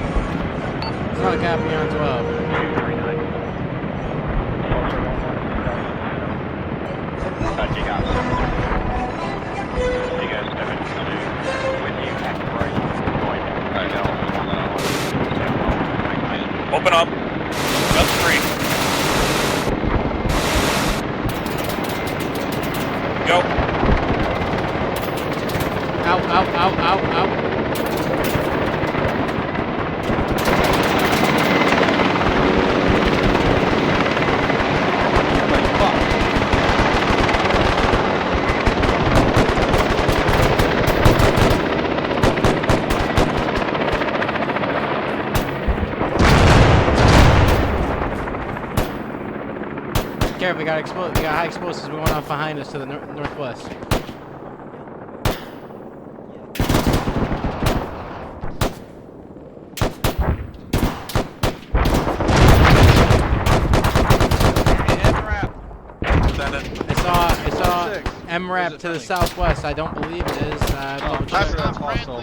It's not copy on 12. You got it. You guys have it when you act right. Going down. Open up. Guns free. Go. Out, out, out, out, out. careful, we got high explosives going off behind us to the northwest. I saw MRAP to the southwest. I don't believe it is. Double check. That's hostile.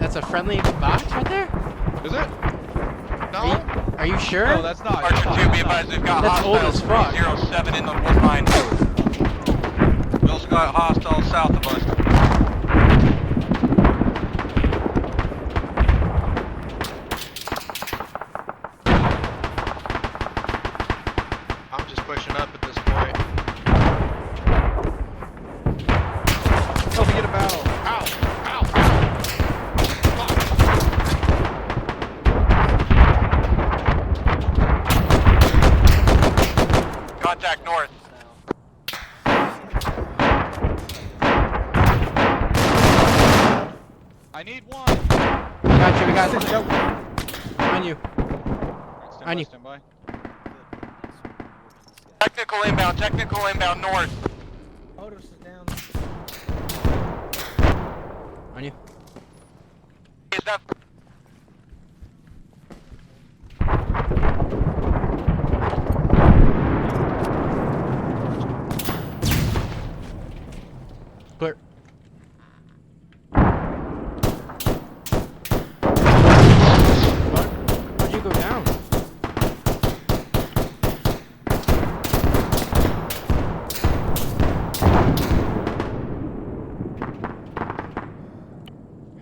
That's a friendly box right there. Is it? No. Are you sure? No, that's not. Archer 2, be advised we've got That's old hostiles as fuck. 307 in the wood line. We also got hostiles south of us. I'm just pushing up at this point. Help me get a battle. Ow! Ow! Contact north. I need one. Got you. We got it. On you. On you. Stand by. Technical inbound north. Otis is down. On you. Is that Clear. Where'd you go down?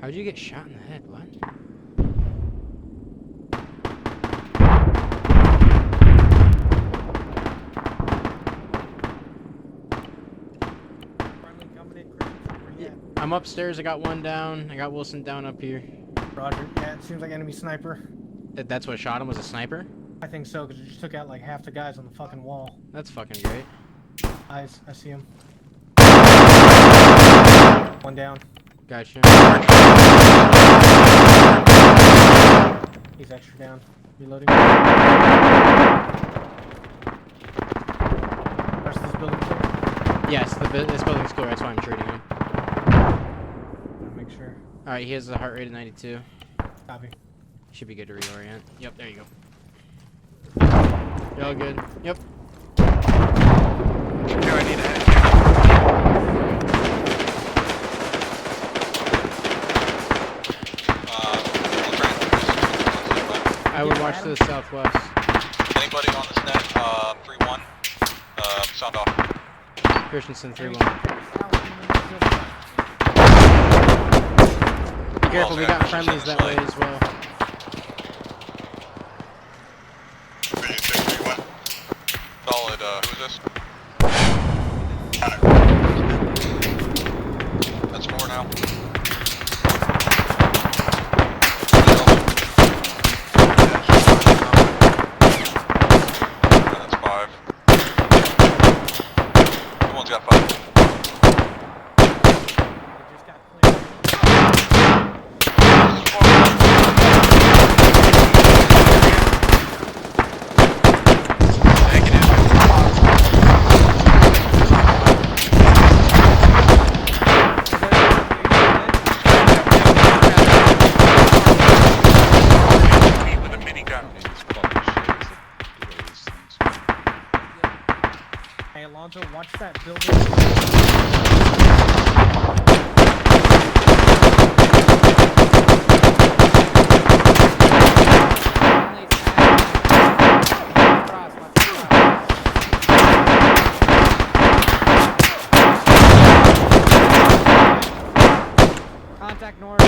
How'd you get shot in the head? What? Friendly coming in, Christian. Where you at? I'm upstairs. I got one down. I got Wilson down up here. Roger. Yeah, it seems like enemy sniper. That's what shot him, was a sniper? I think so, because it just took out like half the guys on the fucking wall. That's fucking great. Eyes, I see him. One down. Gotcha. He's extra down. Reloading. Rest of this building clear? Yes, this building's clear. That's why I'm treating him. I'll make sure. Alright, he has a heart rate of 92. Copy. Should be good to reorient. Yep, there you go. You're all good. Yep. here I need a head. I would watch to the southwest. Anybody on this net? 3-1. Sound off. Christensen 3-1. Be careful, we got friendlies that way as well. Solid, who is this? That's 4 now. That's 5. Someone's got 5. Hey Alonzo, watch that building. Contact north.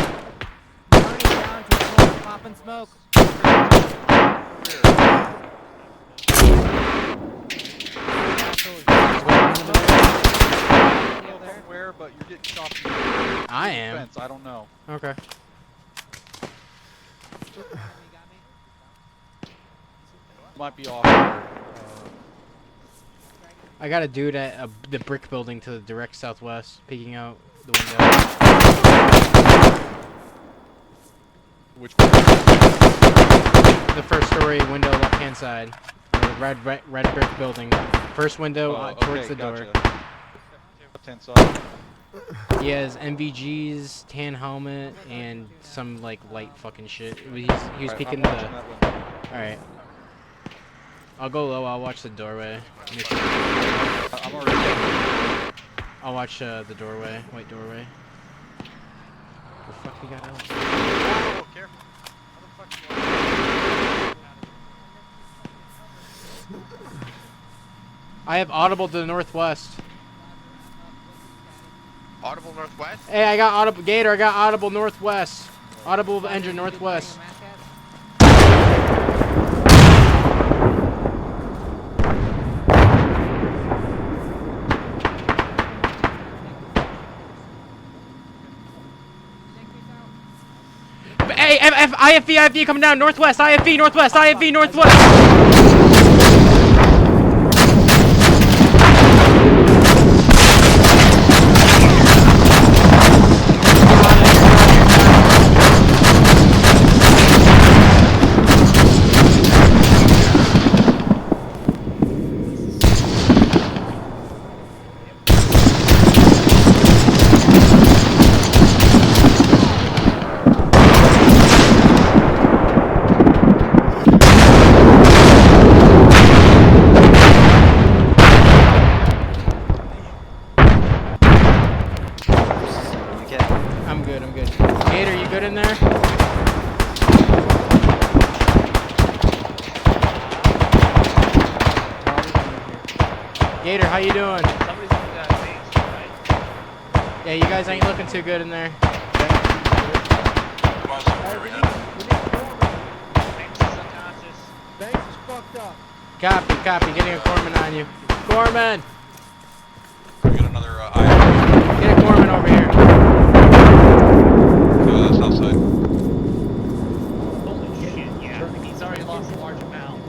Burning down to the north, popping smoke. Where, but you're getting shot. I am. Fence. I don't know. Okay. Might be off. I got a dude at the brick building to the direct southwest, peeking out the window. Which one? The first story window, left hand side. red brick building. First window towards the door. He has MVGs, tan helmet, and some like light fucking shit. He was peeking the. All right. I'll go low. I'll watch the doorway. Make sure. I'm already. I'll watch the doorway, white doorway. The fuck we got out? Oh, careful. I have audible to the northwest. Audible northwest? Hey, I got audible. Gator, I got audible northwest. Audible engine northwest. Hey, IFV coming down northwest. IFV northwest. IFV northwest. I'm good. Gator, you good in there? Gator, how you doing? Yeah, you guys ain't looking too good in there. Banks is fucked up. Copy. Getting a corpsman on you. Corpsman! Get another Get a corpsman over here. south side. Holy shit, yeah. He's already lost a large amount.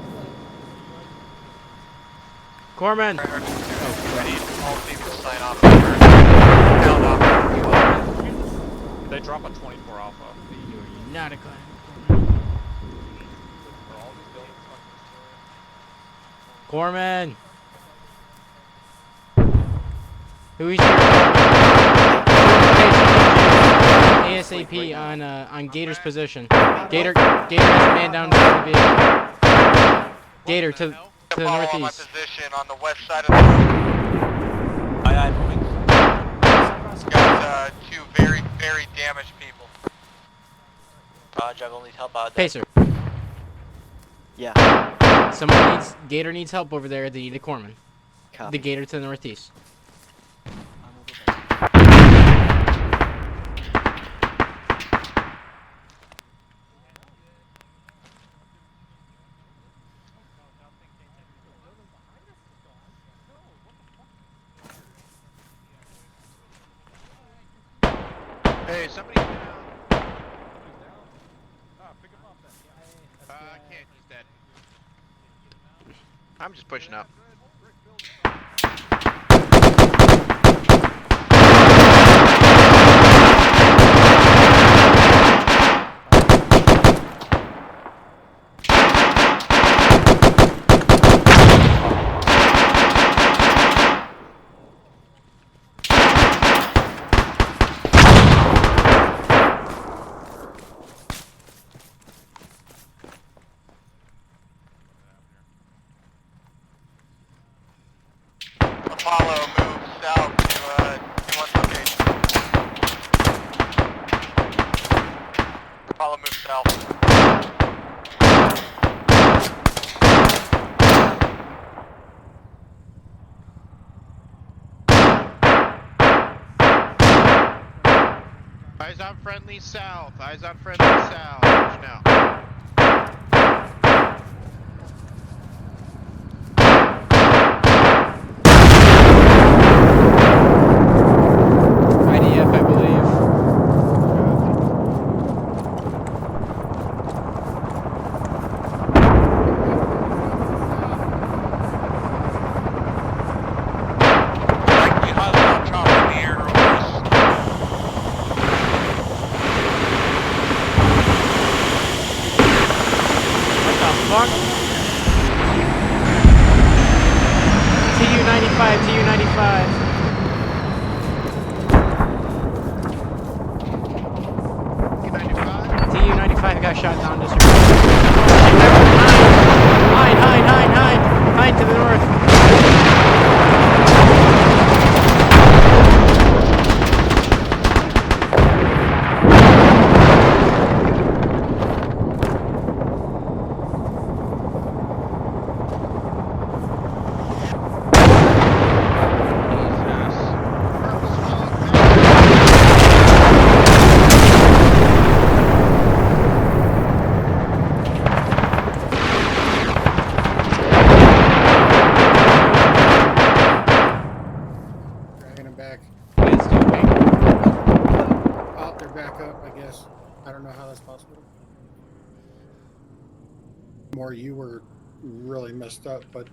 Corpsman! Ready, all teams to sign off. They drop a 24 alpha. You're not a clan. Corpsman! Who is your ASAP on Gator's position? Gator has a man down inside the vehicle. Gator to the northeast. On my position on the west side of the road. Aye, moving. Got two very, very damaged people. Roger, I will need help out there. Pacer. Yeah. Gator needs help over there. They need a corpsman. Copy. The Gator to the northeast. Hey, somebody get out. Pick him up then. I can't, he's dead. I'm just pushing up. Apollo moves south to one location. Apollo moves south. Eyes on friendly south. Eyes on friendly south. Push now. IDF, I believe. Likely hostile chopper in the air over us. What the fuck? 95, TU 95. TU 95 got shot down just Hind to the north. I don't know how that's possible. More, you were really messed up, but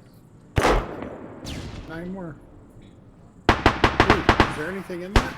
9 more. Ooh, is there anything in there?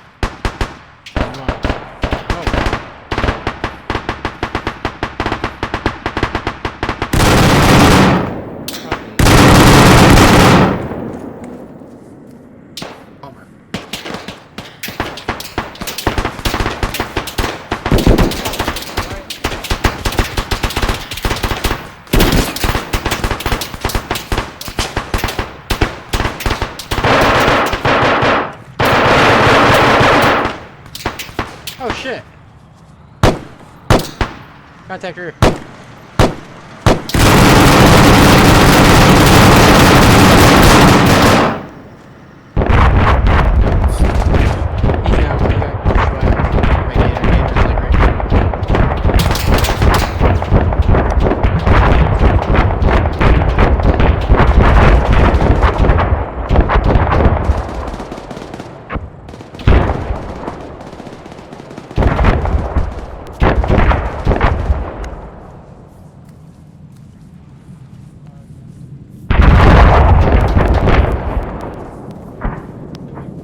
Oh shit. Contact her.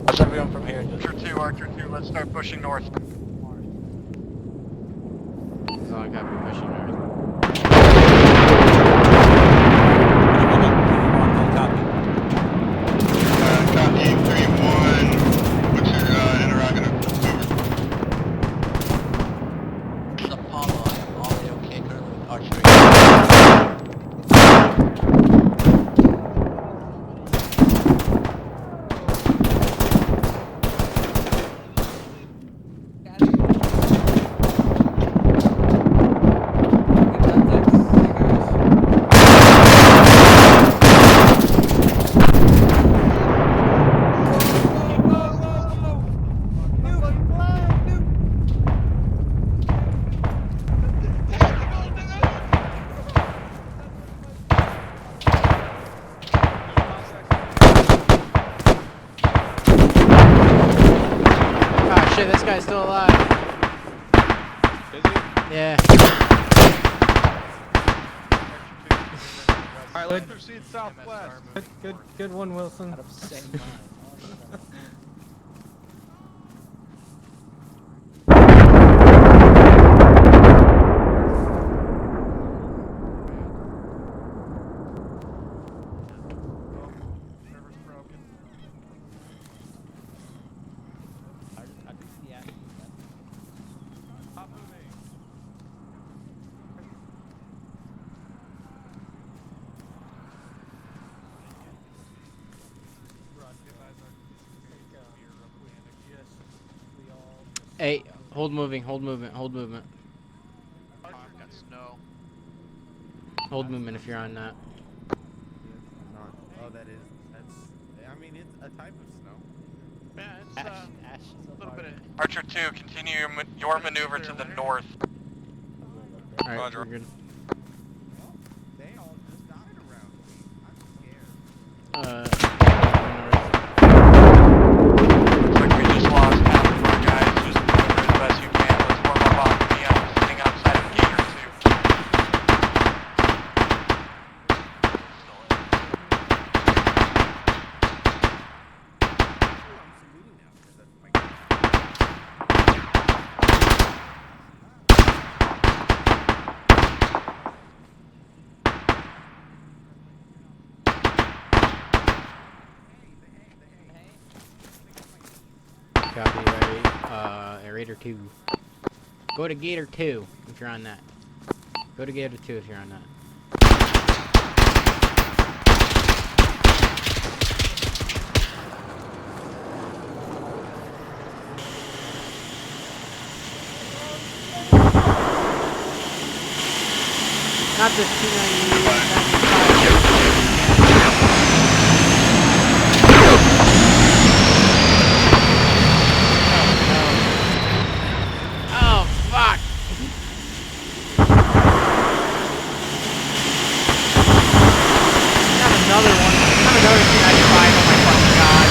How's everyone from here? Archer 2, let's start pushing north. That's all I got for pushing north. Copy 3-1. What's your interrogative? It's Apollo. I am all okay currently with archery. Oh shit, this guy's still alive. Is he? Yeah. Alright, let's proceed southwest. Good one, Wilson. Hey, hold moving, hold movement, hold movement. I've got snow. Hold movement if you're on that. Oh, that's. I mean, it's a type of snow. Yeah, it's a little bit of. Archer 2, continue your maneuver to the north. Alright, Roger. we're good. They all just died around me. I'm scared. Looks like we just lost half of our guys. Just maneuver as best you can. Let's warm up on me. I'm sitting outside of Gator 2. Gator 2. Go to Gator 2 if you're on that. Go to Gator 2 if you're on that. Not the 295. Oh, fuck! Not another one. Not another 295. Oh my fucking god.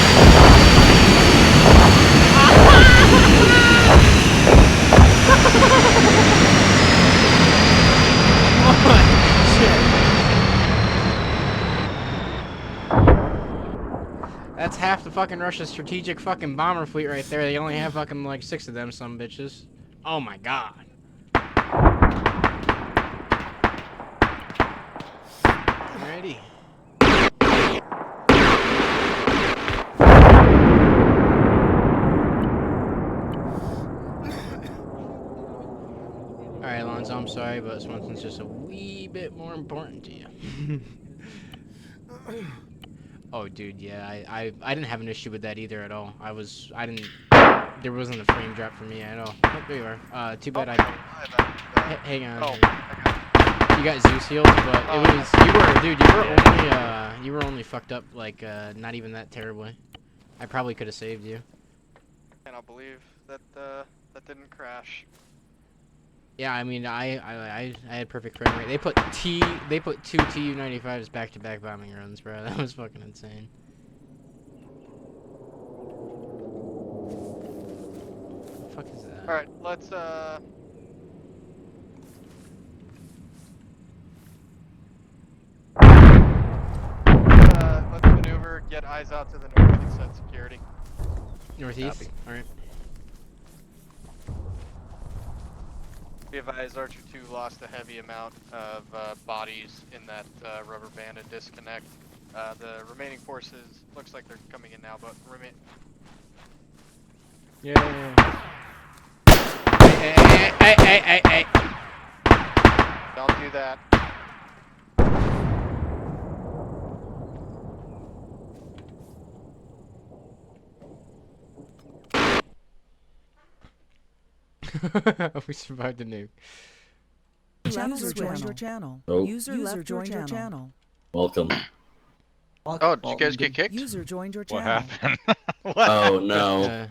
That's half the fucking Russia's strategic fucking bomber fleet right there. They only have fucking like 6 of them, some bitches. Oh my god. Alrighty. Alright, Alonzo, I'm sorry, but Swenson's just a wee bit more important to you. Oh, dude, yeah, I didn't have an issue with that either at all. There wasn't a frame drop for me at all. Oh, there you are. Too bad hang on. Oh, you got Zeus healed, but you were only fucked up, like, not even that terribly. I probably could have saved you. I cannot believe that, that didn't crash. Yeah, I mean, I had perfect frame rate. They put 2 Tu-95s back-to-back bombing runs, bro. That was fucking insane. What the fuck is that? Alright, let's maneuver, get eyes out to the north and set security. Northeast? Alright. Be advised, Archer 2 lost a heavy amount of bodies in that rubber banded disconnect. The remaining forces, looks like they're coming in now, but Yeah. Hey. Don't do that. We survived the nuke. User joined your channel. Oh. User joined your channel. Welcome. Oh, did you guys get kicked? User joined your What channel. happened? Oh no.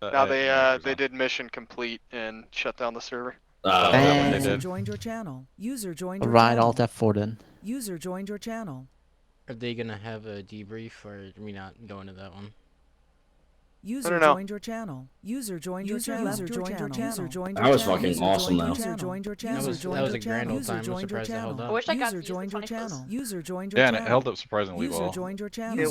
Now they did mission complete and shut down the server. User joined your channel. User joined your Right, channel. Alt F4 then. User joined your channel. Are they gonna have a debrief, or are we not going to that one? User joined your channel. User joined your channel. User joined your channel. User joined your That was channel. fucking awesome though. User joined your channel. That was a grand old time. I'm surprised it held up. I wish I got user joined your channel. User joined your Yeah, channel. and it held up surprisingly User well. joined your channel. They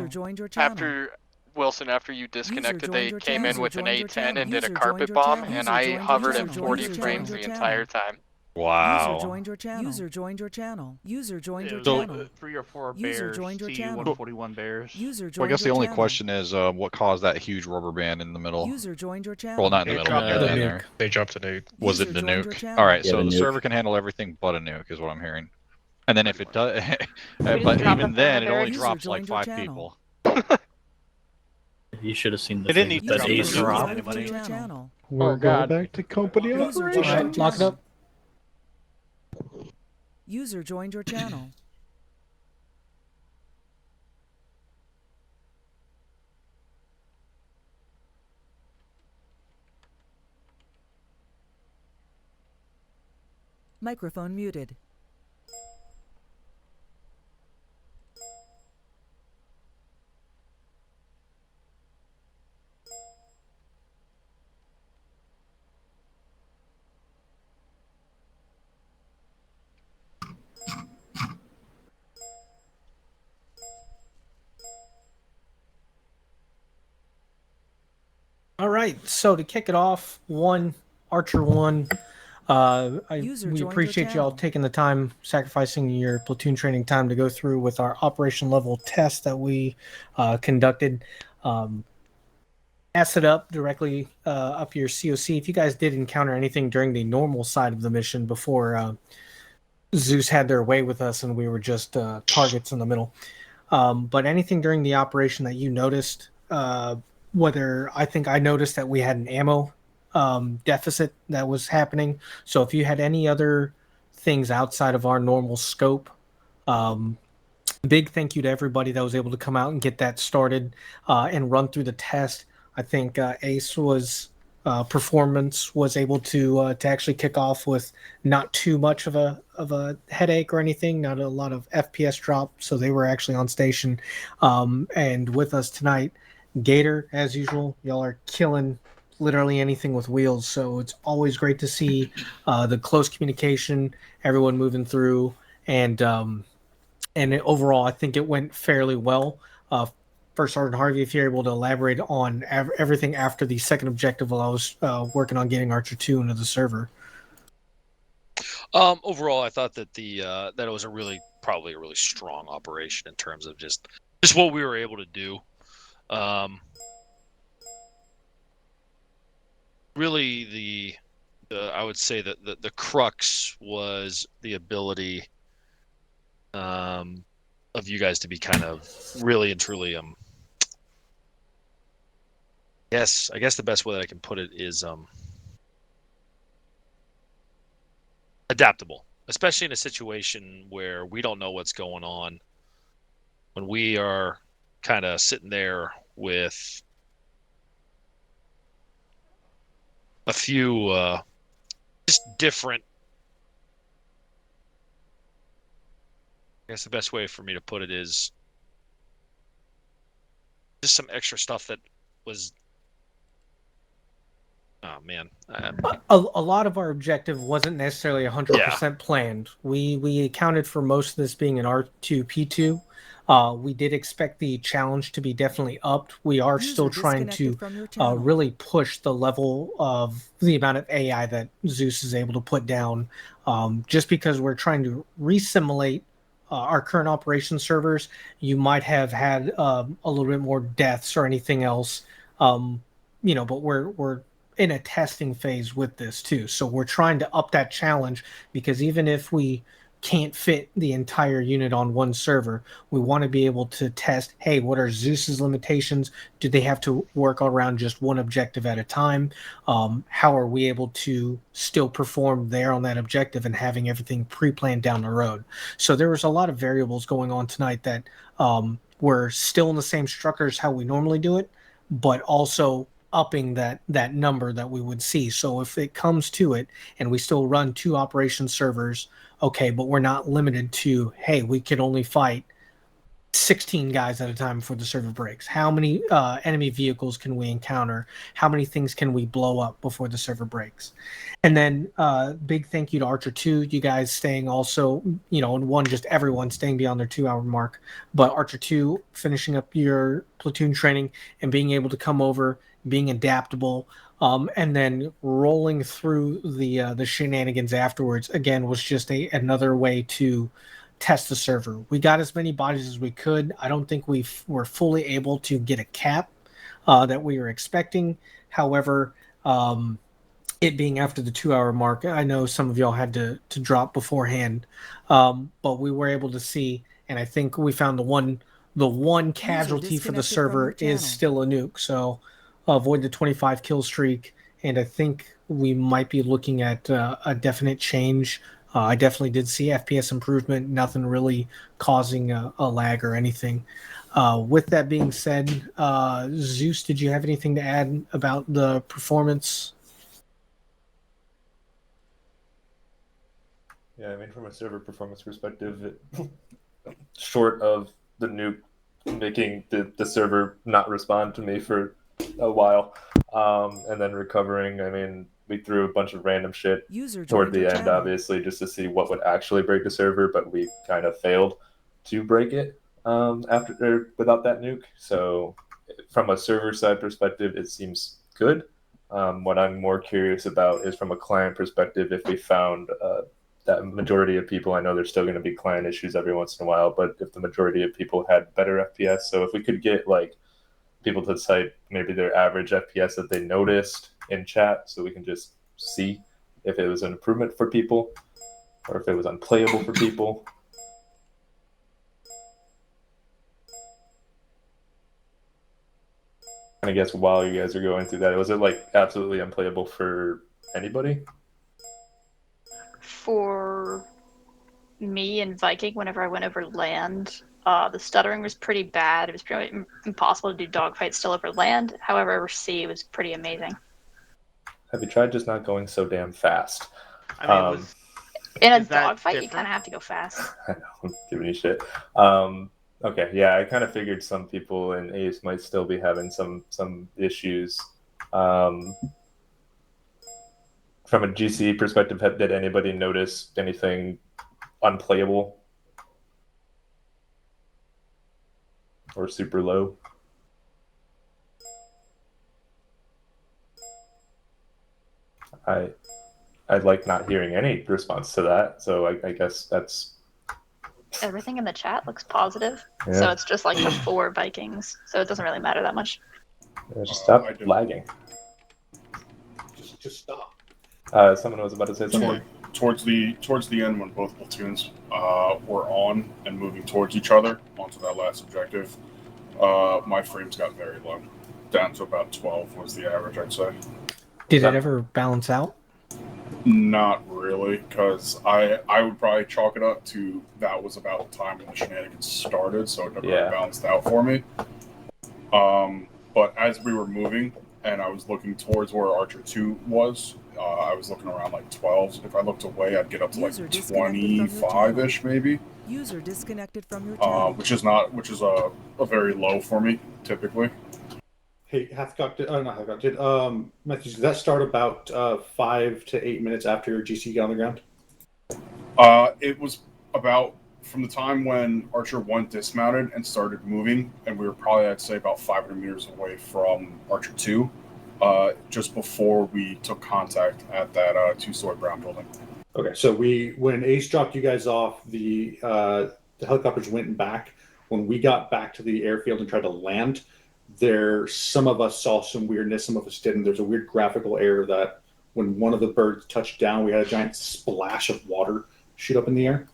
joined your channel. after Wilson, after you disconnected, they your came channel. in with an User A10 and did a joined carpet your bomb, channel. and User I joined your hovered channel. at 40 User frames joined the your entire channel. time. Wow. User joined your channel. User joined your channel. User joined your So- channel. 3 or 4 User bears, joined your TU channel. 141 bears. User Well, I joined guess the your only channel. question is what caused that huge rubber band in the middle? User joined your channel. Well, not in the middle, but near the end there. They dropped a nuke. Was User it the joined your nuke? channel. All right, Yeah, so the the nuke. server can handle everything but a nuke, is what I'm hearing. And then if it does, didn't but drop even the then, it rubber only band. drops User like joined your 5 channel. people. You should have seen the They didn't thing need that to Ace drop dropped. anybody. Your channel. We're God. going back to company User operations. joined your Lock it channel. up. User joined your channel. Microphone muted. All right, so to kick it off, Archer 1, User we joined appreciate your y'all channel. taking the time, sacrificing your platoon training time to go through with our operation level test that we conducted. asset up directly up your COC. If you guys did encounter anything during the normal side of the mission before Zeus had their way with us and we were just targets in the middle. But anything during the operation that you noticed, whether I think I noticed that we had an ammo deficit that was happening. So if you had any other things outside of our normal scope, big thank you to everybody that was able to come out and get that started and run through the test. I think Ace was performance was able to actually kick off with not too much of a headache or anything, not a lot of FPS drop, so they were actually on station and with us tonight. Gator, as usual, y'all are killing literally anything with wheels, so it's always great to see the close communication, everyone moving through, and overall, I think it went fairly well. First, Sergeant Harvey, if you're able to elaborate on everything after the second objective while I was working on getting Archer 2 into the server. Overall, I thought that that it was probably a really strong operation in terms of just what we were able to do. Really, I would say that the crux was the ability of you guys to be kind of really and truly yes, I guess the best way that I can put it is adaptable, especially in a situation where we don't know what's going on, when we are kind of sitting there with a few just different, I guess the best way for me to put it is just some extra stuff that was, oh man. A lot of our objective wasn't necessarily 100% planned. We accounted for most of this being an R2P2. We did expect the challenge to be definitely upped. We are still trying to really push the level of the amount of AI that Zeus is able to put down, just because we're trying to resimulate our current operation servers. You might have had a little bit more deaths or anything else, but we're in a testing phase with this too. So we're trying to up that challenge, because even if we can't fit the entire unit on one server, we want to be able to test, hey, what are Zeus's limitations? Do they have to work around just one objective at a time? How are we able to still perform there on that objective and having everything pre-planned down the road? So there was a lot of variables going on tonight that were still in the same structure as how we normally do it, but also upping that number that we would see. So if it comes to it and we still run 2 operation servers, okay, but we're not limited to, hey, we can only fight 16 guys at a time before the server breaks. How many enemy vehicles can we encounter? How many things can we blow up before the server breaks? And then big thank you to Archer 2, you guys staying also, and just everyone staying beyond their 2-hour mark. But Archer 2 finishing up your platoon training and being able to come over, being adaptable, and then rolling through the shenanigans afterwards, again, was just another way to test the server. We got as many bodies as we could. I don't think we were fully able to get a cap that we were expecting. However, it being after the 2-hour mark, I know some of y'all had to drop beforehand, but we were able to see, and I think we found the one casualty for the server is still a nuke. So avoid the 25 kill streak, and I think we might be looking at a definite change. I definitely did see FPS improvement, nothing really causing a lag or anything. With that being said, Zeus, did you have anything to add about the performance? Yeah, I mean, from a server performance perspective, short of the nuke making the server not respond to me for a while, and then recovering, I mean, we threw a bunch of random shit toward the end, obviously, just to see what would actually break the server, but we kind of failed to break it without that nuke. So from a server side perspective, it seems good. What I'm more curious about is from a client perspective, if we found that majority of people, I know there's still going to be client issues every once in a while, but if the majority of people had better FPS, so if we could get like people to cite maybe their average FPS that they noticed in chat, so we can just see if it was an improvement for people or if it was unplayable for people. And I guess while you guys are going through that, was it like absolutely unplayable for anybody? For me and Viking, whenever I went over land, the stuttering was pretty bad. It was pretty impossible to do dogfights still over land. However, over sea, it was pretty amazing. Have you tried just not going so damn fast? I mean, In a is that dogfight, you different? kind of have to go fast. I know, I'm giving you shit. Okay, yeah, I kind of figured some people in Ace might still be having some issues. From a GC perspective, did anybody notice anything unplayable or super low? I'd like not hearing any response to that, so I guess that's... Everything in the chat looks positive, Yeah. so it's just like the 4 Vikings, so it doesn't really matter that much. Just stop lagging. Just stop. Someone was about to say something. Towards the end, when both platoons were on and moving towards each other onto that last objective, my frames got very low, down to about 12 was the average, I'd say. Did it ever balance out? Not really, because I would probably chalk it up to that was about the time when the shenanigans started, so it never really balanced out for me. But as we were moving and I was looking towards where Archer 2 was, I was looking around like 12. If I looked away, I'd get up to like 25-ish maybe. User disconnected from your channel. Which is a very low for me typically. Hey, Hathcock, not Hathcock, did Matthews, did that start about 5 to 8 minutes after your GC got on the ground? It was about from the time when Archer 1 dismounted and started moving, and we were probably, I'd say, about 500 meters away from Archer 2, just before we took contact at that 2-story brown building. Okay, so when Ace dropped you guys off, the helicopters went back. When we got back to the airfield and tried to land, some of us saw some weirdness, some of us didn't. There's a weird graphical error that when one of the birds touched down, we had a giant splash of water shoot up in the air.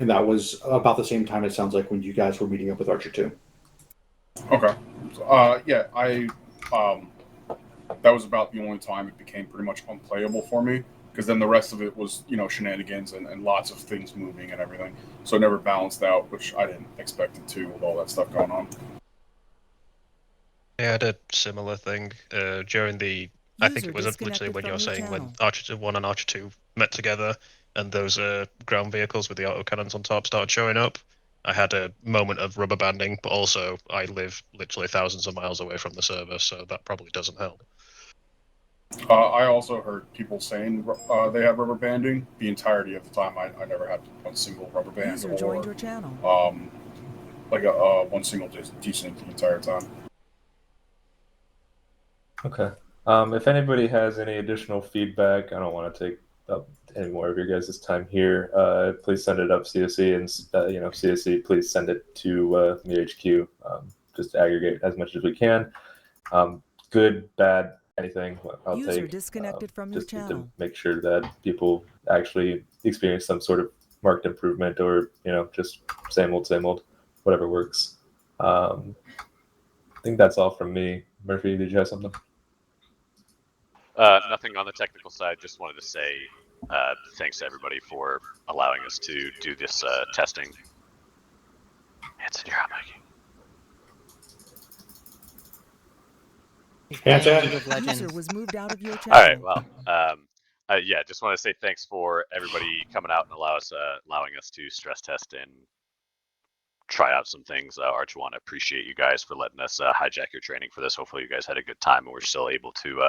And that was about the same time, it sounds like, when you guys were meeting up with Archer 2. Okay. Yeah, that was about the only time it became pretty much unplayable for me, because then the rest of it was, shenanigans and lots of things moving and everything. So it never balanced out, which I didn't expect it to with all that stuff going on. I had a similar thing during the. I think it was literally when you're saying when Archer 1 and Archer 2 met together, and those ground vehicles with the autocannons on top started showing up. I had a moment of rubber banding, but also I live literally thousands of miles away from the server, so that probably doesn't help. I also heard people saying they had rubber banding. The entirety of the time, I never had one single rubber band User joined your channel. like one single desync the entire time. Okay. If anybody has any additional feedback, I don't want to take up any more of your guys' time here. Please send it up CSE, and CSE, please send it to MEU HQ. Just aggregate as much as we can. Good, bad, anything. I'll User take. Disconnected from your just need channel. to make sure that people actually experience some sort of marked improvement, or just same old, whatever works. I think that's all from me. Murphy, did you have something? Nothing on the technical side. Just wanted to say thanks to everybody for allowing us to do this testing. Hanson, you're out, Mikey. User was moved out of your channel. All right. Well, yeah. Just want to say thanks for everybody coming out and allowing us to stress test and try out some things. Archer 1, I appreciate you guys for letting us hijack your training for this. Hopefully, you guys had a good time and we're still able to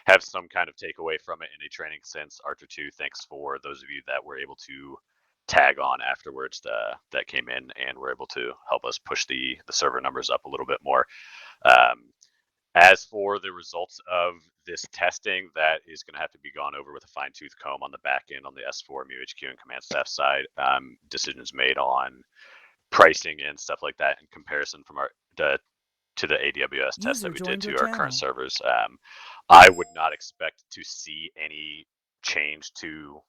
have some kind of takeaway from it in a training sense. Archer 2, thanks for those of you that were able to tag on afterwards that came in and were able to help us push the server numbers up a little bit more. As for the results of this testing, that is going to have to be gone over with a fine-tooth comb on the back end on the S4 MEU HQ and command staff side. Decisions made on pricing and stuff like that in comparison from the to the AWS test User that we did joined to your our channel. current servers. I would not expect to see any change to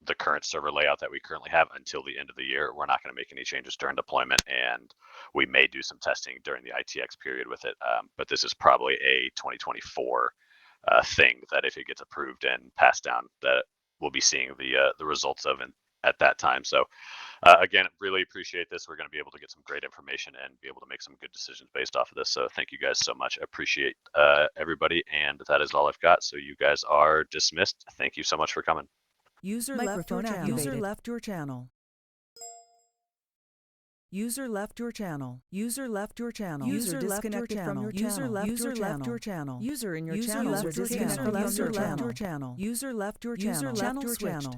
the current server layout that we currently have until the end of the year. We're not going to make any changes during deployment, and we may do some testing during the ITX period with it. But this is probably a 2024 thing that if it gets approved and passed down, that we'll be seeing the results of at that time. So again, really appreciate this. We're going to be able to get some great information and be able to make some good decisions based off of this. So thank you guys so much. Appreciate everybody, and that is all I've got. So you guys are dismissed. Thank you so much for coming. User left your channel. User left your channel. User left your channel. User left your channel. User disconnected from your channel. User left your channel. User in your channel. User left your channel. User left your channel. User left your channel. Channel switched.